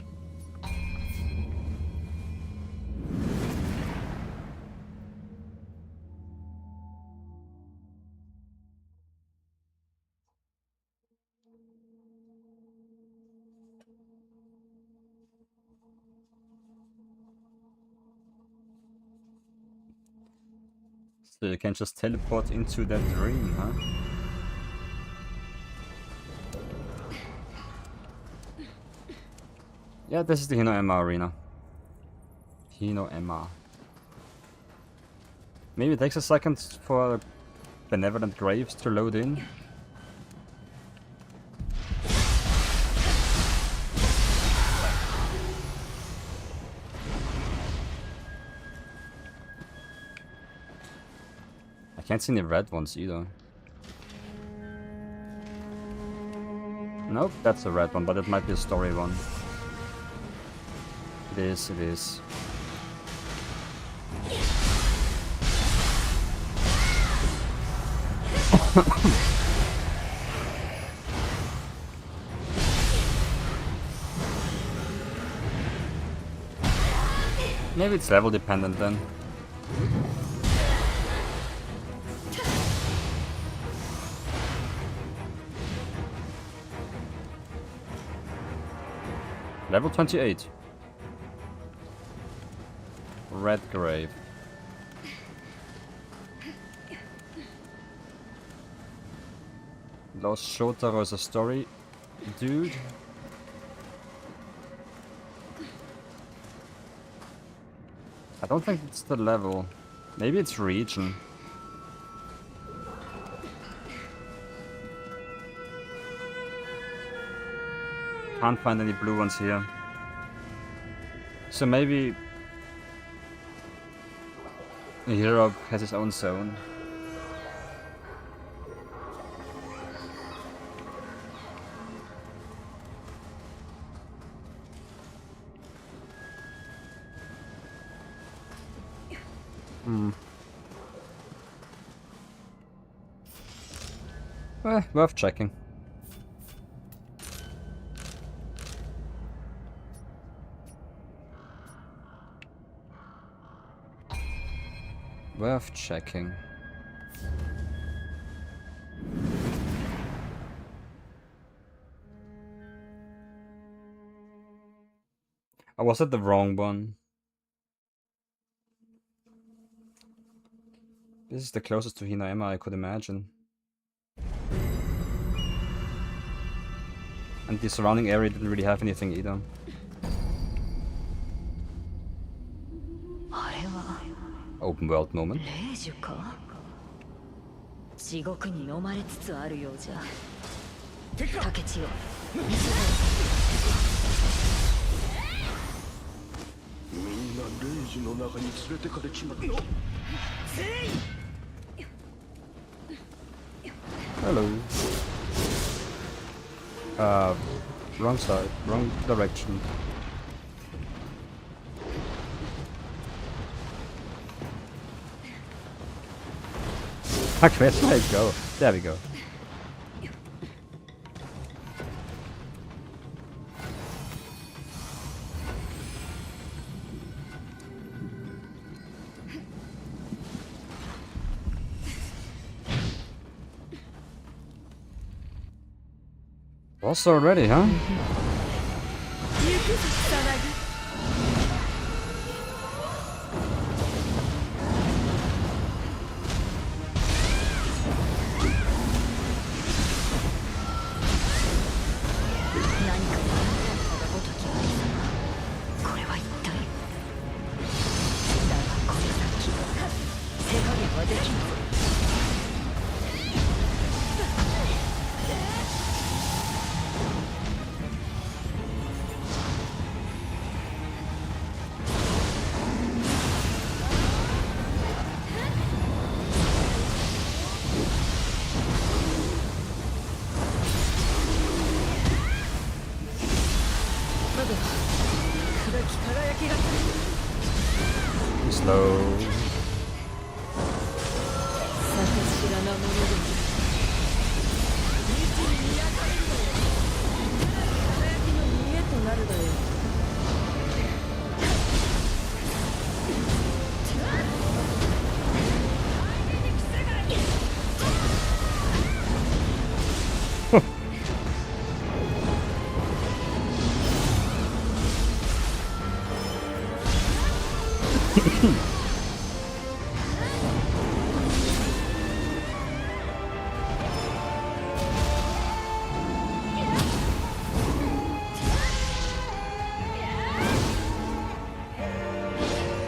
So you can just teleport into that dream, huh? Yeah, this is the Hino Emma arena. Hino Emma. Maybe it takes a second for Benevolent Graves to load in. I can't see any red ones either. Nope, that's a red one, but it might be a story one. It is. Maybe it's level dependent then. Level 28. Red Grave. Lost Shotaro is a story. Dude. I don't think it's the level. Maybe it's region. Can't find any blue ones here. So maybe Europe has its own zone. Worth checking. Worth checking. Oh, was it the wrong one? This is the closest to Hinoema I could imagine. And the surrounding area didn't really have anything either. あれは Open world moment. 霊樹か地獄に飲まれつつあるようじゃ竹千代 みんなレイジの中に連れてかれちまった。 Hello. Wrong side, wrong direction. Okay, where should I go? There we go. Boss already, huh? 行くぞ草薙 Slow. 知らなもので輝きの見栄となるだよ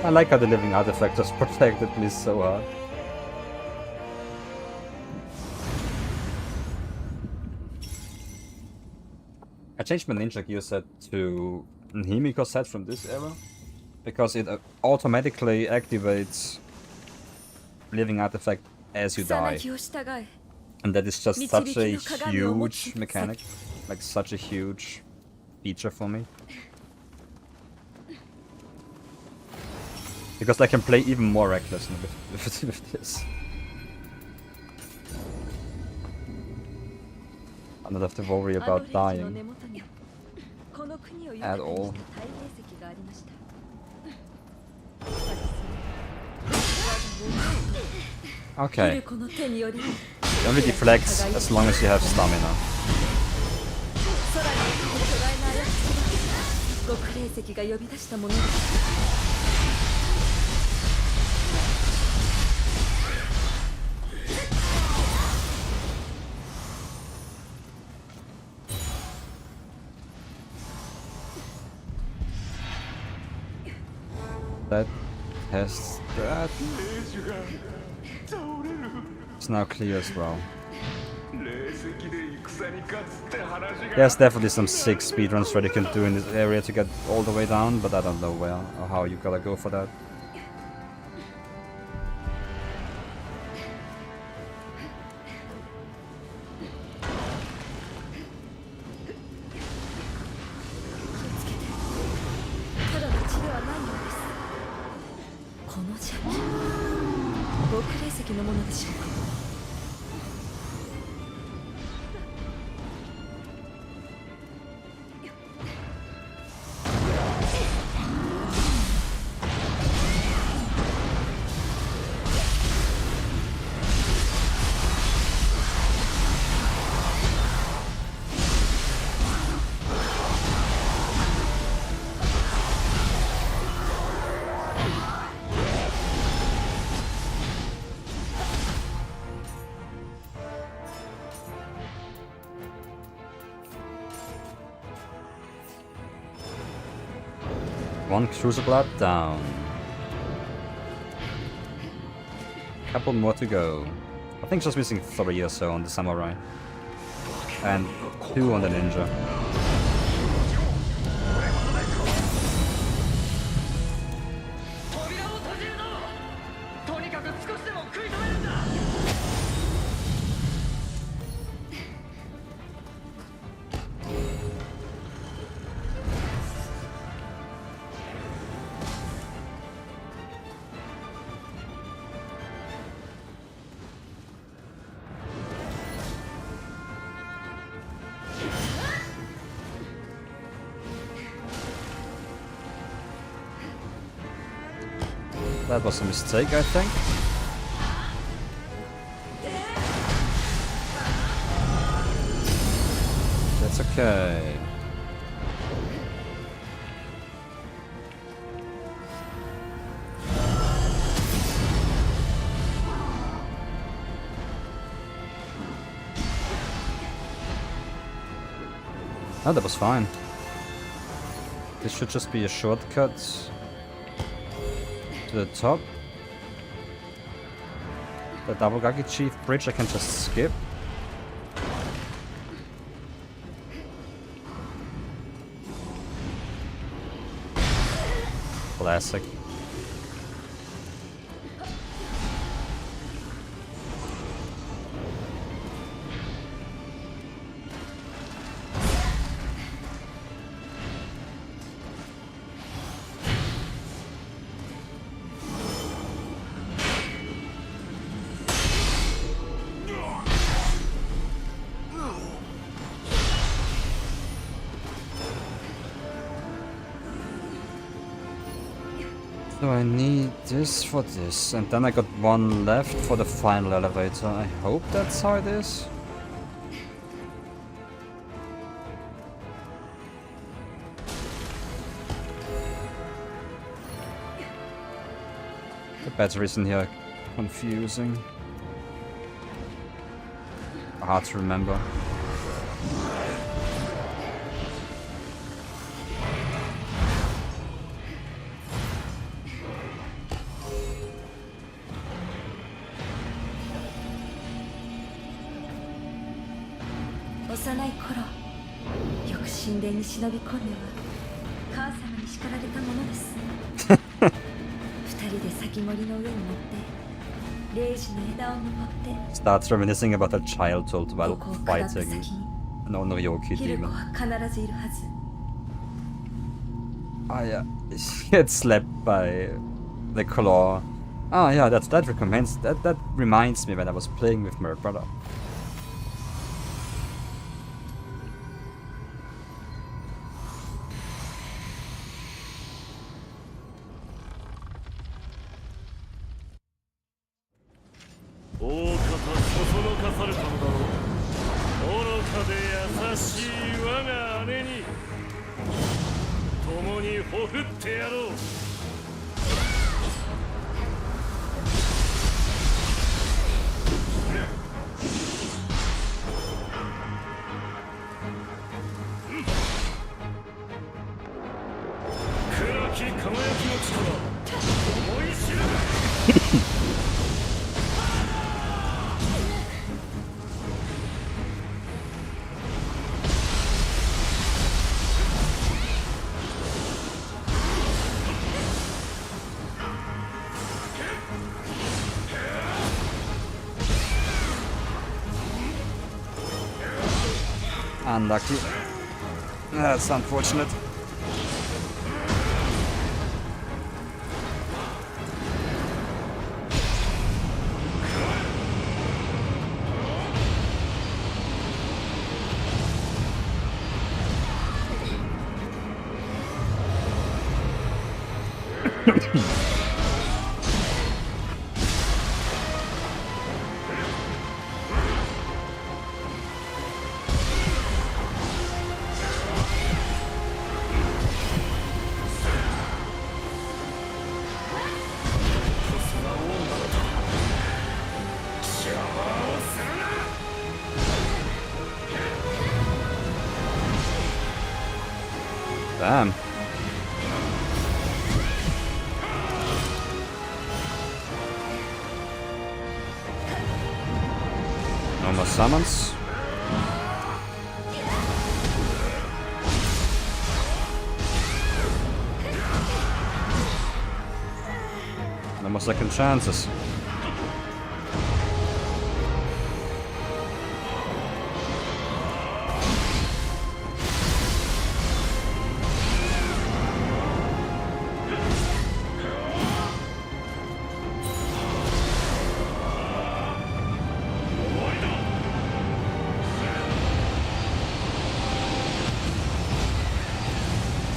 I like how the living artifact just protected me so hard. I changed my ninja gear set to Himiko set from this era because it automatically activates living artifact as you die. 草薙を従え And that is just such a 導きの鏡を持つ huge mechanic. Like such a huge feature for me. Because I can play even more recklessly with this. I don't have to worry あの about 霊樹の dying 根元にこの国を at 豊かに all. した大原石がありました Okay. この手により It only deflects as long as you have stamina. 空に巨大な操り極霊石が呼び出したものです。That test that. It's now clear as well. There's definitely some sick speedruns that you can do in this area to get all the way down, but I don't know where or how you gotta go for that. One crucible up down. Couple more to go. I think just missing 3 or so on the samurai. And 2 on the ninja. That was a mistake, I think. That's okay. Oh, that was fine. This should just be a shortcut to the top. The Dabogaki Chief Bridge I can just skip. Classic. So I need this for this, and then I got one left for the final elevator. I hope that's how it is. The batteries in here are confusing. Hard to remember. Starts reminiscing about a childhood while fighting an Onryoki demon. Ah yeah, he gets slapped by the claw. Ah yeah, that reminds me when I was playing with my brother. 共にほふってやろう。暗き輝きの力、思い知るがいい。Unlucky. That's unfortunate. Damn. No more summons. No more second chances.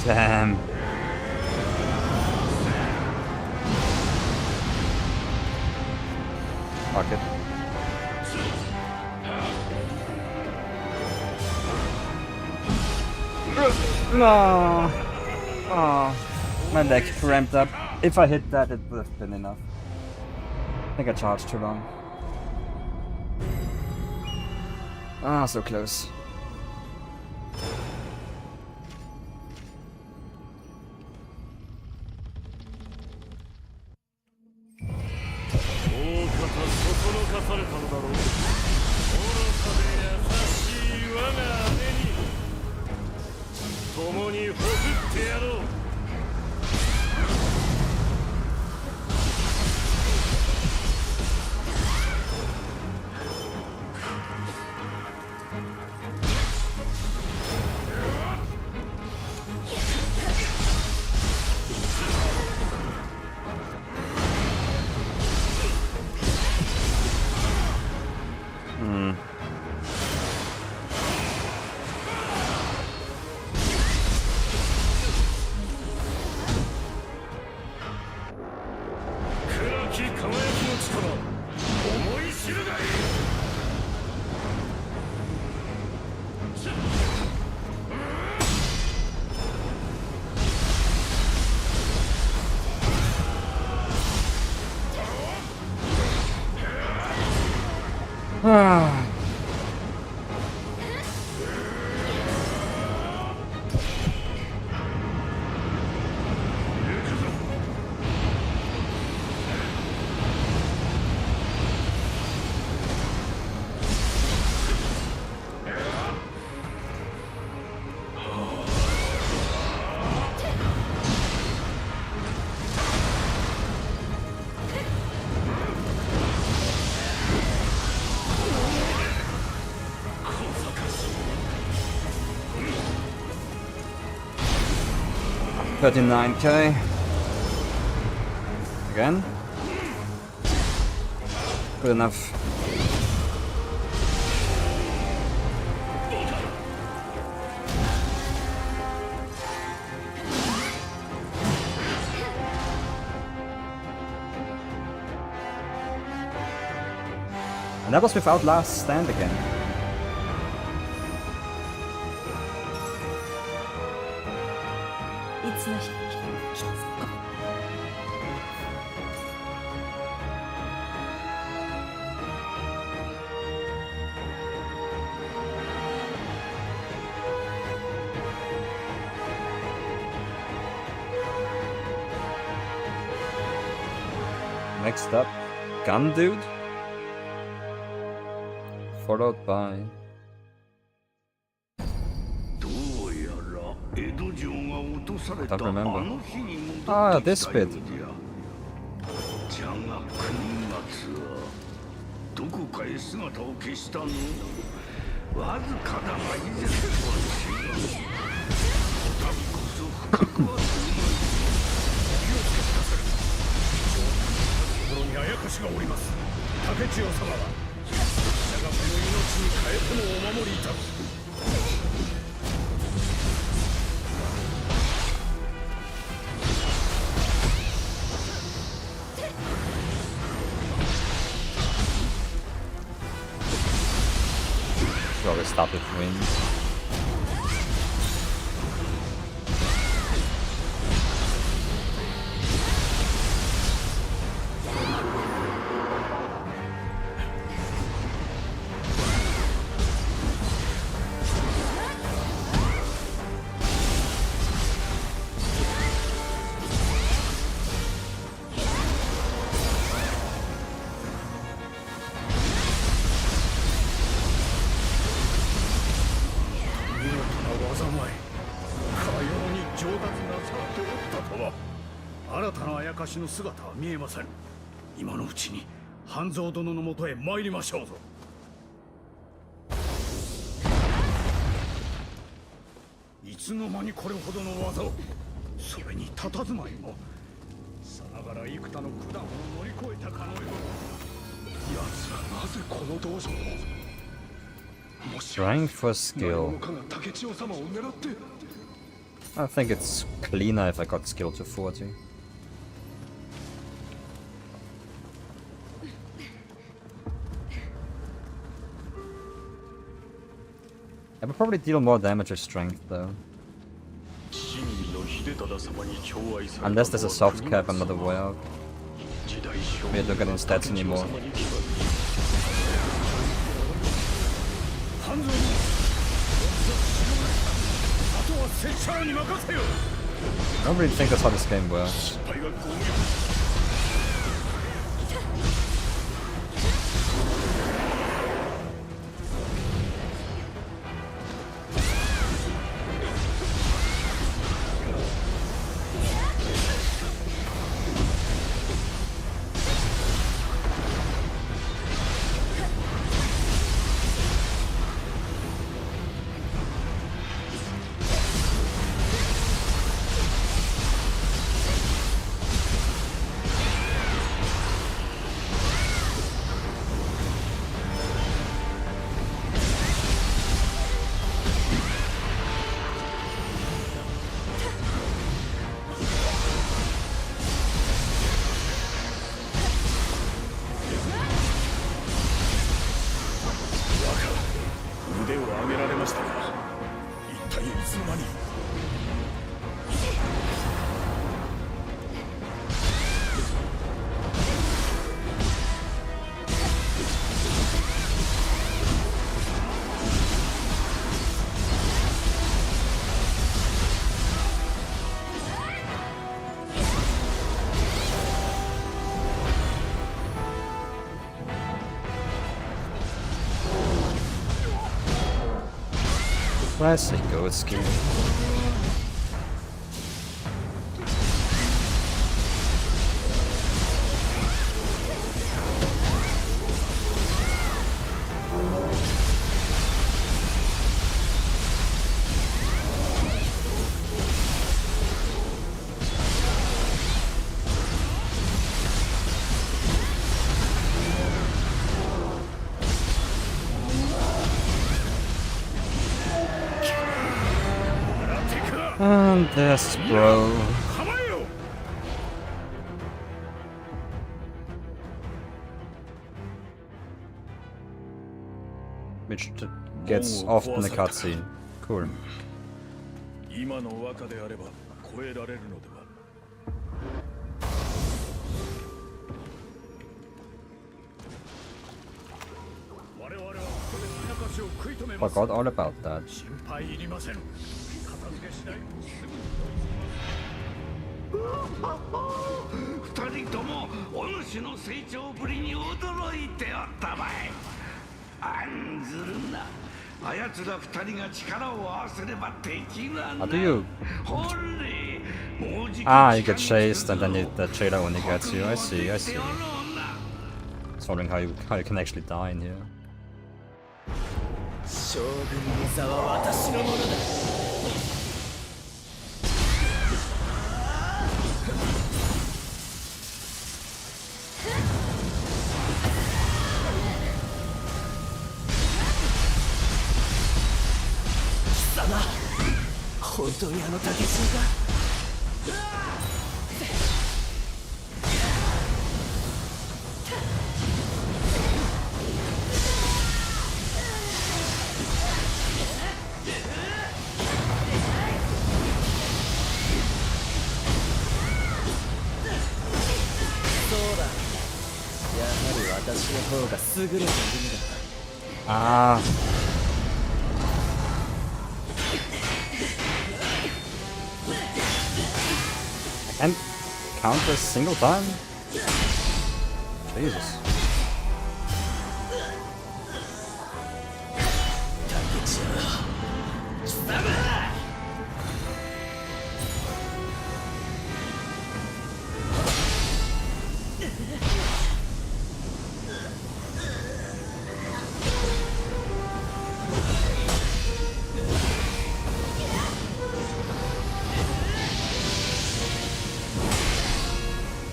Damn. Fuck it. No. Oh, my leg cramped up. If I hit that, it would have been enough. I think I charged too long. Ah, so close. Ah. $39K. Again. Good enough. And that was without last stand again. 密なNext up, Gun Dude. Followed by どうやら江戸城が落とされた I don't remember. あの日に戻 Ah, って this きたよ bit. うじゃ。じゃが国松はどこかへ姿を消したの。わずかだが以前とは違う。こたびこそ深くはするまい。ところにあやかしがおります。竹千代様は我がこの命に変えてもお守りいたす。Well, we start with wings.新たなあやかしの姿は見えません。今のうちに半蔵殿のもとへ参りましょうぞ。いつの間にこれほどの技を。それに佇まいもさながら幾多の苦難を乗り越えたかのよう。奴はなぜこの道場を。もし Trying for skill. 何者かが竹千代様を狙って。 I think it's cleaner if I got skill to 40. I would probably deal more damage with strength though. Unless there's a soft cap I'm not aware of. Maybe I don't get any stats anymore. I don't really think that's how this game works. Classic goat skill. And this, bro. Which gets off in the cutscene. Cool. 超えられるのでは。我々はここでまやかしを食い止めます。 Forgot all about that. 心配いりません。片付け次第すぐに二人ともお主の成長ぶりに驚いておったまえ。案ずるな。あやつら二人が力を合わせれば敵は How な do you... ほれもうじき Ah, you get chased and then the trailer only gets you. I see, I see. やろうな。 I was wondering how you can actually die in here. 将軍の座は私のものだ。貴様、本当にあの竹中か。そうだ。やはり私の方が優れているのだ。 Ah. I can't count this single time? Jesus. 竹中、貴様。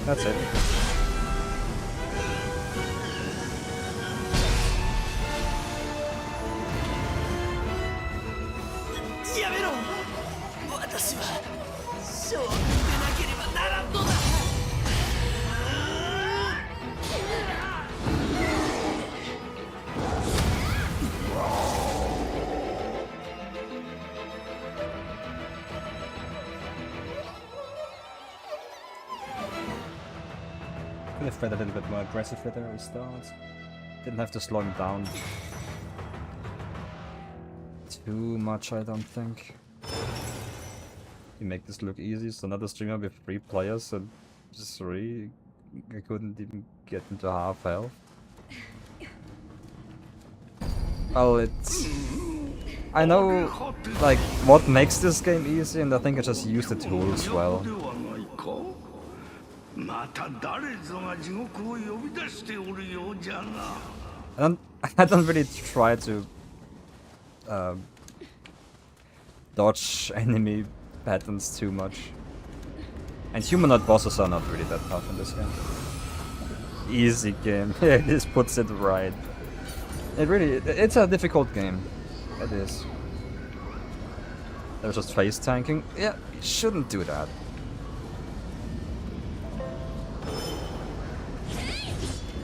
That's it. やめろ。私は将軍でなければならんのだ。 Could have played a little bit more aggressively there at the start. Didn't have to slow him down too much, I don't think. You make this look easy, so another streamer with 3 players and 3 I couldn't even get into half health. Well, it's... I know, like, what makes this game easy, and I think I just use the tools well. また誰ぞが地獄を呼び出しておるようじゃな。I don't really try to dodge enemy patterns too much. And humanoid bosses are not really that tough in this game. Easy game. Yeah, this puts it right. It's a difficult game. It is. There's just face tanking. Yeah, you shouldn't do that.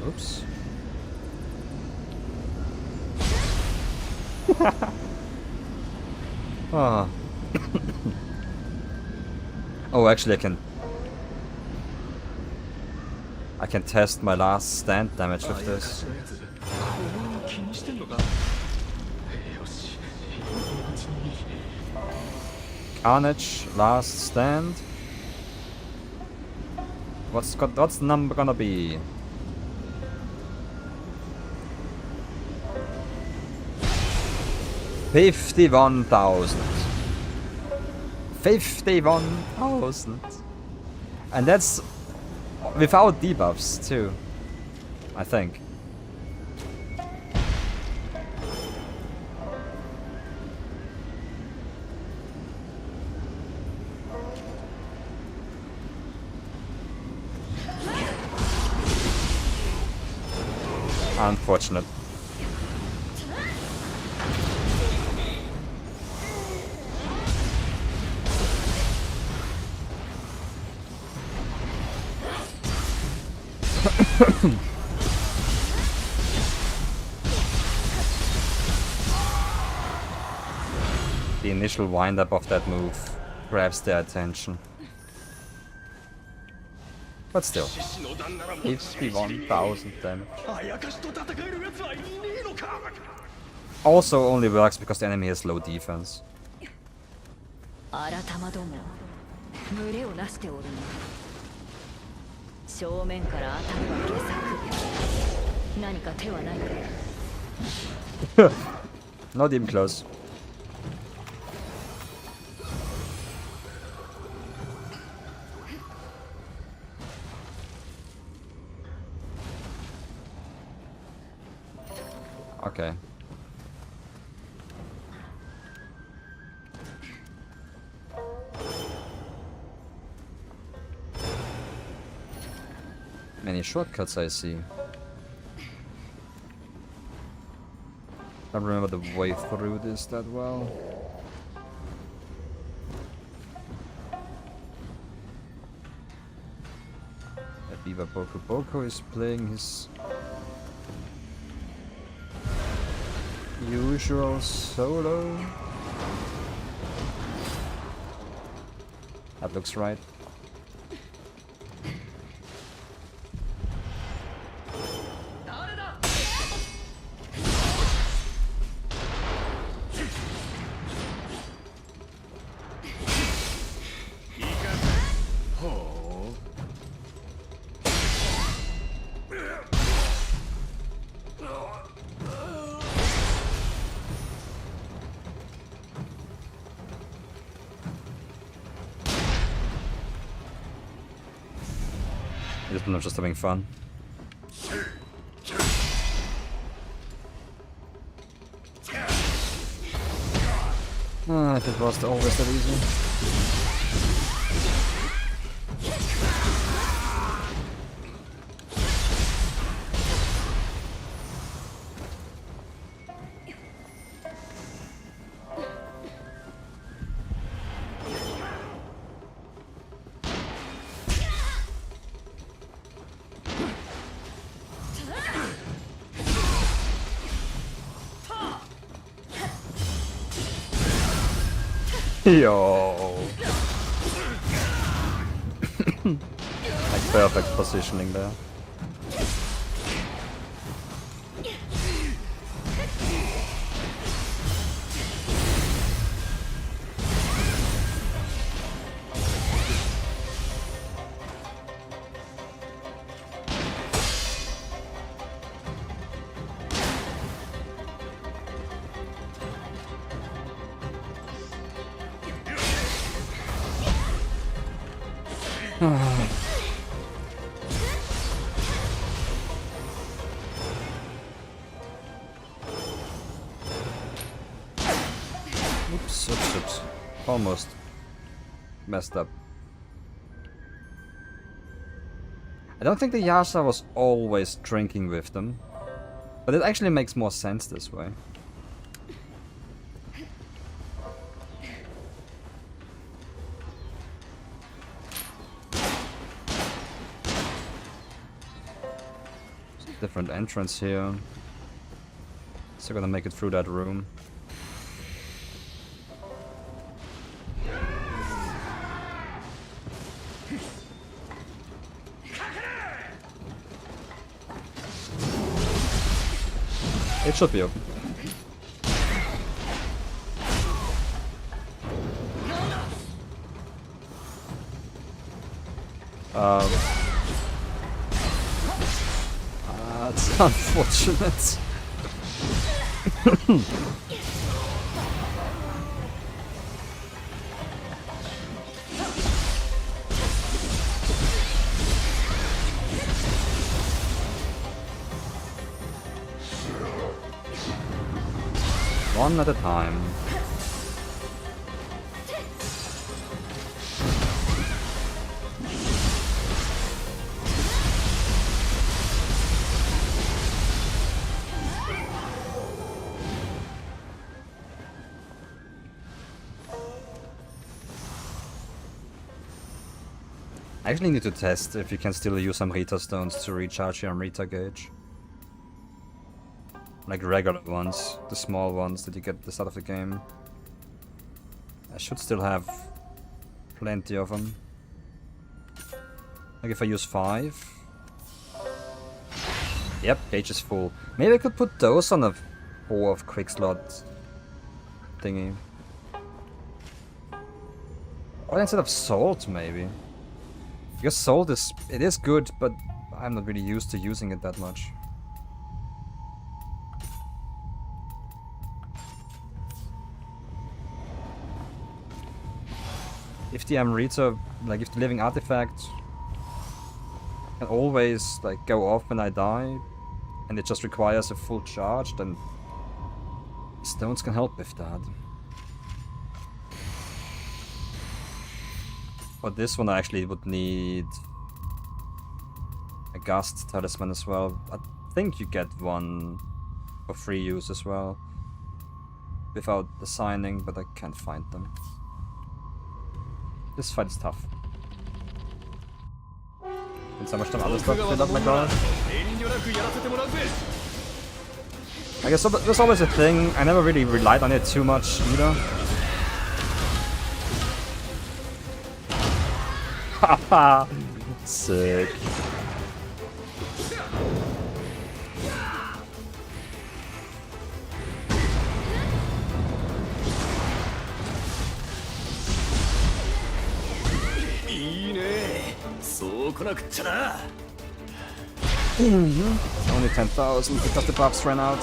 Oops. Oh. Oh, actually I can test my last stand damage with this. Carnage, last stand. What's the number gonna be? 51,000. 51,000. And that's without debuffs too, I think. Unfortunate. The initial wind-up of that move grabs their attention. But still, 51,000 damage. あやかしと戦える奴はいねえのか。 Also only works because the enemy has low defense. 改まども群れをなしておるの。正面から当たるは下策。何か手はないか。 Not even close. Okay. Many shortcuts I see. Don't remember the way through this that well. Viva Boko Boko is playing his usual solo. That looks right. I'm just having fun. If it was always that easy. Yo. Like perfect positioning there. Oops. Almost messed up. I don't think the Yasha was always drinking with them, but it actually makes more sense this way. Different entrance here. Still gonna make it through that room. It should be open. That's unfortunate. One at a time. I actually need to test if you can still use some Rita stones to recharge your Rita gauge. Like regular ones, the small ones that you get at the start of the game. I should still have plenty of them. Like if I use 5. Yep, gauge is full. Maybe I could put those on a 4 of quick slot thingy. Or instead of salt, maybe. Because salt is good, but I'm not really used to using it that much. If the Amrita, like if the living artifact can always like go off when I die, and it just requires a full charge, then stones can help with that. But this one I actually would need a Gust Talisman as well. I think you get one for free use as well, without assigning, but I can't find them. This fight is tough. Jetzt haben wir schon alles dort filled up my god. I guess there's always a thing. I never really relied on it too much either. Haha, sick. Only 10,000 because the buffs ran out.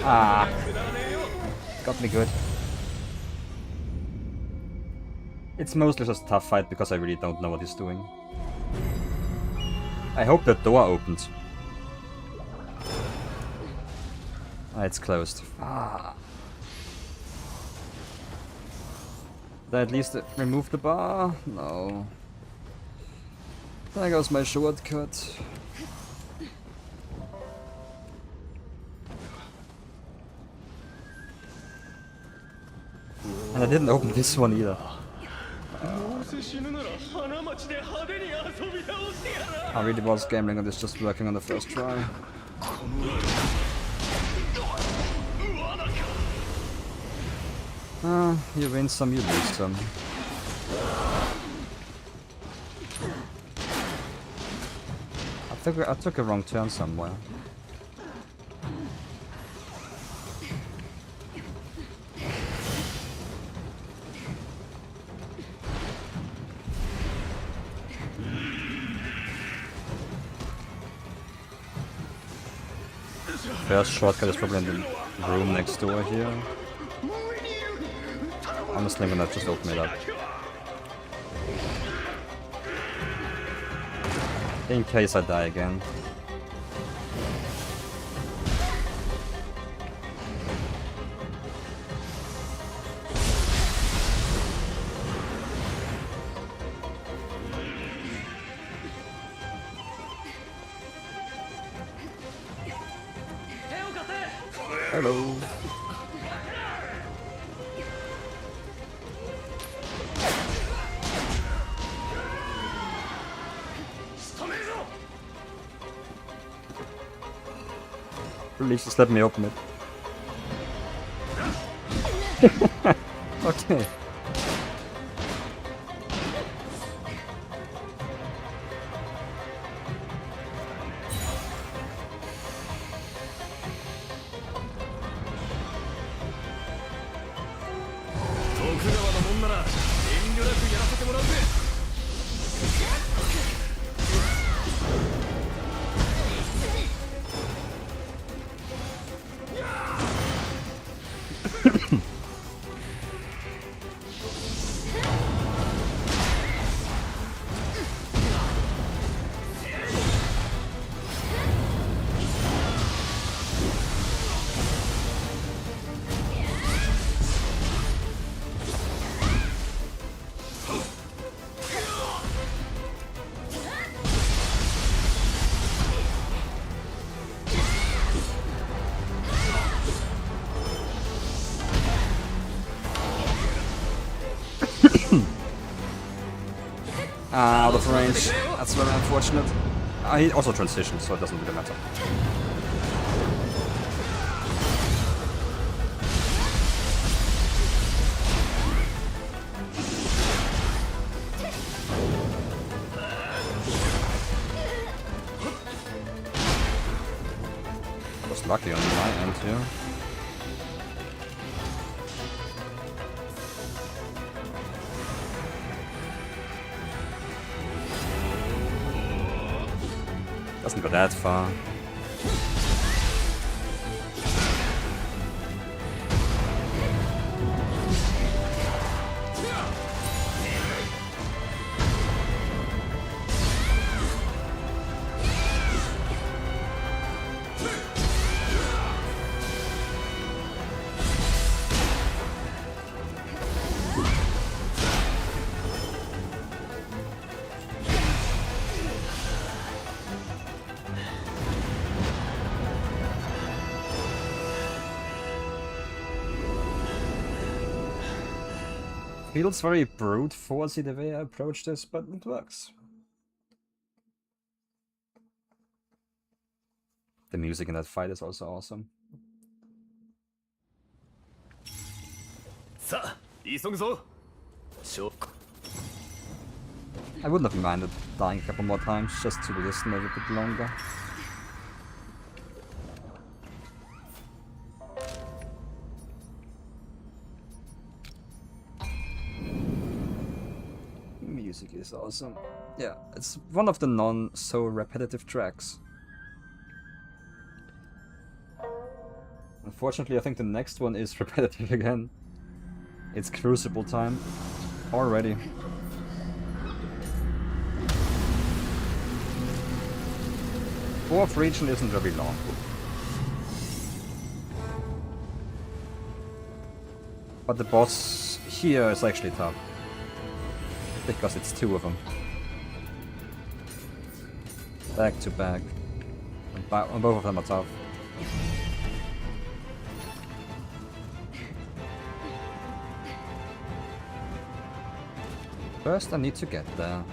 Ah, got me good. It's mostly just a tough fight because I really don't know what he's doing. I hope the door opened. Ah, it's closed. Ah. Did I at least remove the bar? No. There goes my shortcut. And I didn't open this one either. I really was gambling on this just working on the first try. You win some, you lose some. I took a wrong turn somewhere. First shortcut is probably in the room next door here. I'm just thinking that just open it up. In case I die again. Hello. Please just let me open it. Okay. out of range. That's very unfortunate. He also transitioned, so it doesn't really matter. I was lucky on my end here. Doesn't go that far. Feels very brute forcey the way I approach this, but it works. The music in that fight is also awesome. I wouldn't have minded dying a couple more times just to listen a little bit longer. Music is awesome. Yeah, it's one of the non-so-repetitive tracks. Unfortunately, I think the next one is repetitive again. It's Crucible time already. Fourth region isn't very long. But the boss here is actually tough. Because it's two of them. Back to back. And both of them are tough. First I need to get there.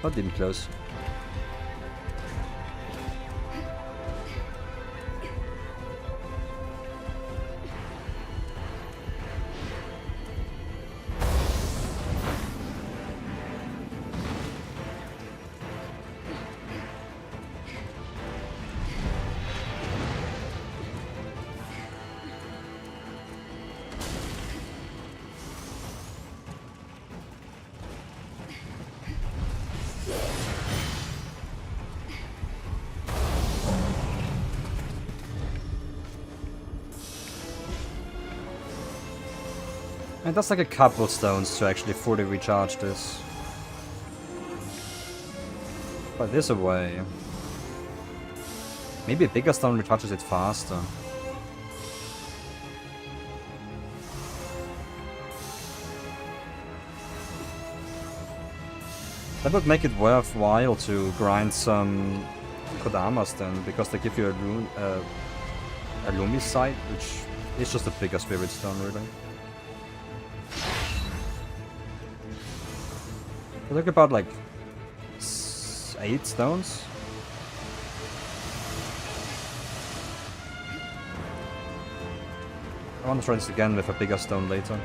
Not even close. And that's like a couple stones to actually fully recharge this. But this away. Maybe a bigger stone recharges it faster. That would make it worthwhile to grind some Kodamas then, because they give you a Lumi sight, which is just a bigger spirit stone really. I think about like 8 stones. I want to try this again with a bigger stone later.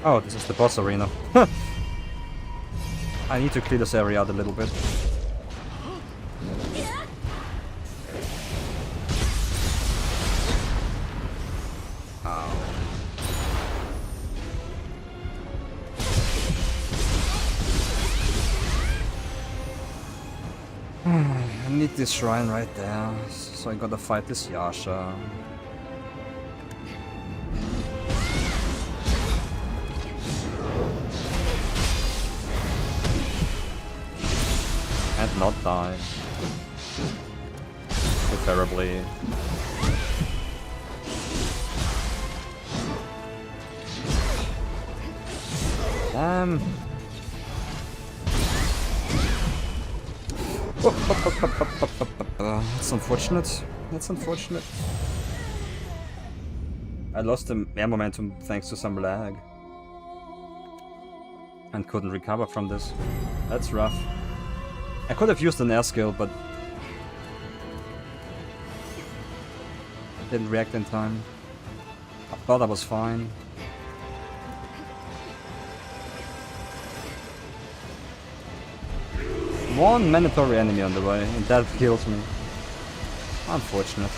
Oh, this is the boss arena. I need to clear this area out a little bit. I need this shrine right there, so I gotta fight this Yasha. And not die. Preferably. That's unfortunate. That's unfortunate. I lost the air momentum thanks to some lag. And couldn't recover from this. That's rough. I could have used an air skill, but didn't react in time. I thought I was fine. One mandatory enemy on the way, and that kills me. Unfortunate.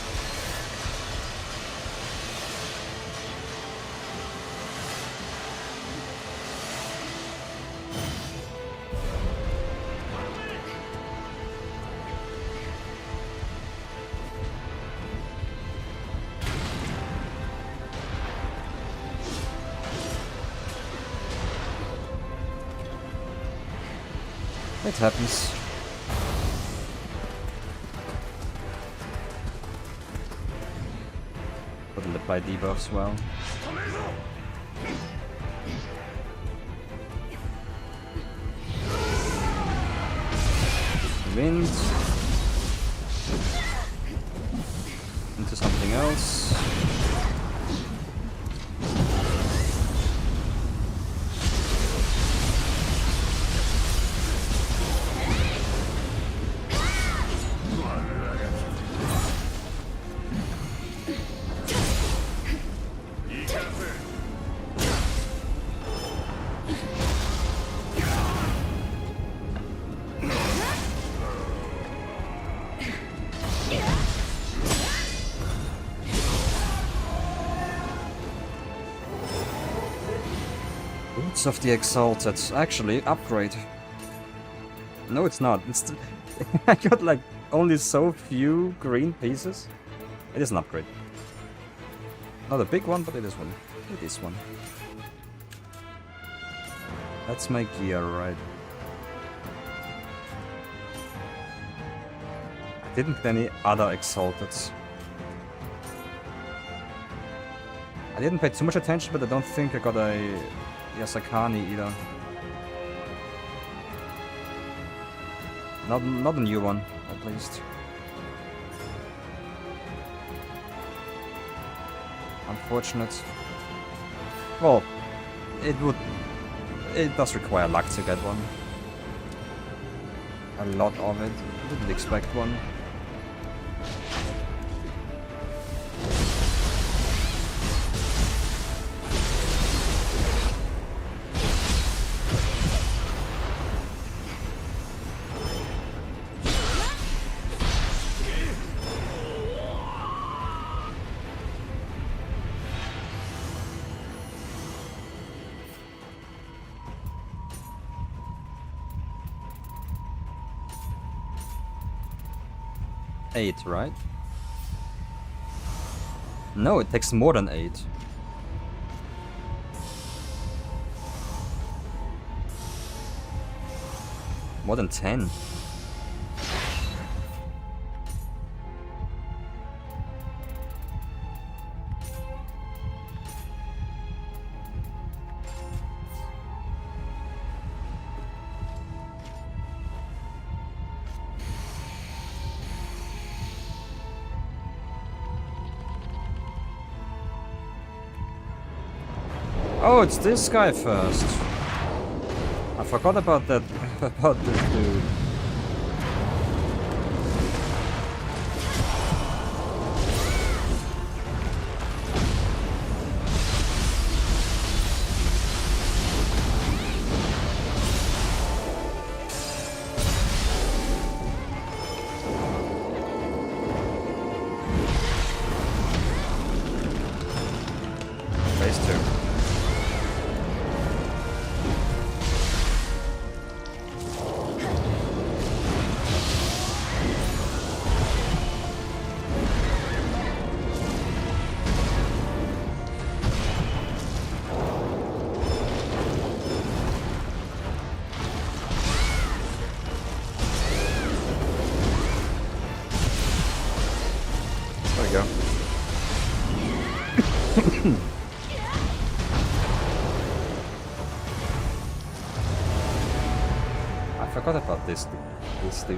It happens. Couldn't apply debuffs well. Wind. Into something else. Boots of the Exalted. Actually, upgrade. No, it's not. It's I got like only so few green pieces. It is an upgrade. Not a big one, but it is one. It is one. That's my gear, right? I didn't get any other Exalteds. I didn't pay too much attention, but I don't think I got a Yasakani either. Not a new one, at least. Unfortunate. Well, it does require luck to get one. A lot of it. Didn't expect one. Eight, right? No, it takes more than 8. More than 10. Oh, it's this guy first. I forgot about that, about this dude. phase 2. There we go. I forgot about this dude.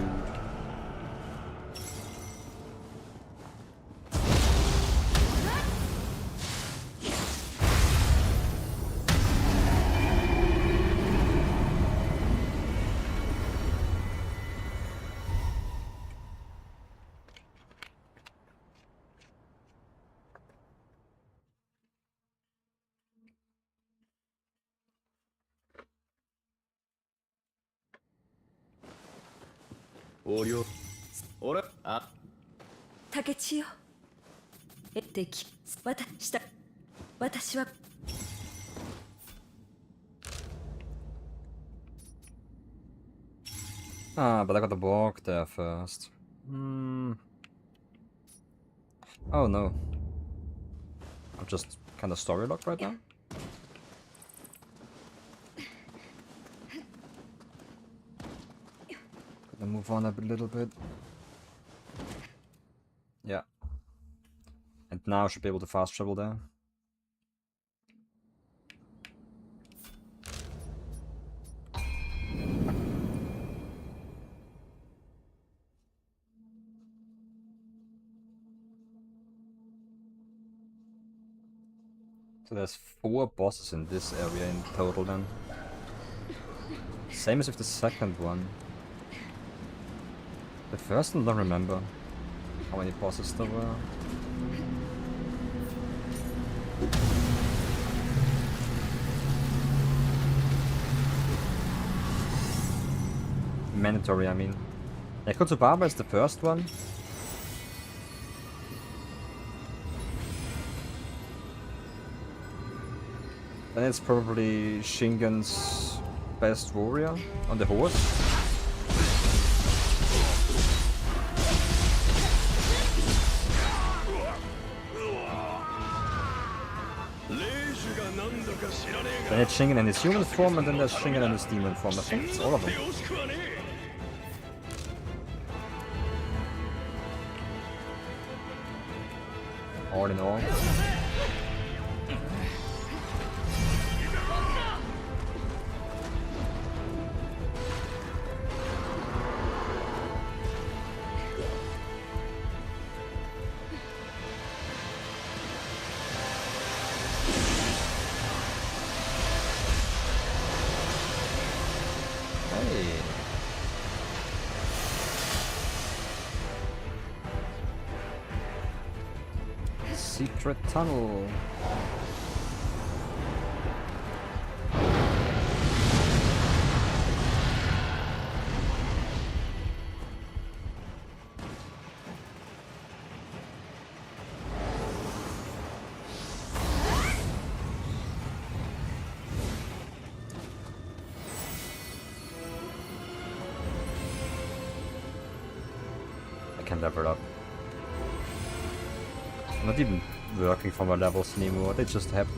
Ah. 竹千代敵私は Ah, but I got the walk there first. Oh no. I'm just kind of story locked right now. Gonna move on a little bit. Yeah. And now I should be able to fast travel there. So there's 4 bosses in this area in total then. Same as with the second one. The first one I don't remember how many bosses there were. Mandatory, I mean. Yeah, Kotsubaba is the first one. Then it's probably Shingen's best warrior on the horse. Then it's Shingen in his human form, and then there's Shingen in his demon form. I think it's all of them. All in all. Secret tunnel. I can level up. I'm not even working for my levels anymore, they just happen.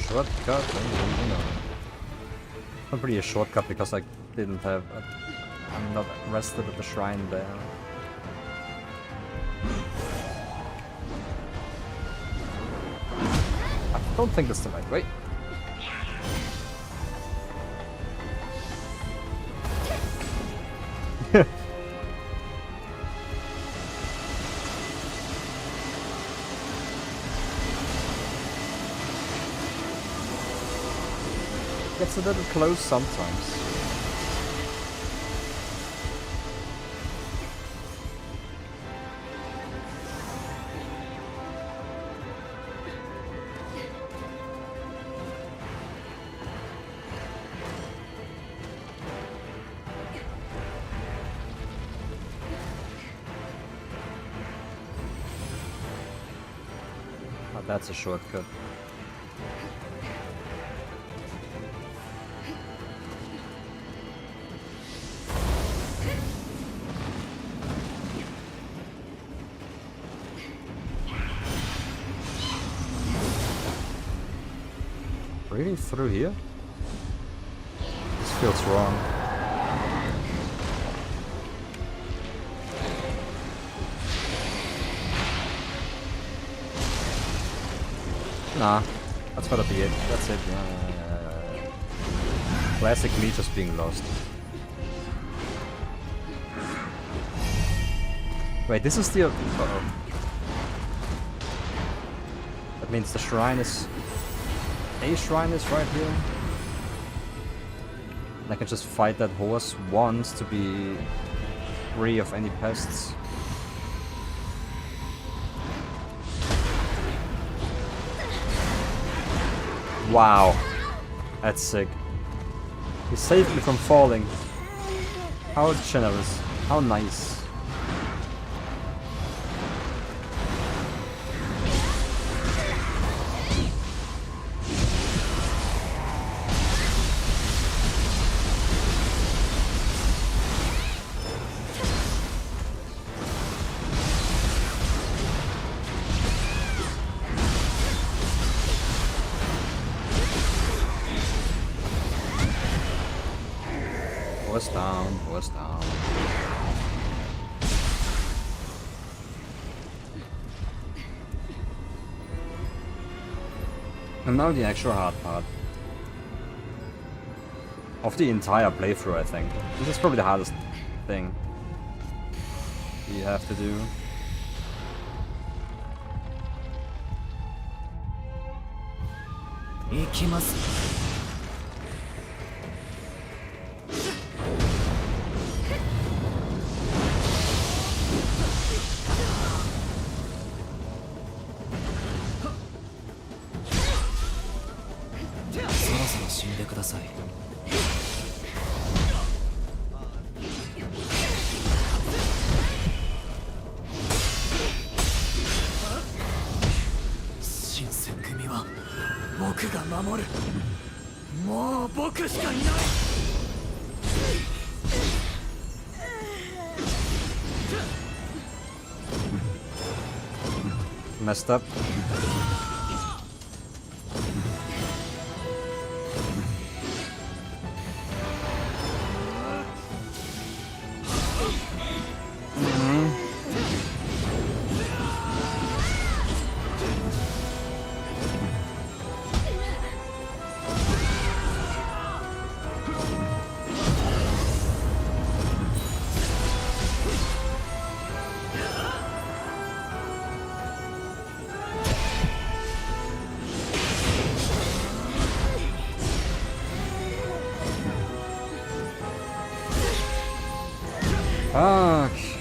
Shortcut? Not really a shortcut because I didn't have... I'm not rested at the shrine there. I don't think that's the right way. Gets a little close sometimes. Oh, that's a shortcut. Really through here? This feels wrong. Nah, that's gotta be it. That's it. Classic me just being lost. Wait, this is the... Uh-oh. That means the shrine is... A shrine is right here. And I can just fight that horse once to be free of any pests. Wow. That's sick. He saved me from falling. How generous. How nice. Horse down. And now the actual hard part. Of the entire playthrough, I think. This is probably the hardest thing you have to do. Messed up.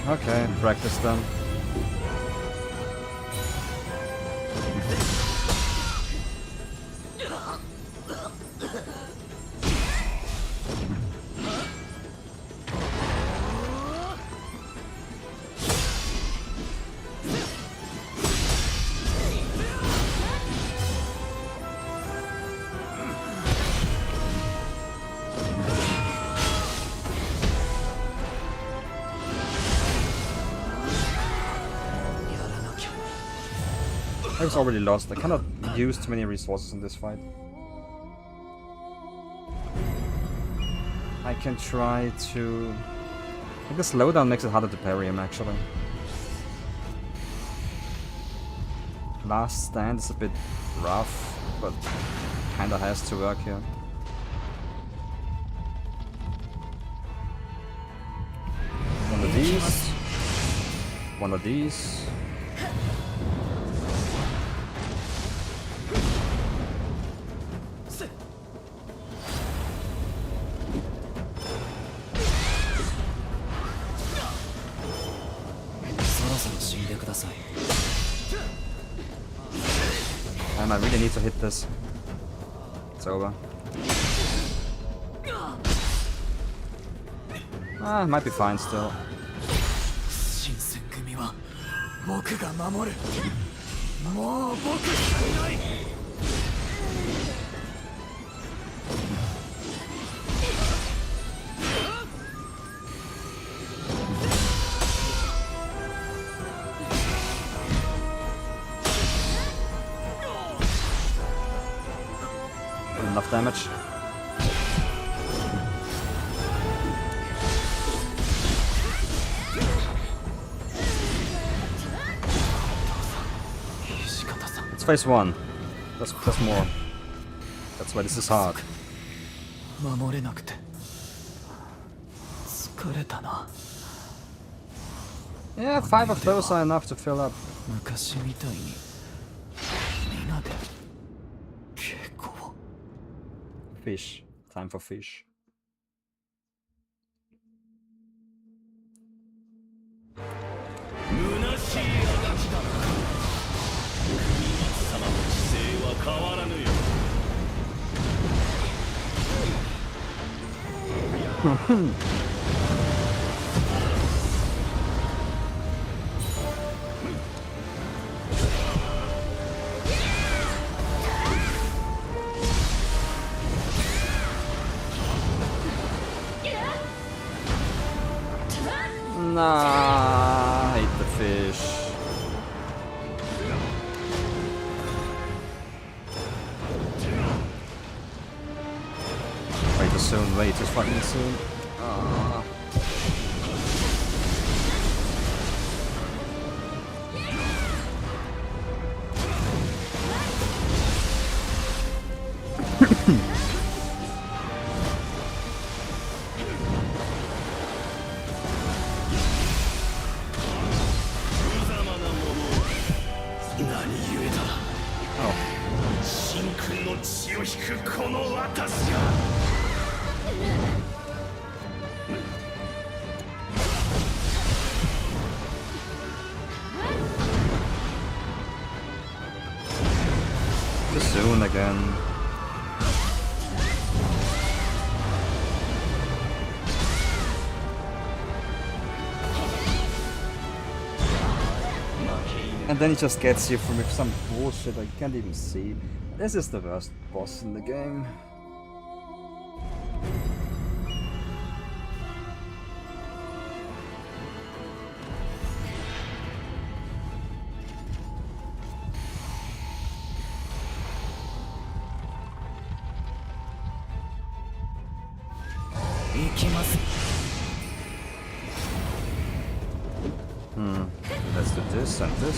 Okay, practice then. I was already lost. I cannot use too many resources in this fight. I can try to... I think the slowdown makes it harder to parry him, actually. Last stand is a bit rough, but kinda has to work here. One of these. One of these. そろ死んでください。 And I really need to hit this. It's over. Ah, might be fine still. 新選組は僕が守る。もう僕しかいない。 Enough damage. It's phase 1. That's more. That's why this is hard. 守れなくて疲れたな。 Yeah, 5 of those are enough to fill up. 昔みたいに皆で稽古を。 Fish. Time for fish. 虚しい証だな。国松様の知性は変わらぬよ。Nah, I hate the fish. Way too soon, way too fucking soon. Ah. Too soon again. And then he just gets you from some bullshit I can't even see. This is the worst boss in the game. Let's do this and this.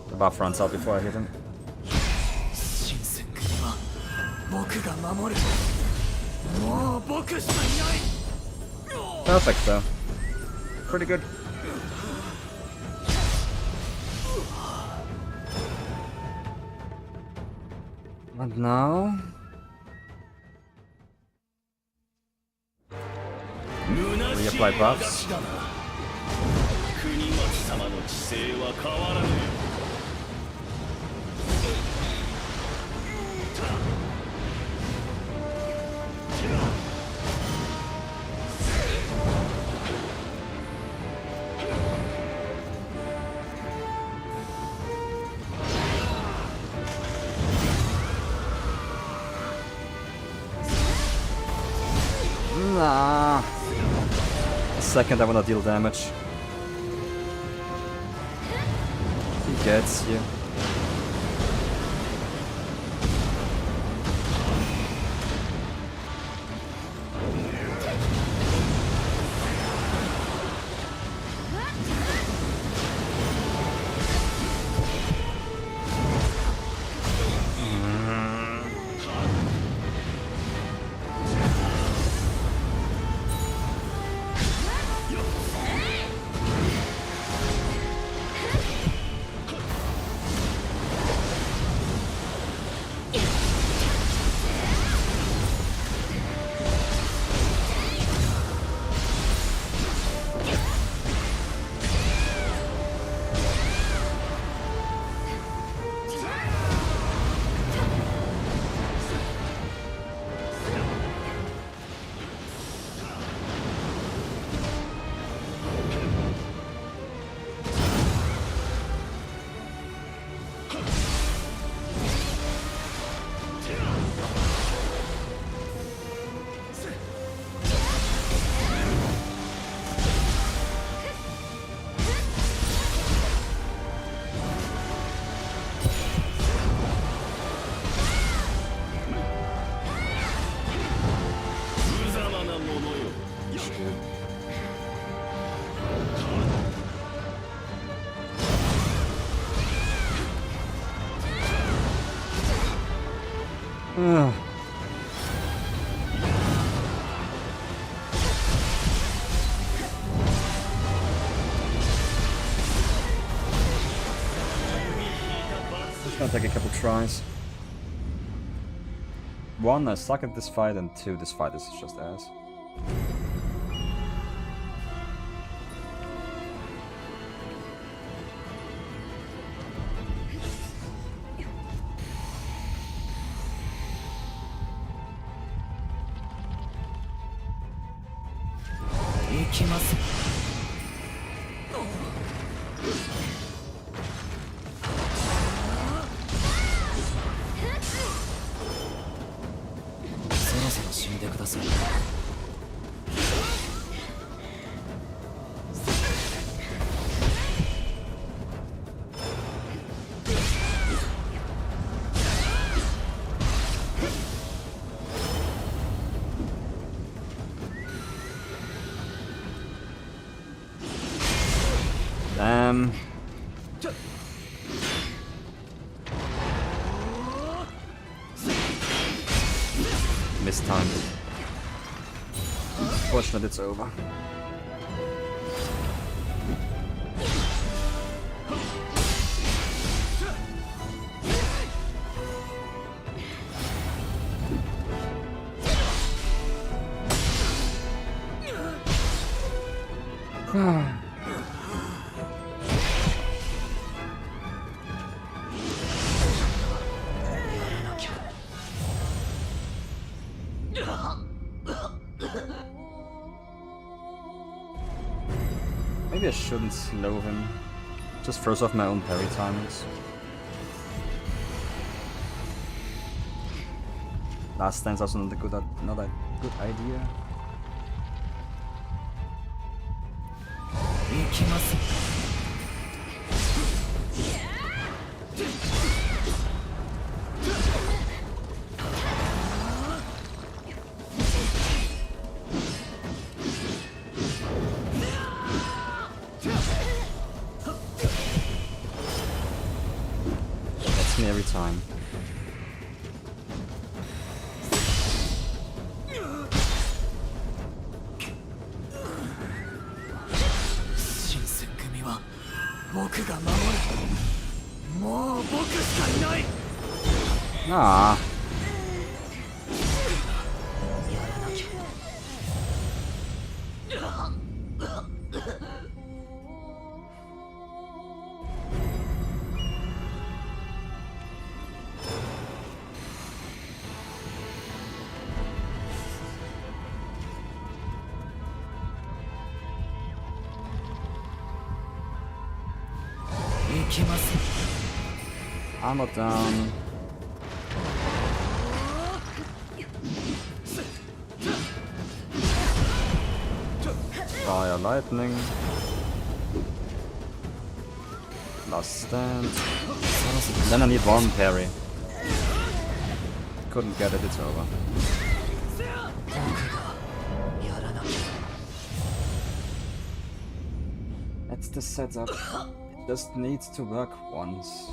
The buff runs out before I hit him. 新選組は僕が守る。もう僕しかいない。 Perfect though. Pretty good. And now... reapply buffs. 国松様の知性は変わらぬよ。Nah. A second I wanna deal damage. He gets you. Ugh. It's gonna take a couple tries. One, I suck at this fight, and two, this fight is just ass. Damn. Mistimed. Fortunate it's over. Maybe I shouldn't slow him. Just throws off my own parry timings. Last stand's also not a good idea. That's me every time. Ah. Armor down. Fire lightning. Last stand. Then I need one parry. Couldn't get it, it's over. That's the setup. It just needs to work once.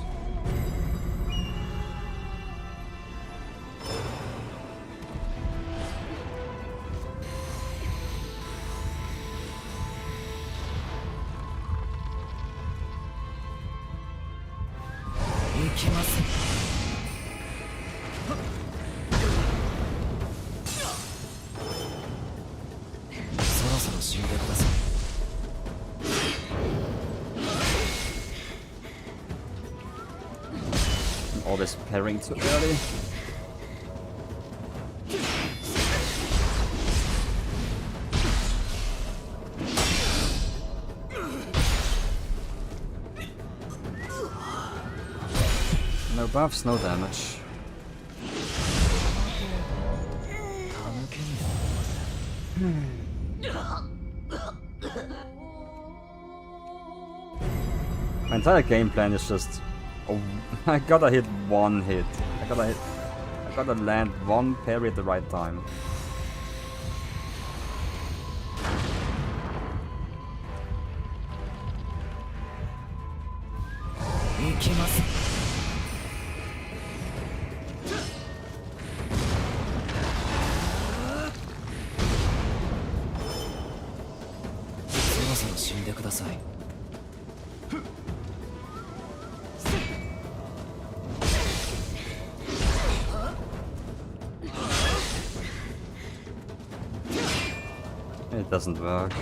All this parrying too early. No buffs, no damage. My entire game plan is just... Oh, I gotta hit one hit. I gotta land one parry at the right time. でください。 It doesn't work.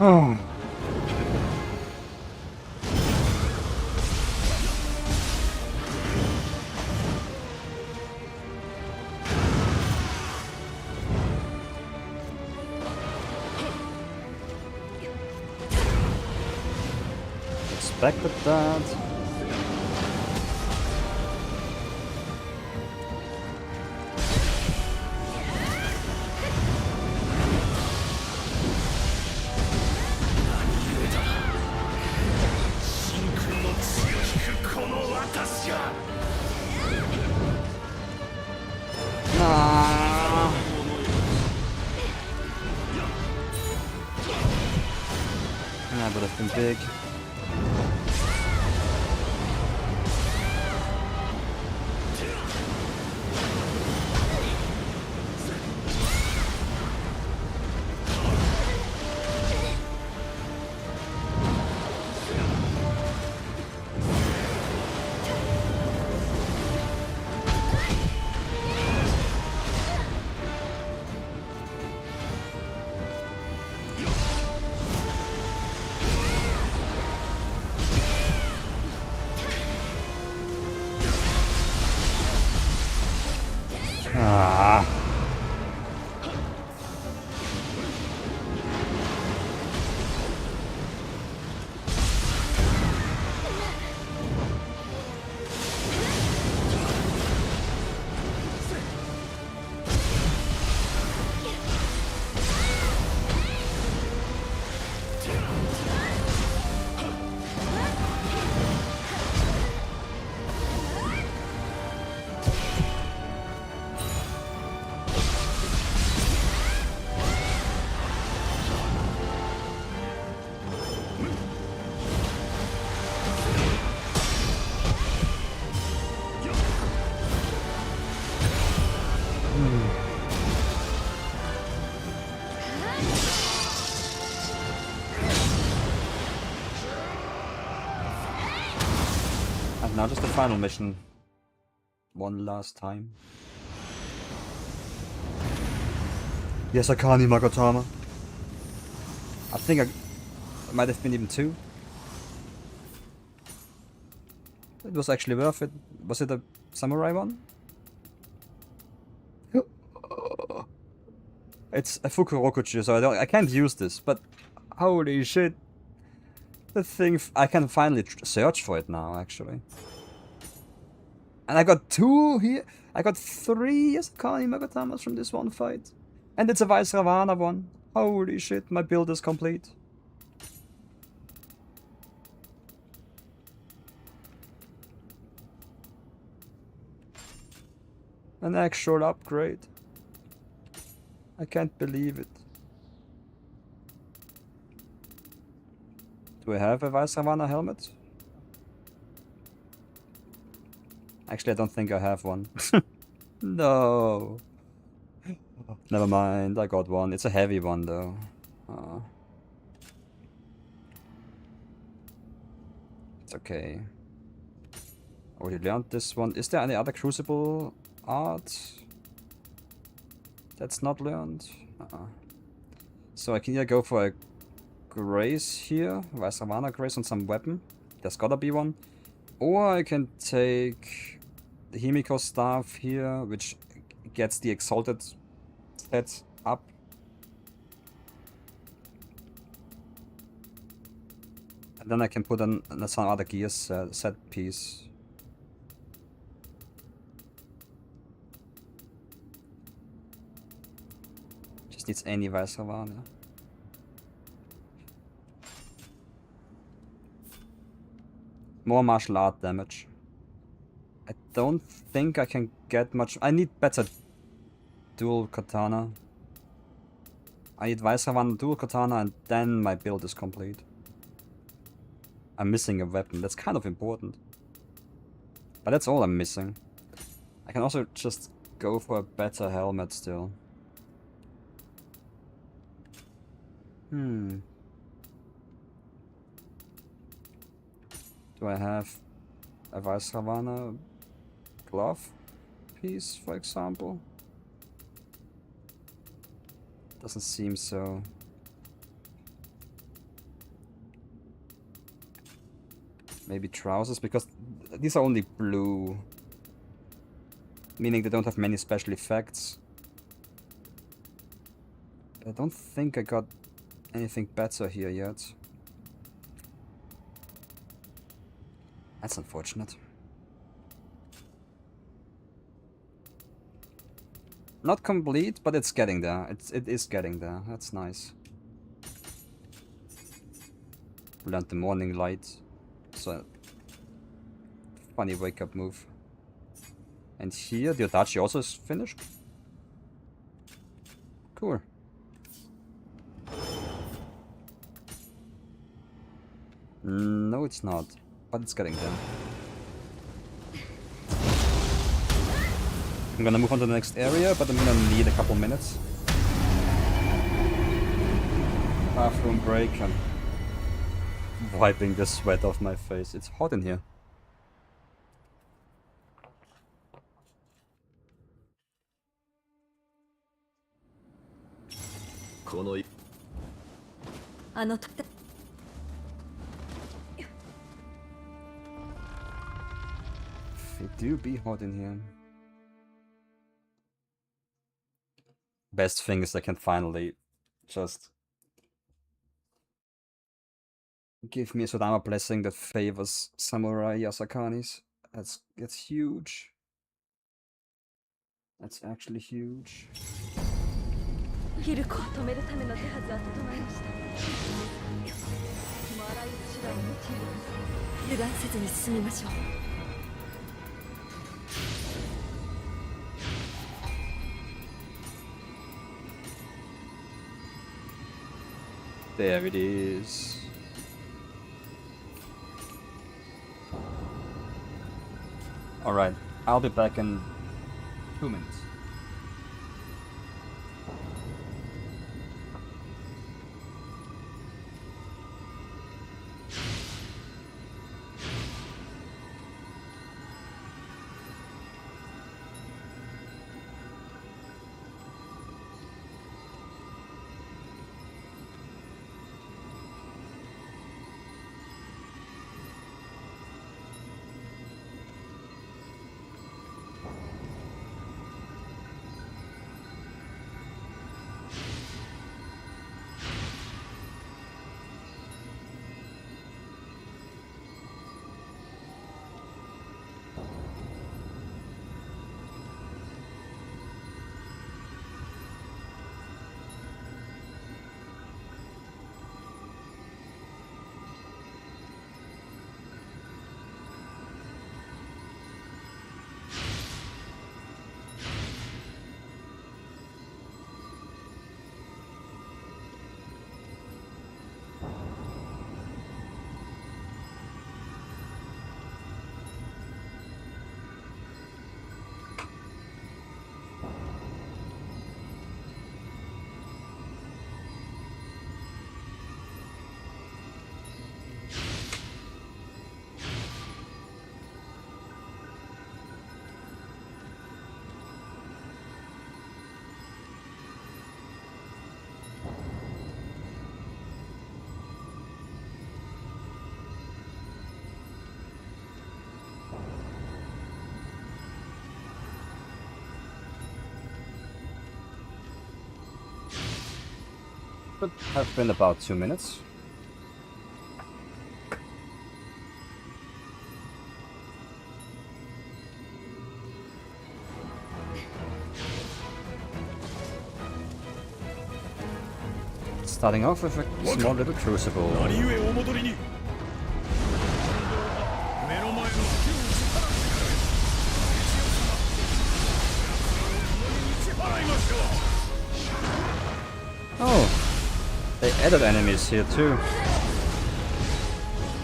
Oh. Expected that. That would have been big. Ah. And now just the final mission. One last time. Yes, Akani Magatama. I think I might have been even two. It was actually worth it. Was it a samurai one? It's a Fukurokuchi, so I can't use this, but holy shit. The thing, I can finally search for it now, actually. And I got two here. I got three Yasakani Magatamas from this one fight. And it's a Vice Ravana one. Holy shit, my build is complete. An actual upgrade. I can't believe it. Do I have a Vice Ravana helmet? Actually, I don't think I have one. No. Never mind, I got one. It's a heavy one though. It's okay. Already learned this one. Is there any other Crucible art that's not learned? So I can either go for a Grace here, Vaisravana Grace on some weapon. There's gotta be one. Or I can take the Himiko Staff here, which gets the Exalted set up. And then I can put on some other gears set piece. Just needs any Vaisravana. More martial art damage. I don't think I can get much. I need better dual katana. I need Vaisravana, dual katana, and then my build is complete. I'm missing a weapon. That's kind of important. But that's all I'm missing. I can also just go for a better helmet still. Do I have a Vaisravana glove piece, for example? Doesn't seem so. Maybe trousers, because these are only blue. Meaning they don't have many special effects. I don't think I got anything better here yet. That's unfortunate. Not complete, but it's getting there. It is getting there. That's nice. Learned the morning light. So funny wake up move. And here the Odachi also is finished. Cool. No, it's not. But it's getting there. I'm gonna move on to the next area, but I'm gonna need a couple minutes. Bathroom break. I'm wiping the sweat off my face. It's hot in here. It do be hot in here. Best thing is I can finally just give me a Sodama blessing that favors Samurai Yasakanis. That's huge. That's actually huge. ヒルコを止めるための手はずは整いました。もうあらゆる手段を用います。油断せずに進みましょう。There it is. Alright, I'll be back in 2 minutes. Should have been about 2 minutes. Starting off with a small little crucible. 何故お戻りに。目の前の火を打ち払ってから。打ち払いましょう。 Oh, they added enemies here too.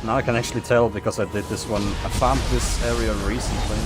Now I can actually tell because I did this one. I farmed this area recently.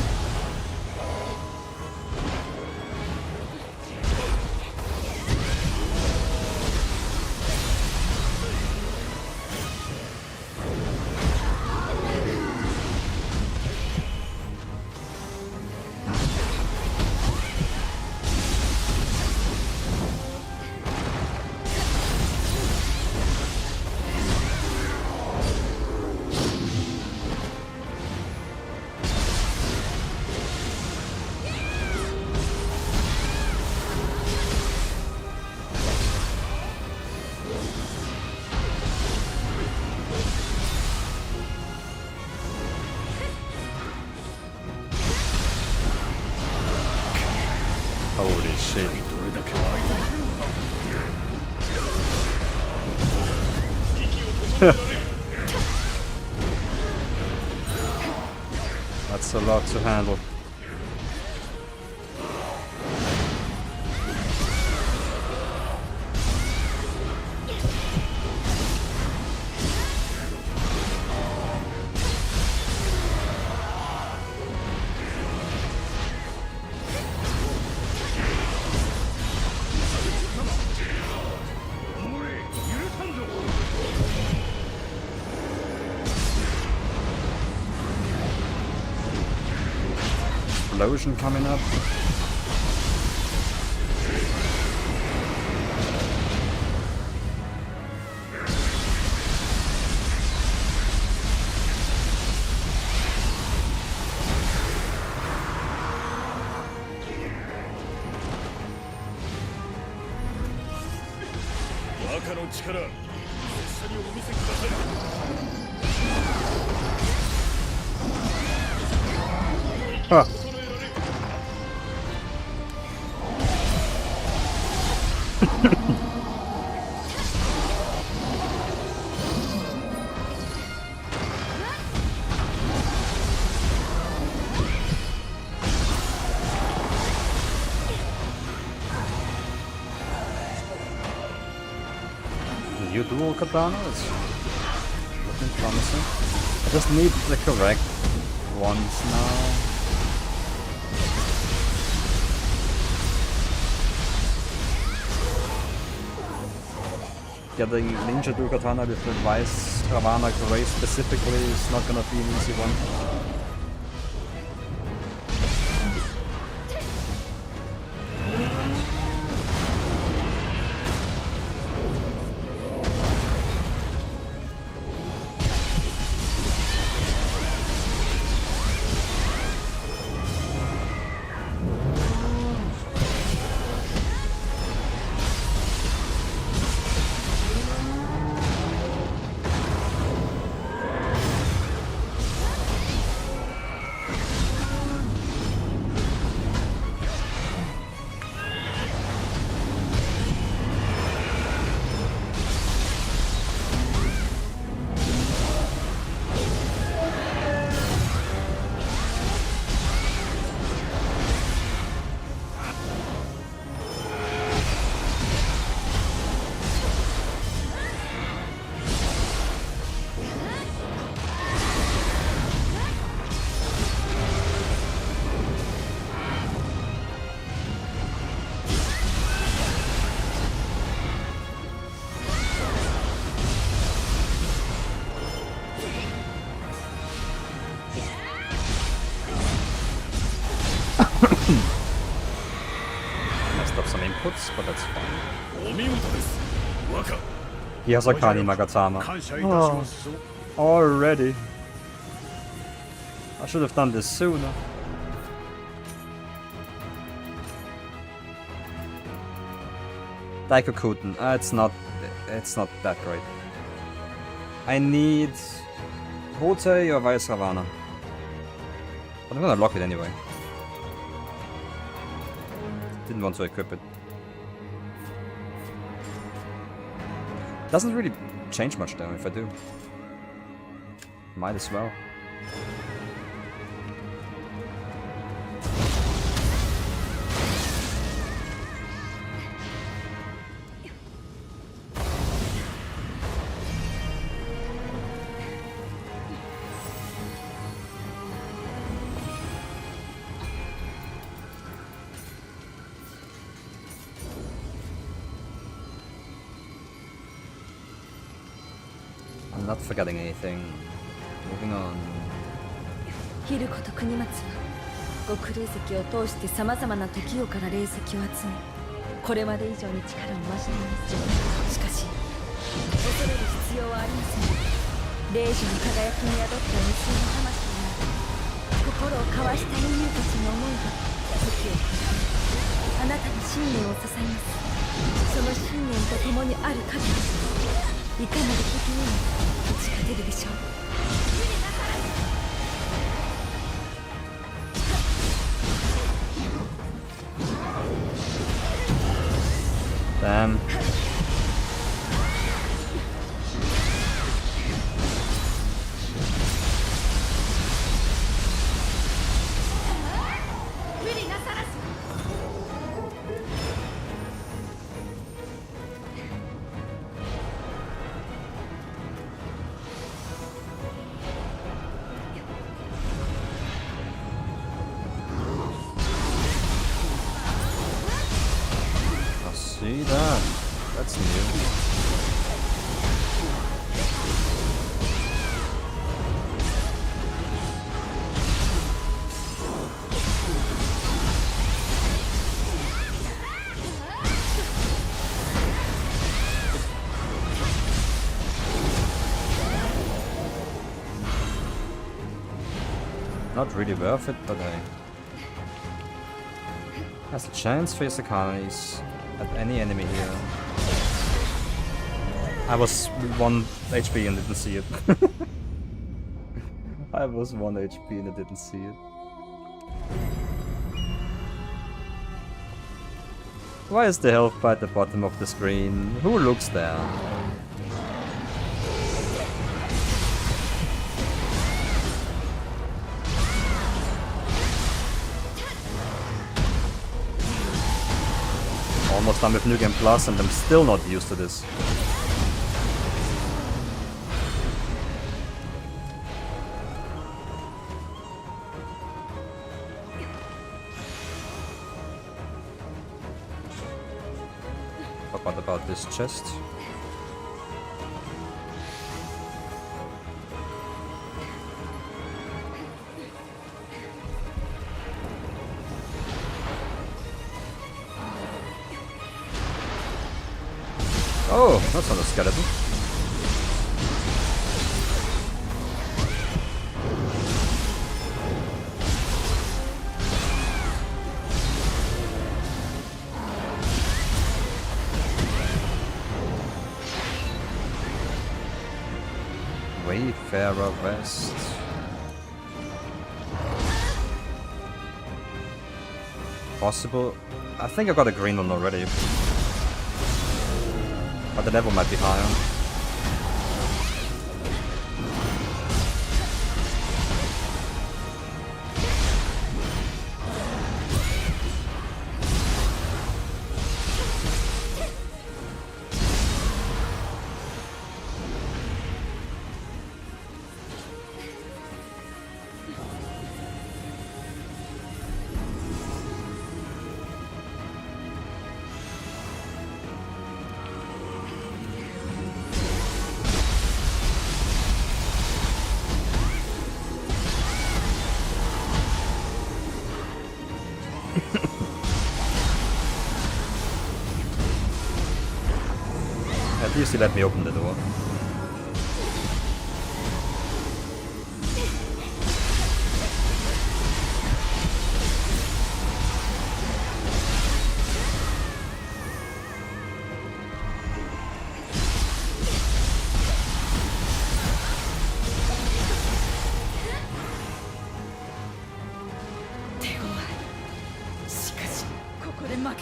Holy shit. That's a lot to handle. Explosion coming up. Huh. New dual katana is looking promising. I just need the correct ones now. Getting Ninja Dual Katana with the Vice Ravana Grace specifically is not gonna be an easy one. Messed up some inputs, but that's fine. Yasakani Magatama. Oh, already. I should have done this sooner. Daikokuten. It's not. it's not that great. I need Rote or Vice Ravana. But I'm gonna lock it anyway. Didn't want to equip it. Doesn't really change much though if I do. Might as well. I'm not forgetting anything. Moving on. ヒルコと国松は極霊石を通してさまざまな時代から霊石を集め、これまで以上に力を増しています。しかし恐れる必要はありません。霊樹の輝きに宿った無数の魂が心を交わした英雄たちの思いが時を超えあなたの信念を支えます。その信念と共にある限りいかなる敵にも打ち勝てるでしょう。 Damn. See that? That's new. Not really worth it, but hey. Has a chance for his economies. At any enemy here. I was 1 HP and didn't see it. I was 1 HP and I didn't see it. Why is the health bar at the bottom of the screen? Who looks there? Almost done with New Game Plus and I'm still not used to this. What about this chest? Oh, that's not a skeleton. Wayfarer West. Possible. I think I got a green one already. But the level might be higher. At least he let me open the door.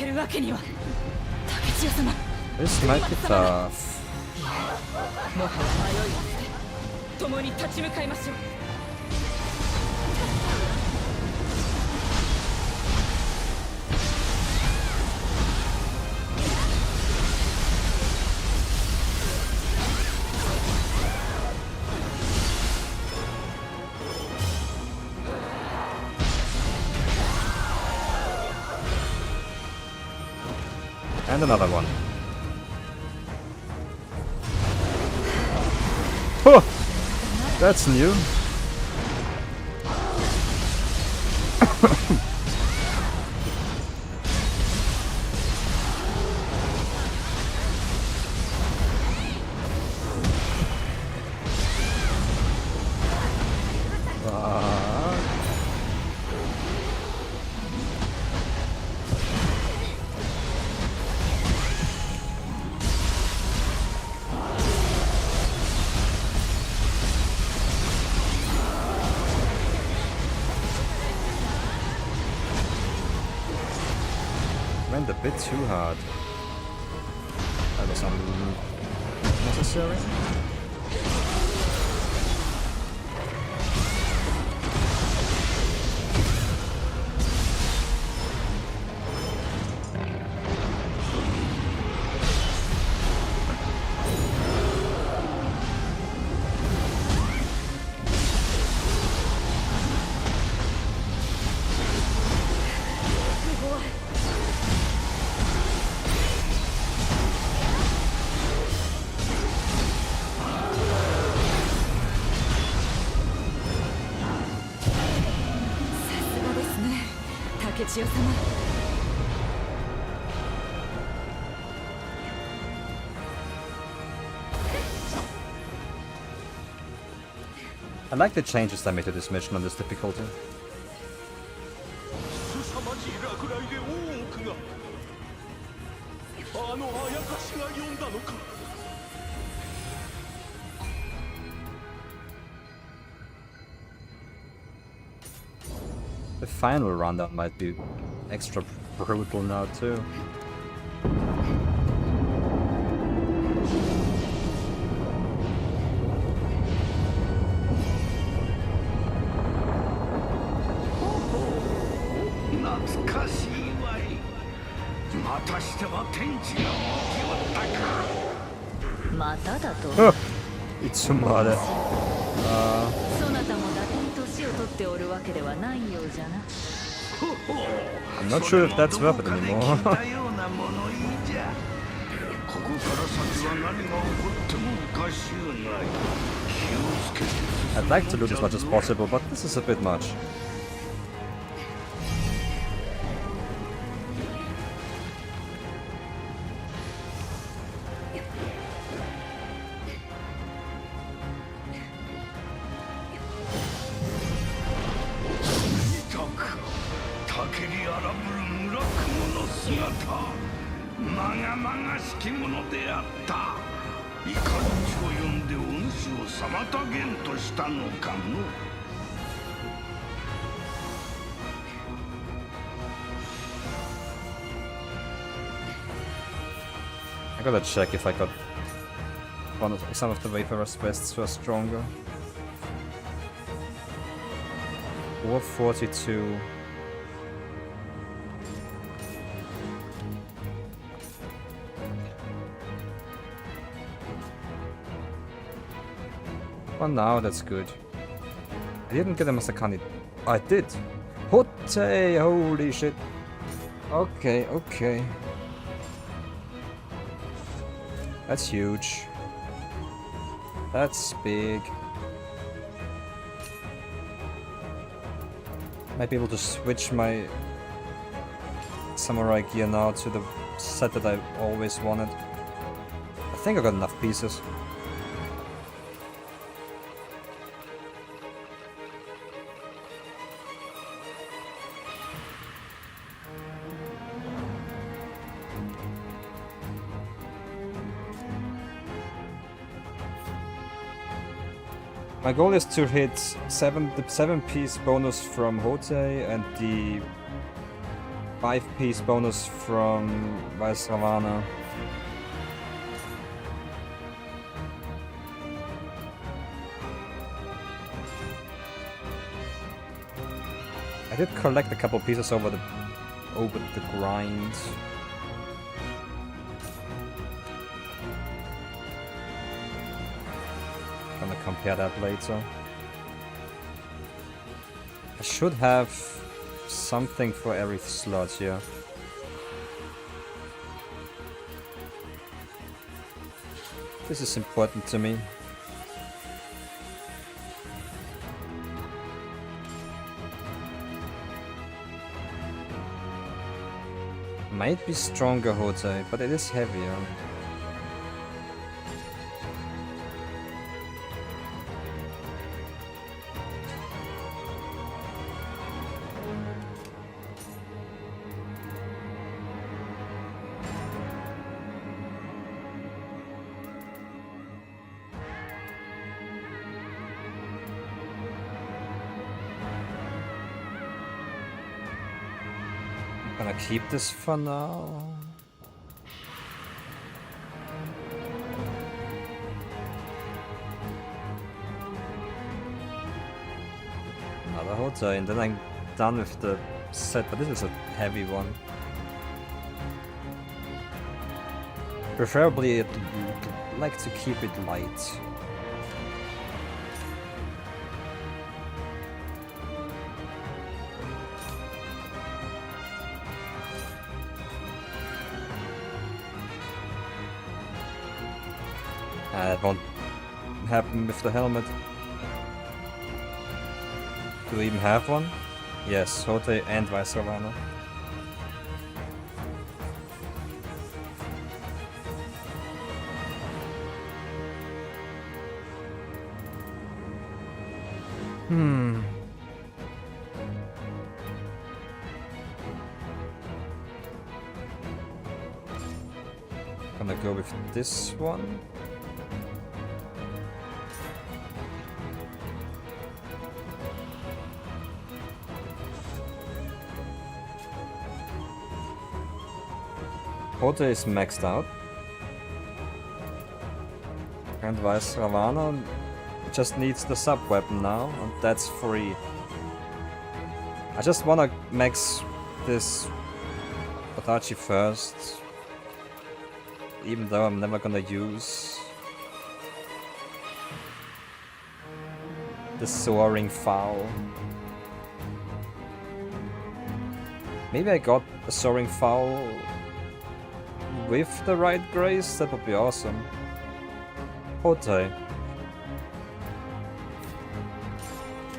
るわけには。竹千代様、 This might be tough. もはや迷いは捨て、共に立ち向かいましょう。 And another one. Oh! That's new. Went a bit too hard. That was unnecessary. I like the changes they made to this mission on this difficulty. 凄まじい落雷で大奥があのあやかしが呼んだのか。 The final rundown might be extra brutal now too. Oh, it's mad. そなたも伊達に年を取っておるわけではないようじゃな。 I'm not sure if that's worth it anymore. I'd like to loot as much as possible, but this is a bit much. I gotta check if I got some of the Vaporous Vests were stronger. 442. Well, now that's good. I didn't get a Masakani. I did. Hote! Holy shit. Okay, okay. That's huge. That's big. Might be able to switch my samurai gear now to the set that I always wanted. I think I got enough pieces. My goal is to hit the 7-piece bonus from Hote and the 5-piece bonus from Vice Ravana. I did collect a couple pieces over the grind. Gonna compare that later. I should have something for every slot here. This is important to me. Might be stronger Hotai, but it is heavier. Gonna keep this for now. Another Hotai, and then I'm done with the set, but this is a heavy one. Preferably, I'd like to keep it light. That won't happen with the helmet. Do we even have one? Yes, Hotai and Vice Ravana. Gonna go with this one. Hotai is maxed out. And Vice Ravana just needs the sub-weapon now, and that's free. I just wanna max this Otachi first. Even though I'm never gonna use the Soaring Fowl. Maybe I got a Soaring Fowl with the right grace? That would be awesome. Hotai.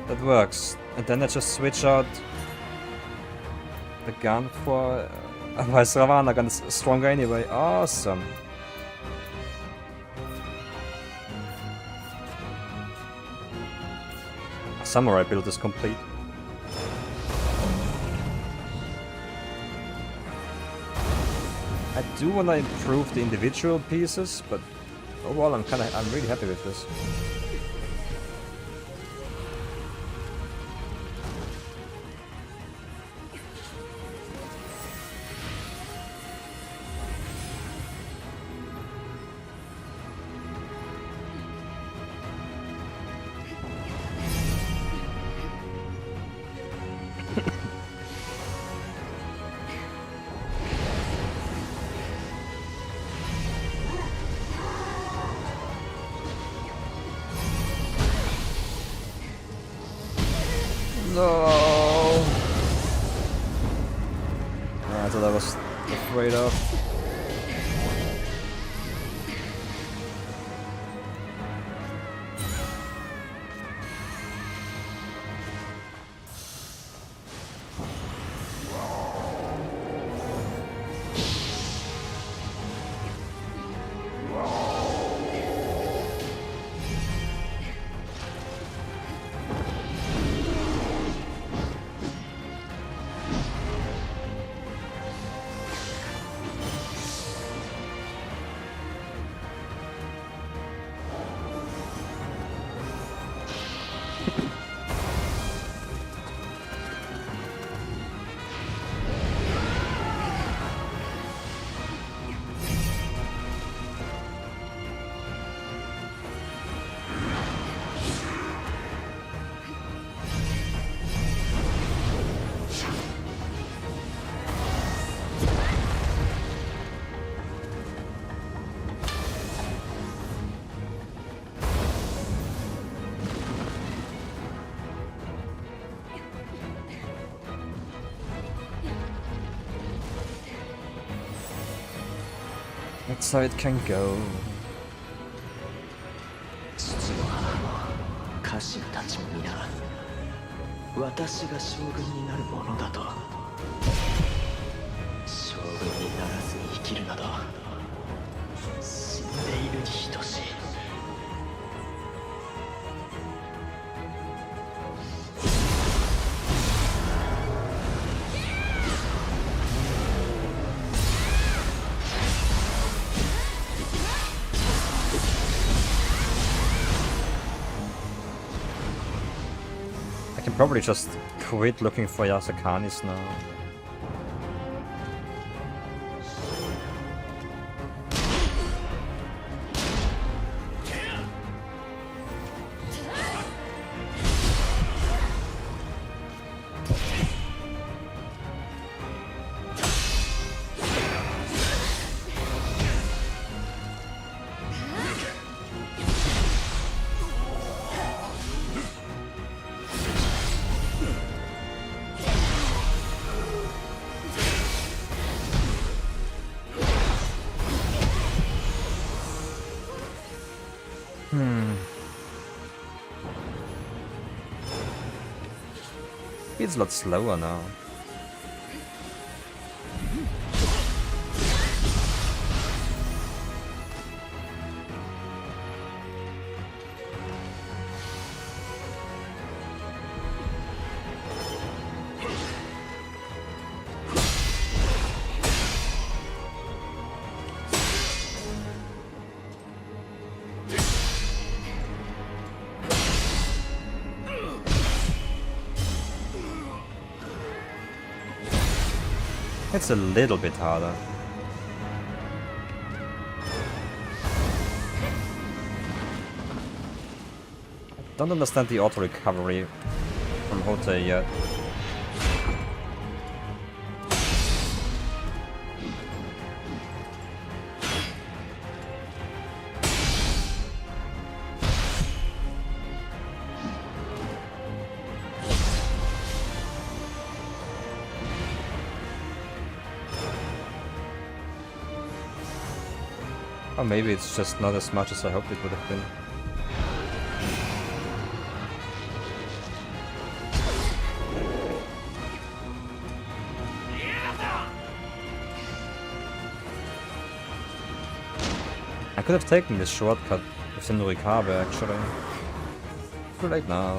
That works. And then I just switch out the gun for Vice Ravana, gun is stronger anyway. Awesome. Samurai build is complete. I do want to improve the individual pieces, but overall I'm really happy with this. No! That's what I was afraid of. That's how it can go. 父も母も家臣たちも皆私が将軍になるものだと。将軍にならずに生きるなど死んでいるに等しい。I can probably just quit looking for Yasakanis now. Feels a lot slower now. It's a little bit harder. Don't understand the auto recovery from Hote yet. Or maybe it's just not as much as I hoped it would have been. I could have taken this shortcut with Norikabe actually. Too late now.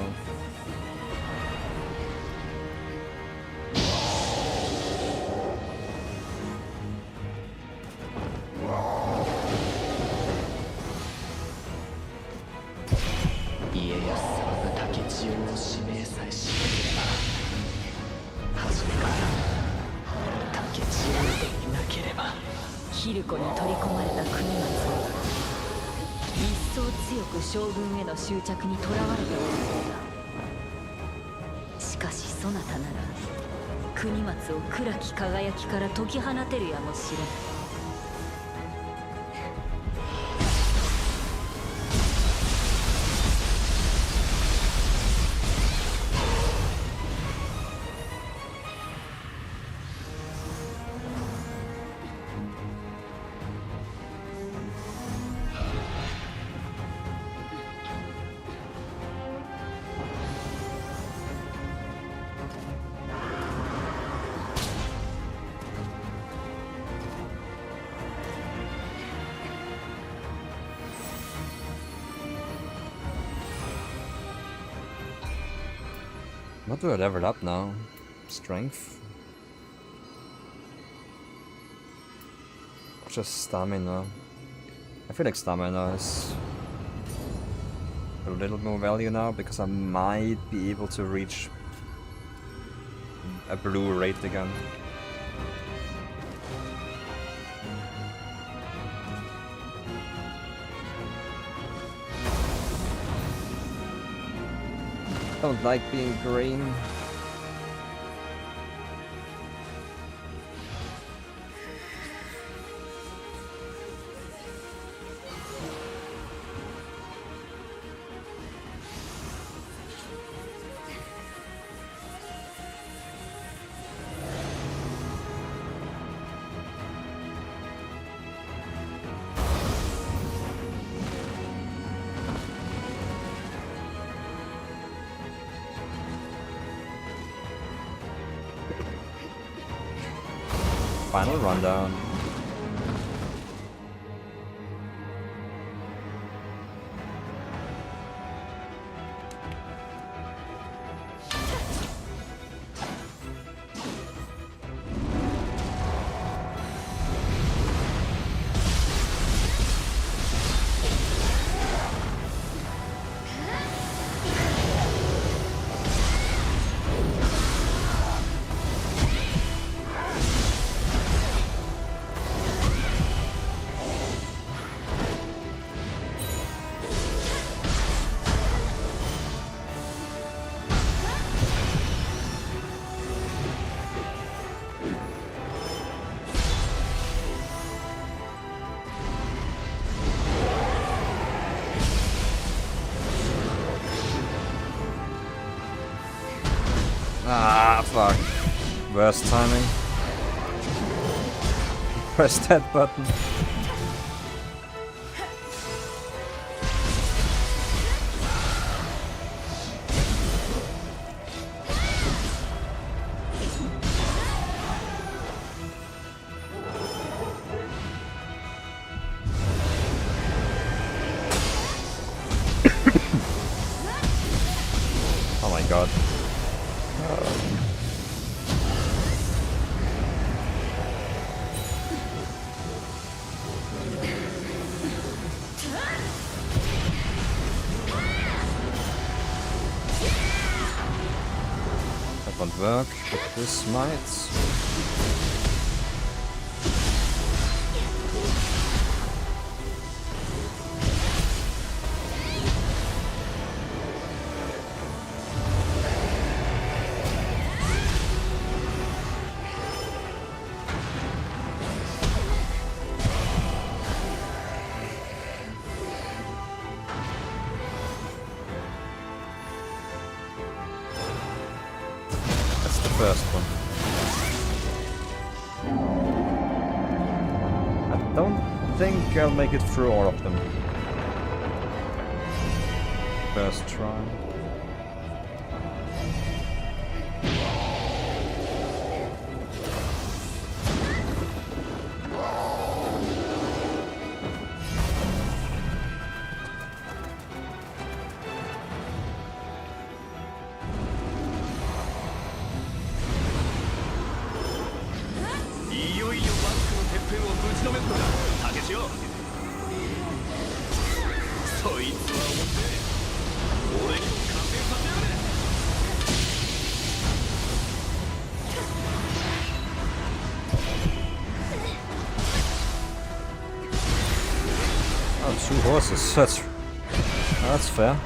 将軍への執着にとらわれておるそうだ。しかしそなたなら国松を暗き輝きから解き放てるやもしれん。What do I level up now? Strength? Or just stamina? I feel like stamina is a little more value now because I might be able to reach a blue rate again. Don't like being green. Final rundown. Ah, fuck. Worst timing. Press that button. Oh my god. That won't work, but this might. That's the first one. I don't think I'll make it through all of them. First try. Oh, 2 horses. That's fair.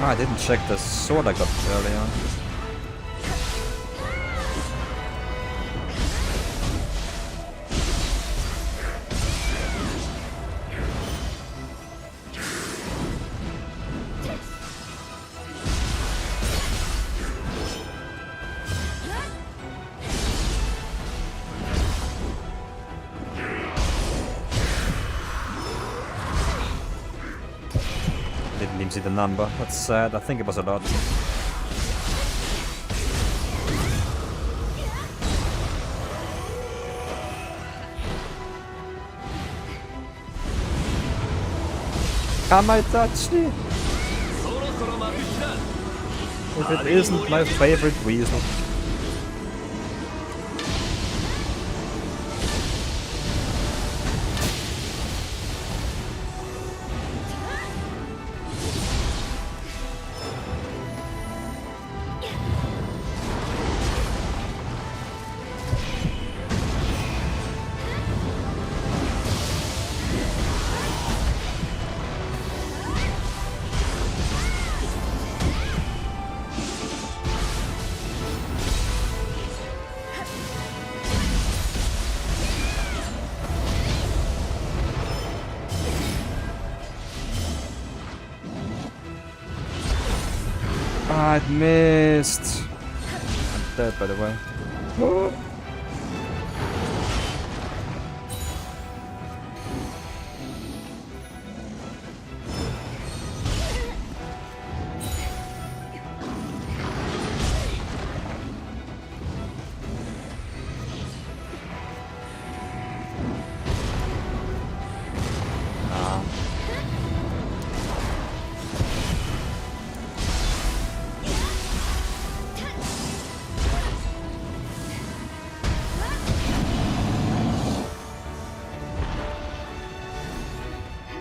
I didn't check the sword I got earlier. Didn't even see the number. That's sad. I think it was a lot. Kamaitachi! If it isn't my favorite weasel. Ah, it missed. I'm dead, by the way.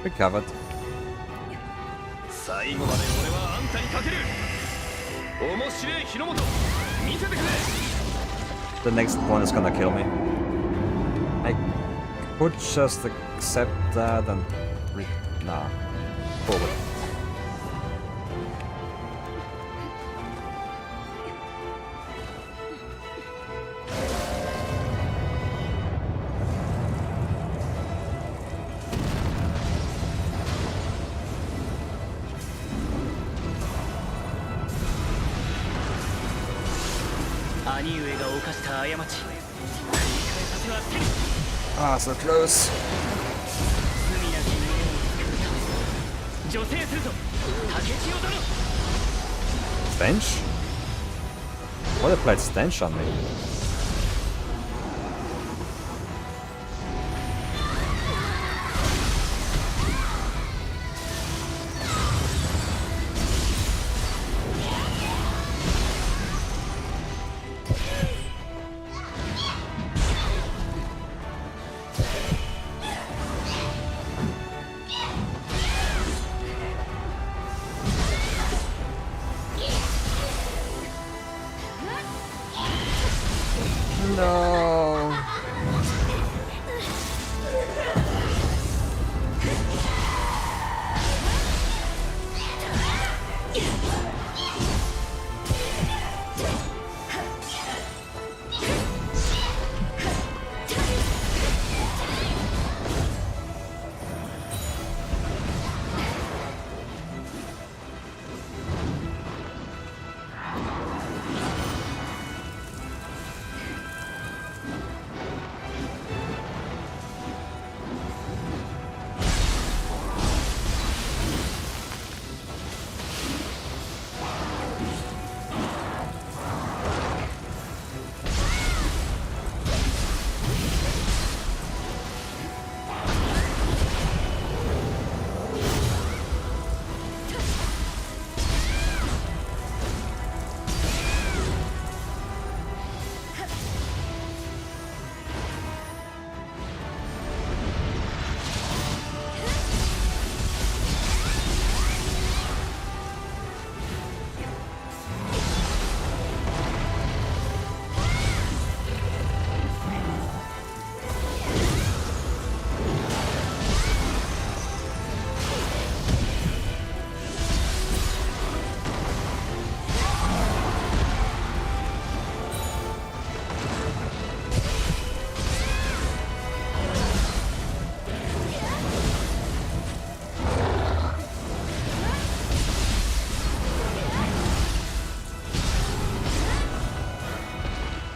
Recovered. 最後まで俺はあんたにかける。面白い日の本見せてくれ。 The next one is gonna kill me. I could just accept that and nah. Forward. Nioh が犯した過ち、繰り返させはせん。 Ah, so close. 罪なき人間を救うため、助勢するぞ、竹千代殿。 Stench? What applied stench on me? No.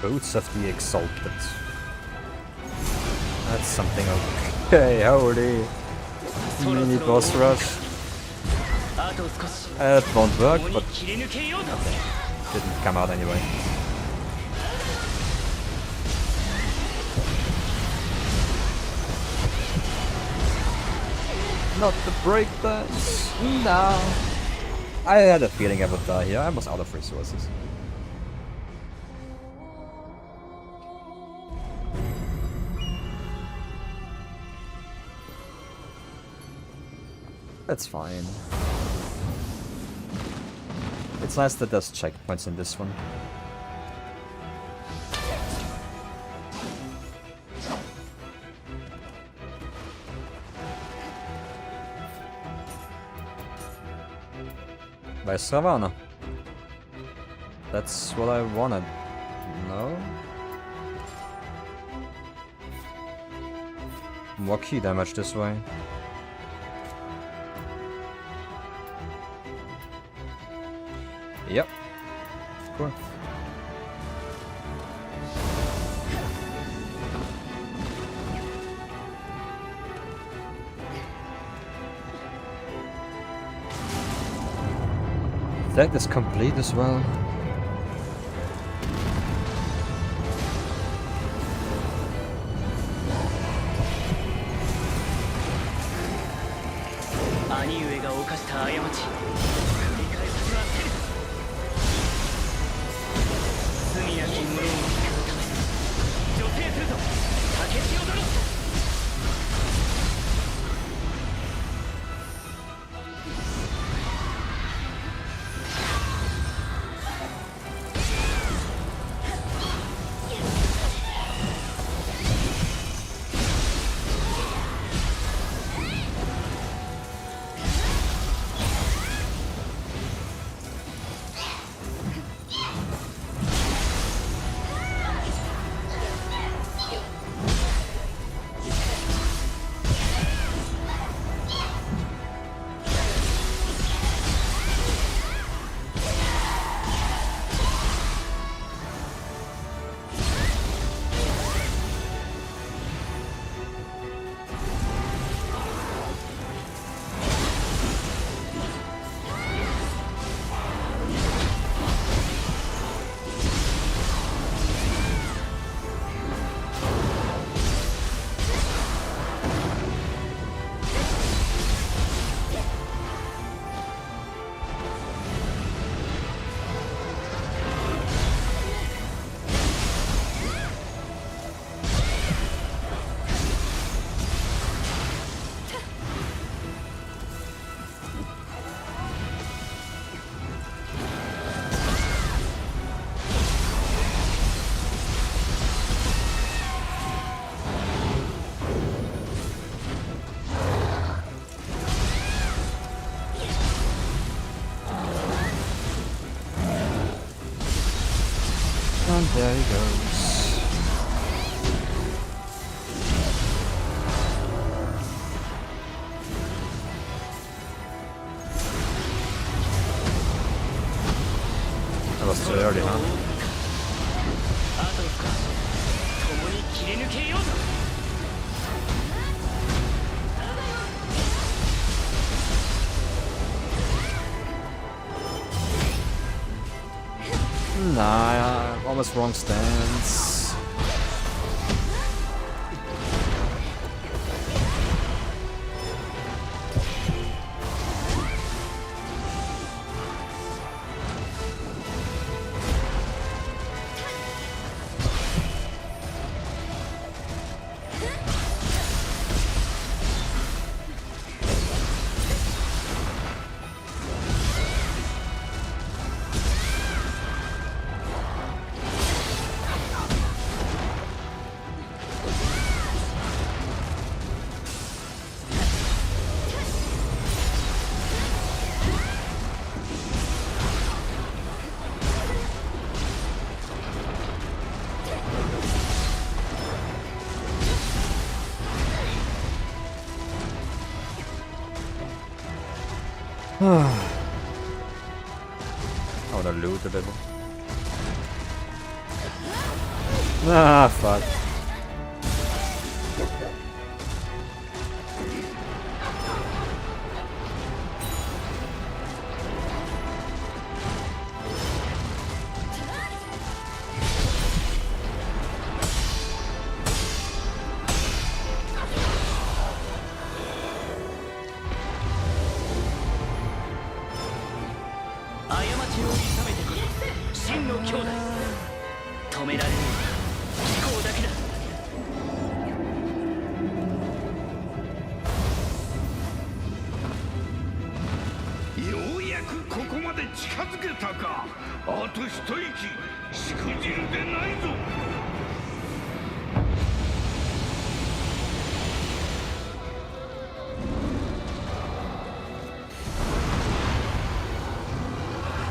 Boots of the Exalted. That's something okay, holy. Mini boss rush. That won't work, but didn't come out anyway. Not the breakdance. No. I had a feeling I would die here. I was out of resources. That's fine. It's nice that there's checkpoints in this one. By Savannah. That's what I wanted. No? More key damage this way. Yep. Cool. That is complete as well.兄上が犯した過ち繰り返させはせぬ。罪なき者を救うため助勢するぞ竹千代殿。And there he goes. That was too early, huh? あと少し共に切り抜けようぞ。Nah, almost wrong stance. I would have looted a little. Ah, fuck.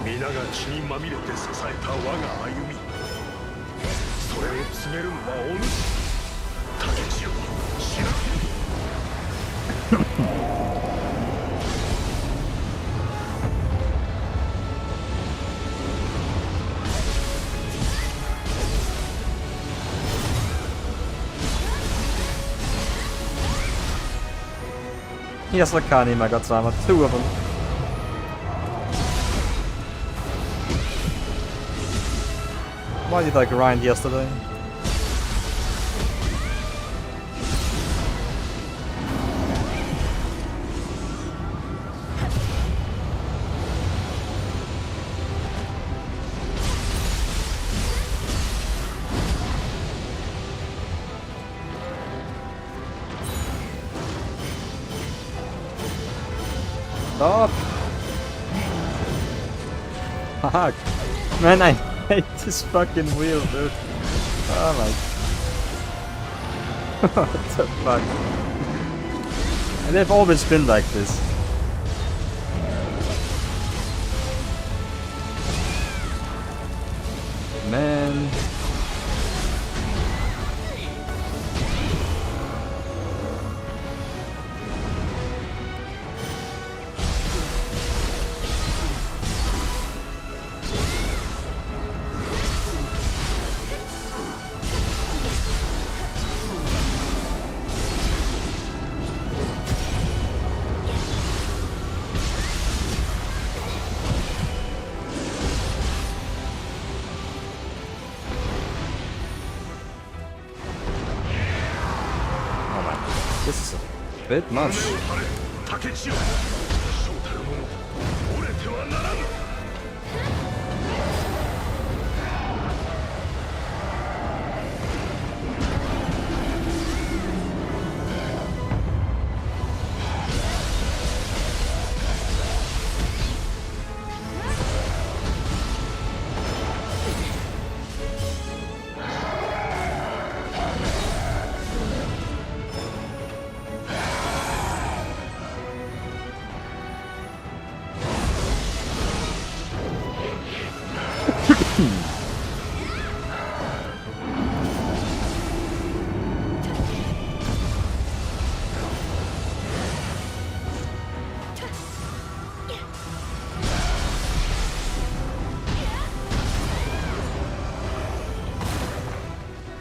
皆が血にまみれて支えた我が歩み、それを告げるのはお主。竹千代、知らせ。 I Yes, Lakani Magatama, 2 of them. Why did I grind yesterday? Stop! Fuck! Man, I hate this fucking wheel, dude. Oh my... what the fuck? And they've always been like this. Man... This is a bit much. 竹千代将たる者折れてはならぬ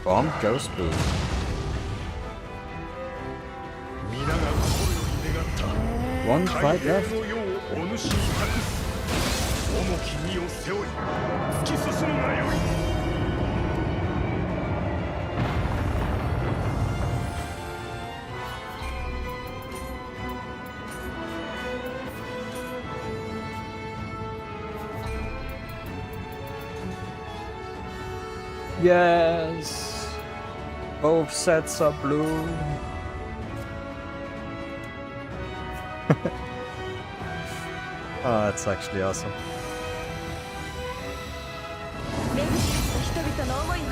Bomb goes boom. 皆が心より願った One fight 海 left. 底の世をお主に託す重き荷を背負い突き進むがよい Yes! Both sets are blue. Oh, that's actually awesome. 目にした人々の思いは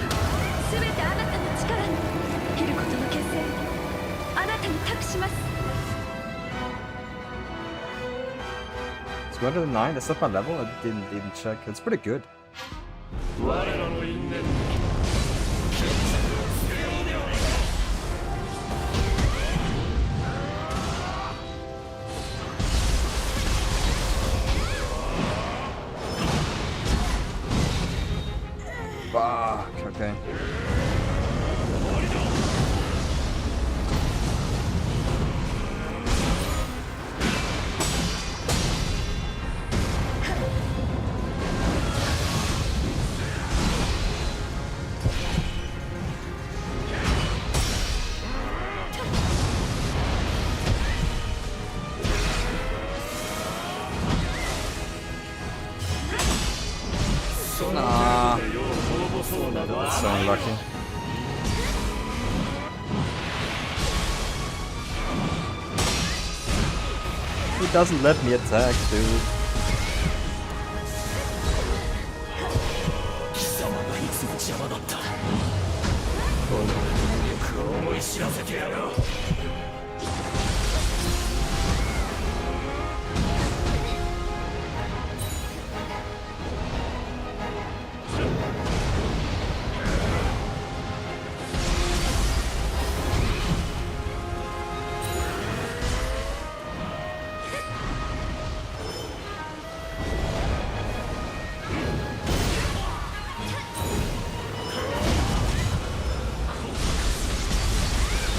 全てあなたの力にヒルコとの決戦あなたに託します It's 109, that's not my level, I didn't even check. It's pretty good. 我らの因縁 Fuck, okay. Nah. So unlucky. He doesn't let me attack, dude. 貴様がいつも邪魔だったよく思い知らせてやろう 我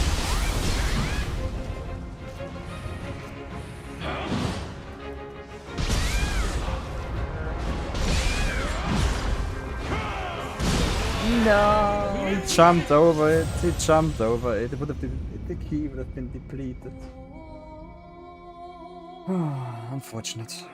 No, he jumped over it. He jumped over it. It would have been, the key would have been depleted. Unfortunate.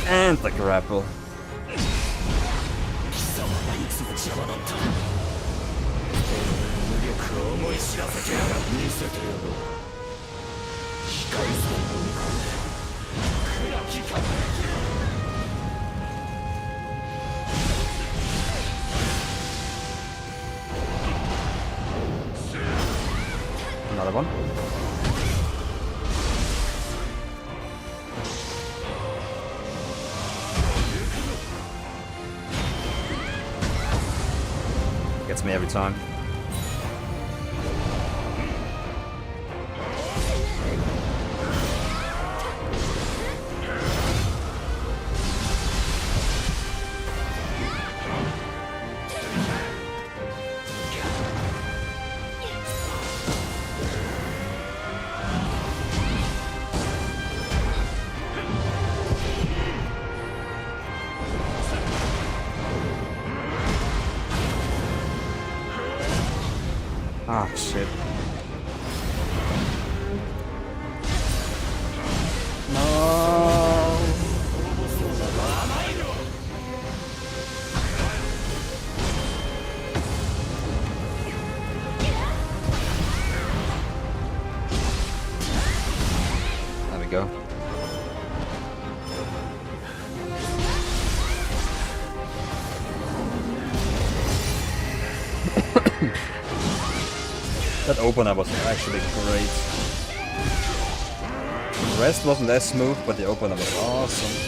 And the grapple. Another one. Gets me every time. Ah, shit. No. There we go. That opener was actually great. The rest wasn't as smooth, but the opener was awesome.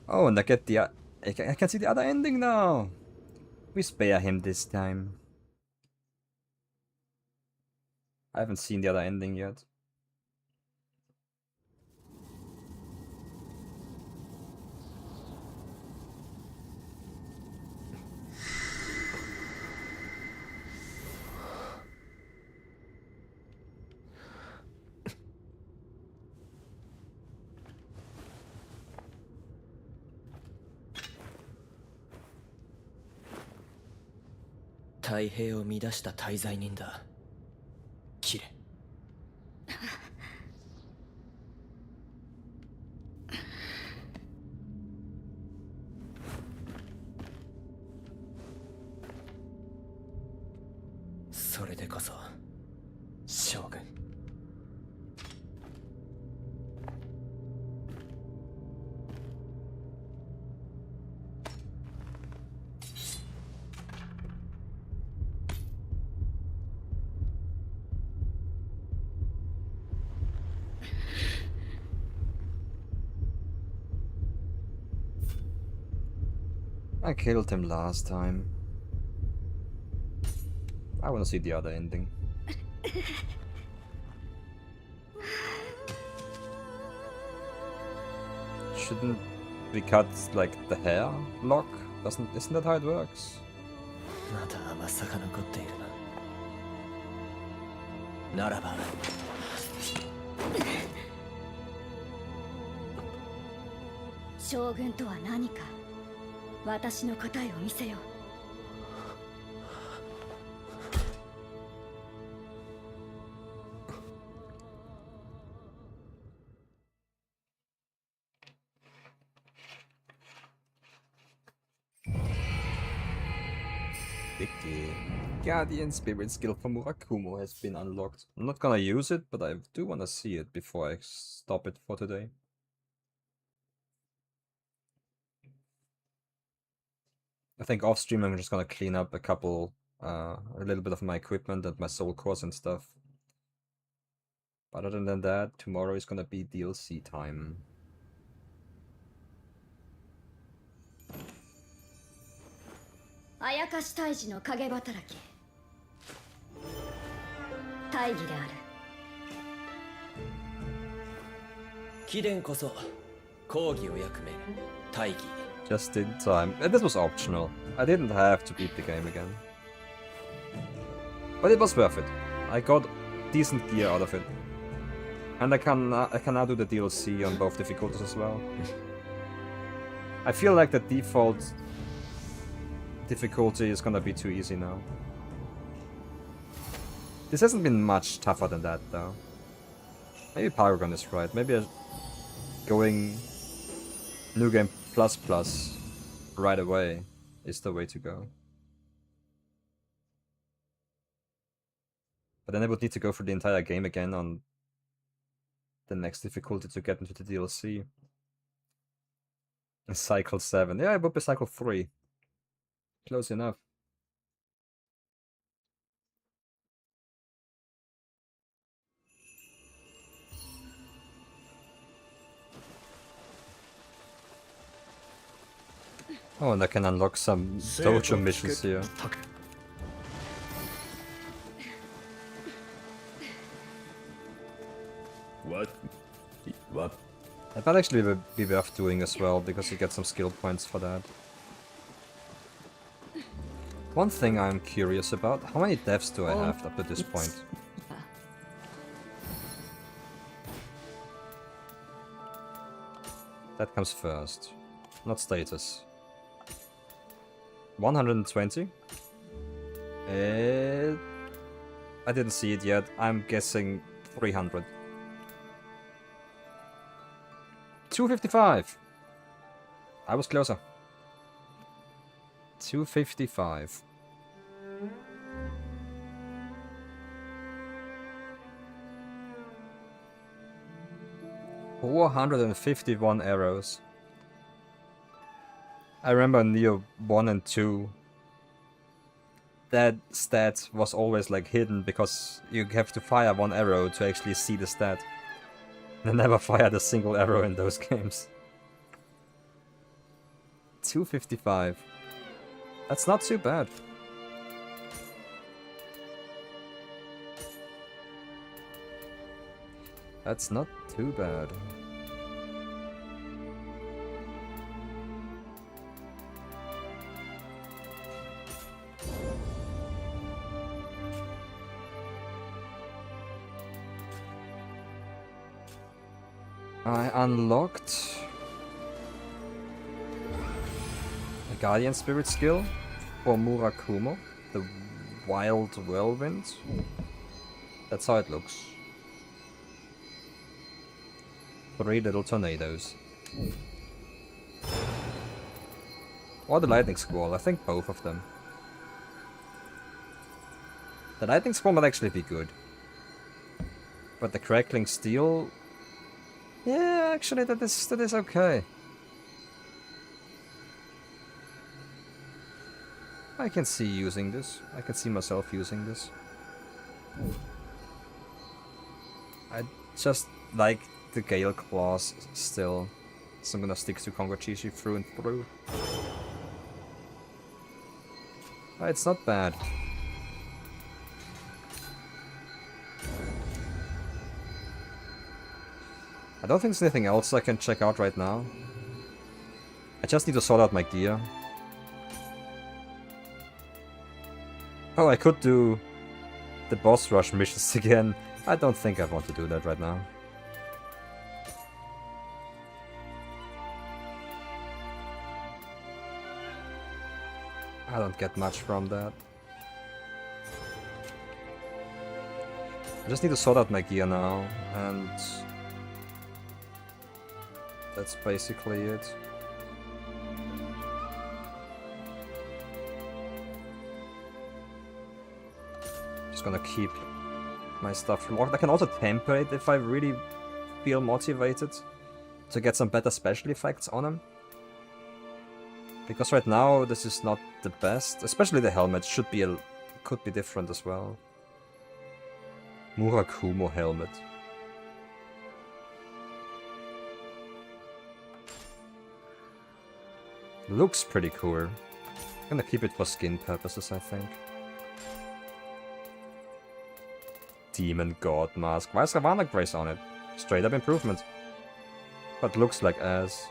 Oh, and I get the I can see the other ending now. We spare him this time. I haven't seen the other ending yet.「太平を乱した大罪人だ。キレ」それでこそ将軍。I killed him last time. I wanna see the other ending. Shouldn't we cut like the hair lock? Isn't that how it works? まだ甘さが残っているな。ならば将軍とは何か、私の答えを見せよう。Icky. Guardian Spirit skill for Murakumo has been unlocked. I'm not gonna use it, but I do wanna see it before I stop it for today. I think off stream I'm just gonna clean up a little bit of my equipment and my soul cores and stuff. But other than that, tomorrow is gonna be DLC time. Just in time. And this was optional. I didn't have to beat the game again. But it was worth it. I got decent gear out of it. And I can now do the DLC on both difficulties as well. I feel like the default difficulty is gonna be too easy now. This hasn't been much tougher than that though. Maybe Paragon is right. Maybe going New Game Plus Plus right away is the way to go. But then I would need to go through the entire game again on the next difficulty to get into the DLC. Cycle 7. Yeah, it would be cycle 3. Close enough. Oh, and I can unlock some dojo missions here. What? That might actually be worth doing as well, because you get some skill points for that. One thing I'm curious about, how many deaths do I have up to this point? That comes first. Not status. 120? I didn't see it yet. I'm guessing 300. 255! I was closer. 255. $451 arrows. I remember Nioh 1 and 2. That stat was always like hidden because you have to fire one arrow to actually see the stat. I never fired a single arrow in those games. 255. That's not too bad. That's not too bad. I unlocked a Guardian Spirit skill for Murakumo, the Wild Whirlwind. That's how it looks. 3 little tornadoes. Or the Lightning Squall, I think both of them. The Lightning Squall might actually be good. But the Crackling Steel... yeah, actually that is okay. I can see using this. I can see myself using this. I just like the Gale Claws still. So I'm gonna stick to Kongochishi through and through. It's not bad. I don't think there's anything else I can check out right now. I just need to sort out my gear. Oh, I could do the boss rush missions again. I don't think I want to do that right now. I don't get much from that. I just need to sort out my gear now, and that's basically it. gonna keep my stuff locked. I can also temper it if I really feel motivated to get some better special effects on him. Because right now this is not the best. Especially the helmet could be different as well. Murakumo helmet. Looks pretty cool. I'm gonna keep it for skin purposes, I think. Demon God Mask. Why is Ravana Grace on it? Straight up improvement. But looks like ass.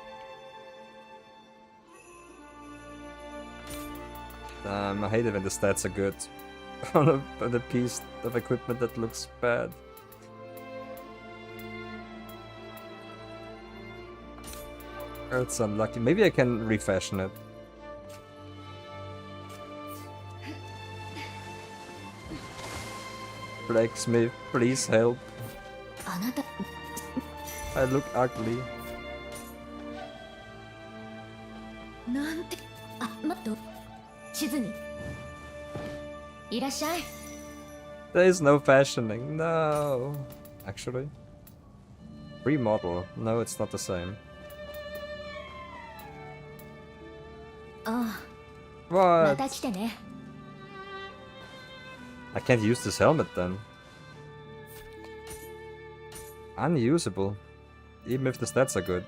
I hate it when the stats are good on a piece of equipment that looks bad. That's unlucky. Maybe I can refashion it. Blacksmith, please help. I look ugly. なんて、あ、待っと。地図に。いらっしゃい。There is no fashioning, no. Actually. Remodel. No, it's not the same. ああ、 What? また来てね。 I can't use this helmet then. Unusable. Even if the stats are good.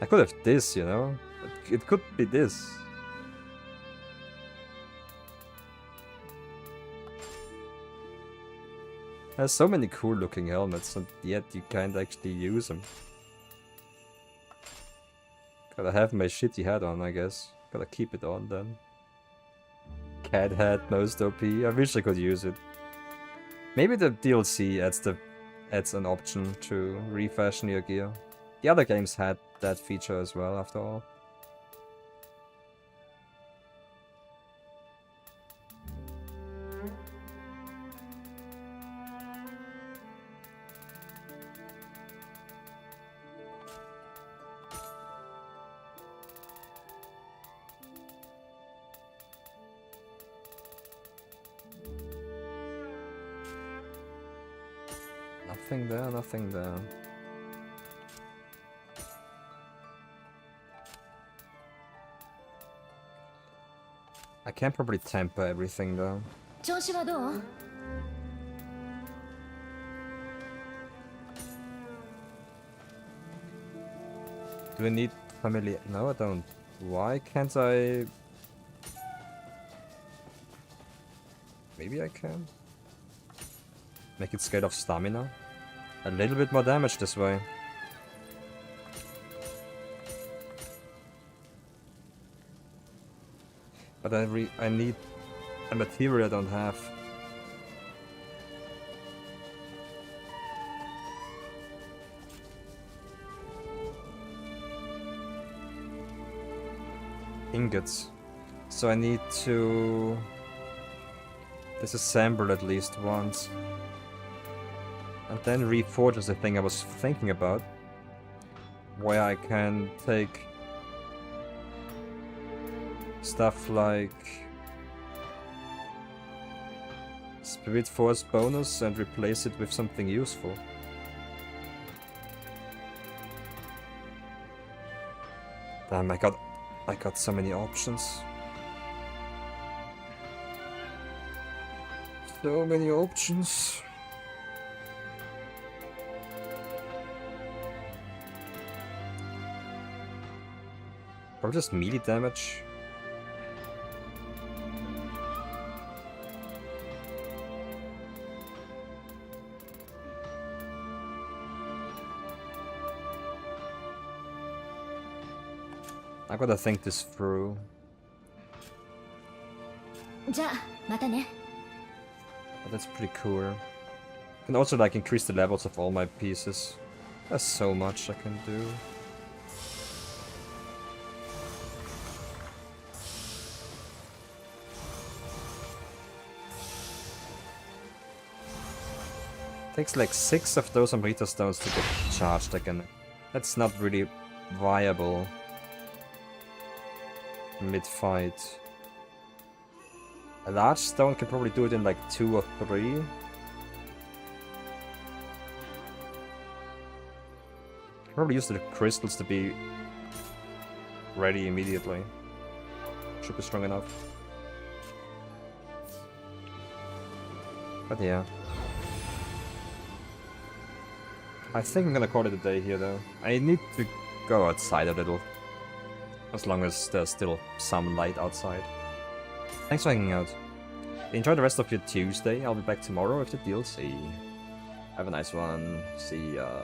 I could have this, you know? It could be this. There's so many cool looking helmets and yet you can't actually use them. Gotta have my shitty hat on, I guess. Gotta keep it on then. Cat hat, most OP. I wish I could use it. Maybe the DLC adds an option to refashion your gear. The other games had that feature as well, after all. Nothing there, nothing there. I can probably temper everything though. 調子はどう？ Do I need familiar? No, I don't. Why can't I? Maybe I can. Make it scared of stamina. A little bit more damage this way. But I need a material I don't have. Ingots. So I need to disassemble at least once. And then reforge is the thing I was thinking about. Where I can take stuff like Spirit Force bonus and replace it with something useful. Damn, I got so many options. So many options. Probably just melee damage. I gotta think this through. じゃあ、またね。 But that's pretty cool. I can also like increase the levels of all my pieces. There's so much I can do. Takes like 6 of those Amrita stones to get charged again. That's not really viable mid-fight. A large stone can probably do it in like 2 or 3. Probably use the crystals to be ready immediately. Should be strong enough. But yeah. I think I'm gonna call it a day here though. I need to go outside a little. As long as there's still some light outside. Thanks for hanging out. Enjoy the rest of your Tuesday. I'll be back tomorrow with the DLC. Have a nice one. See ya.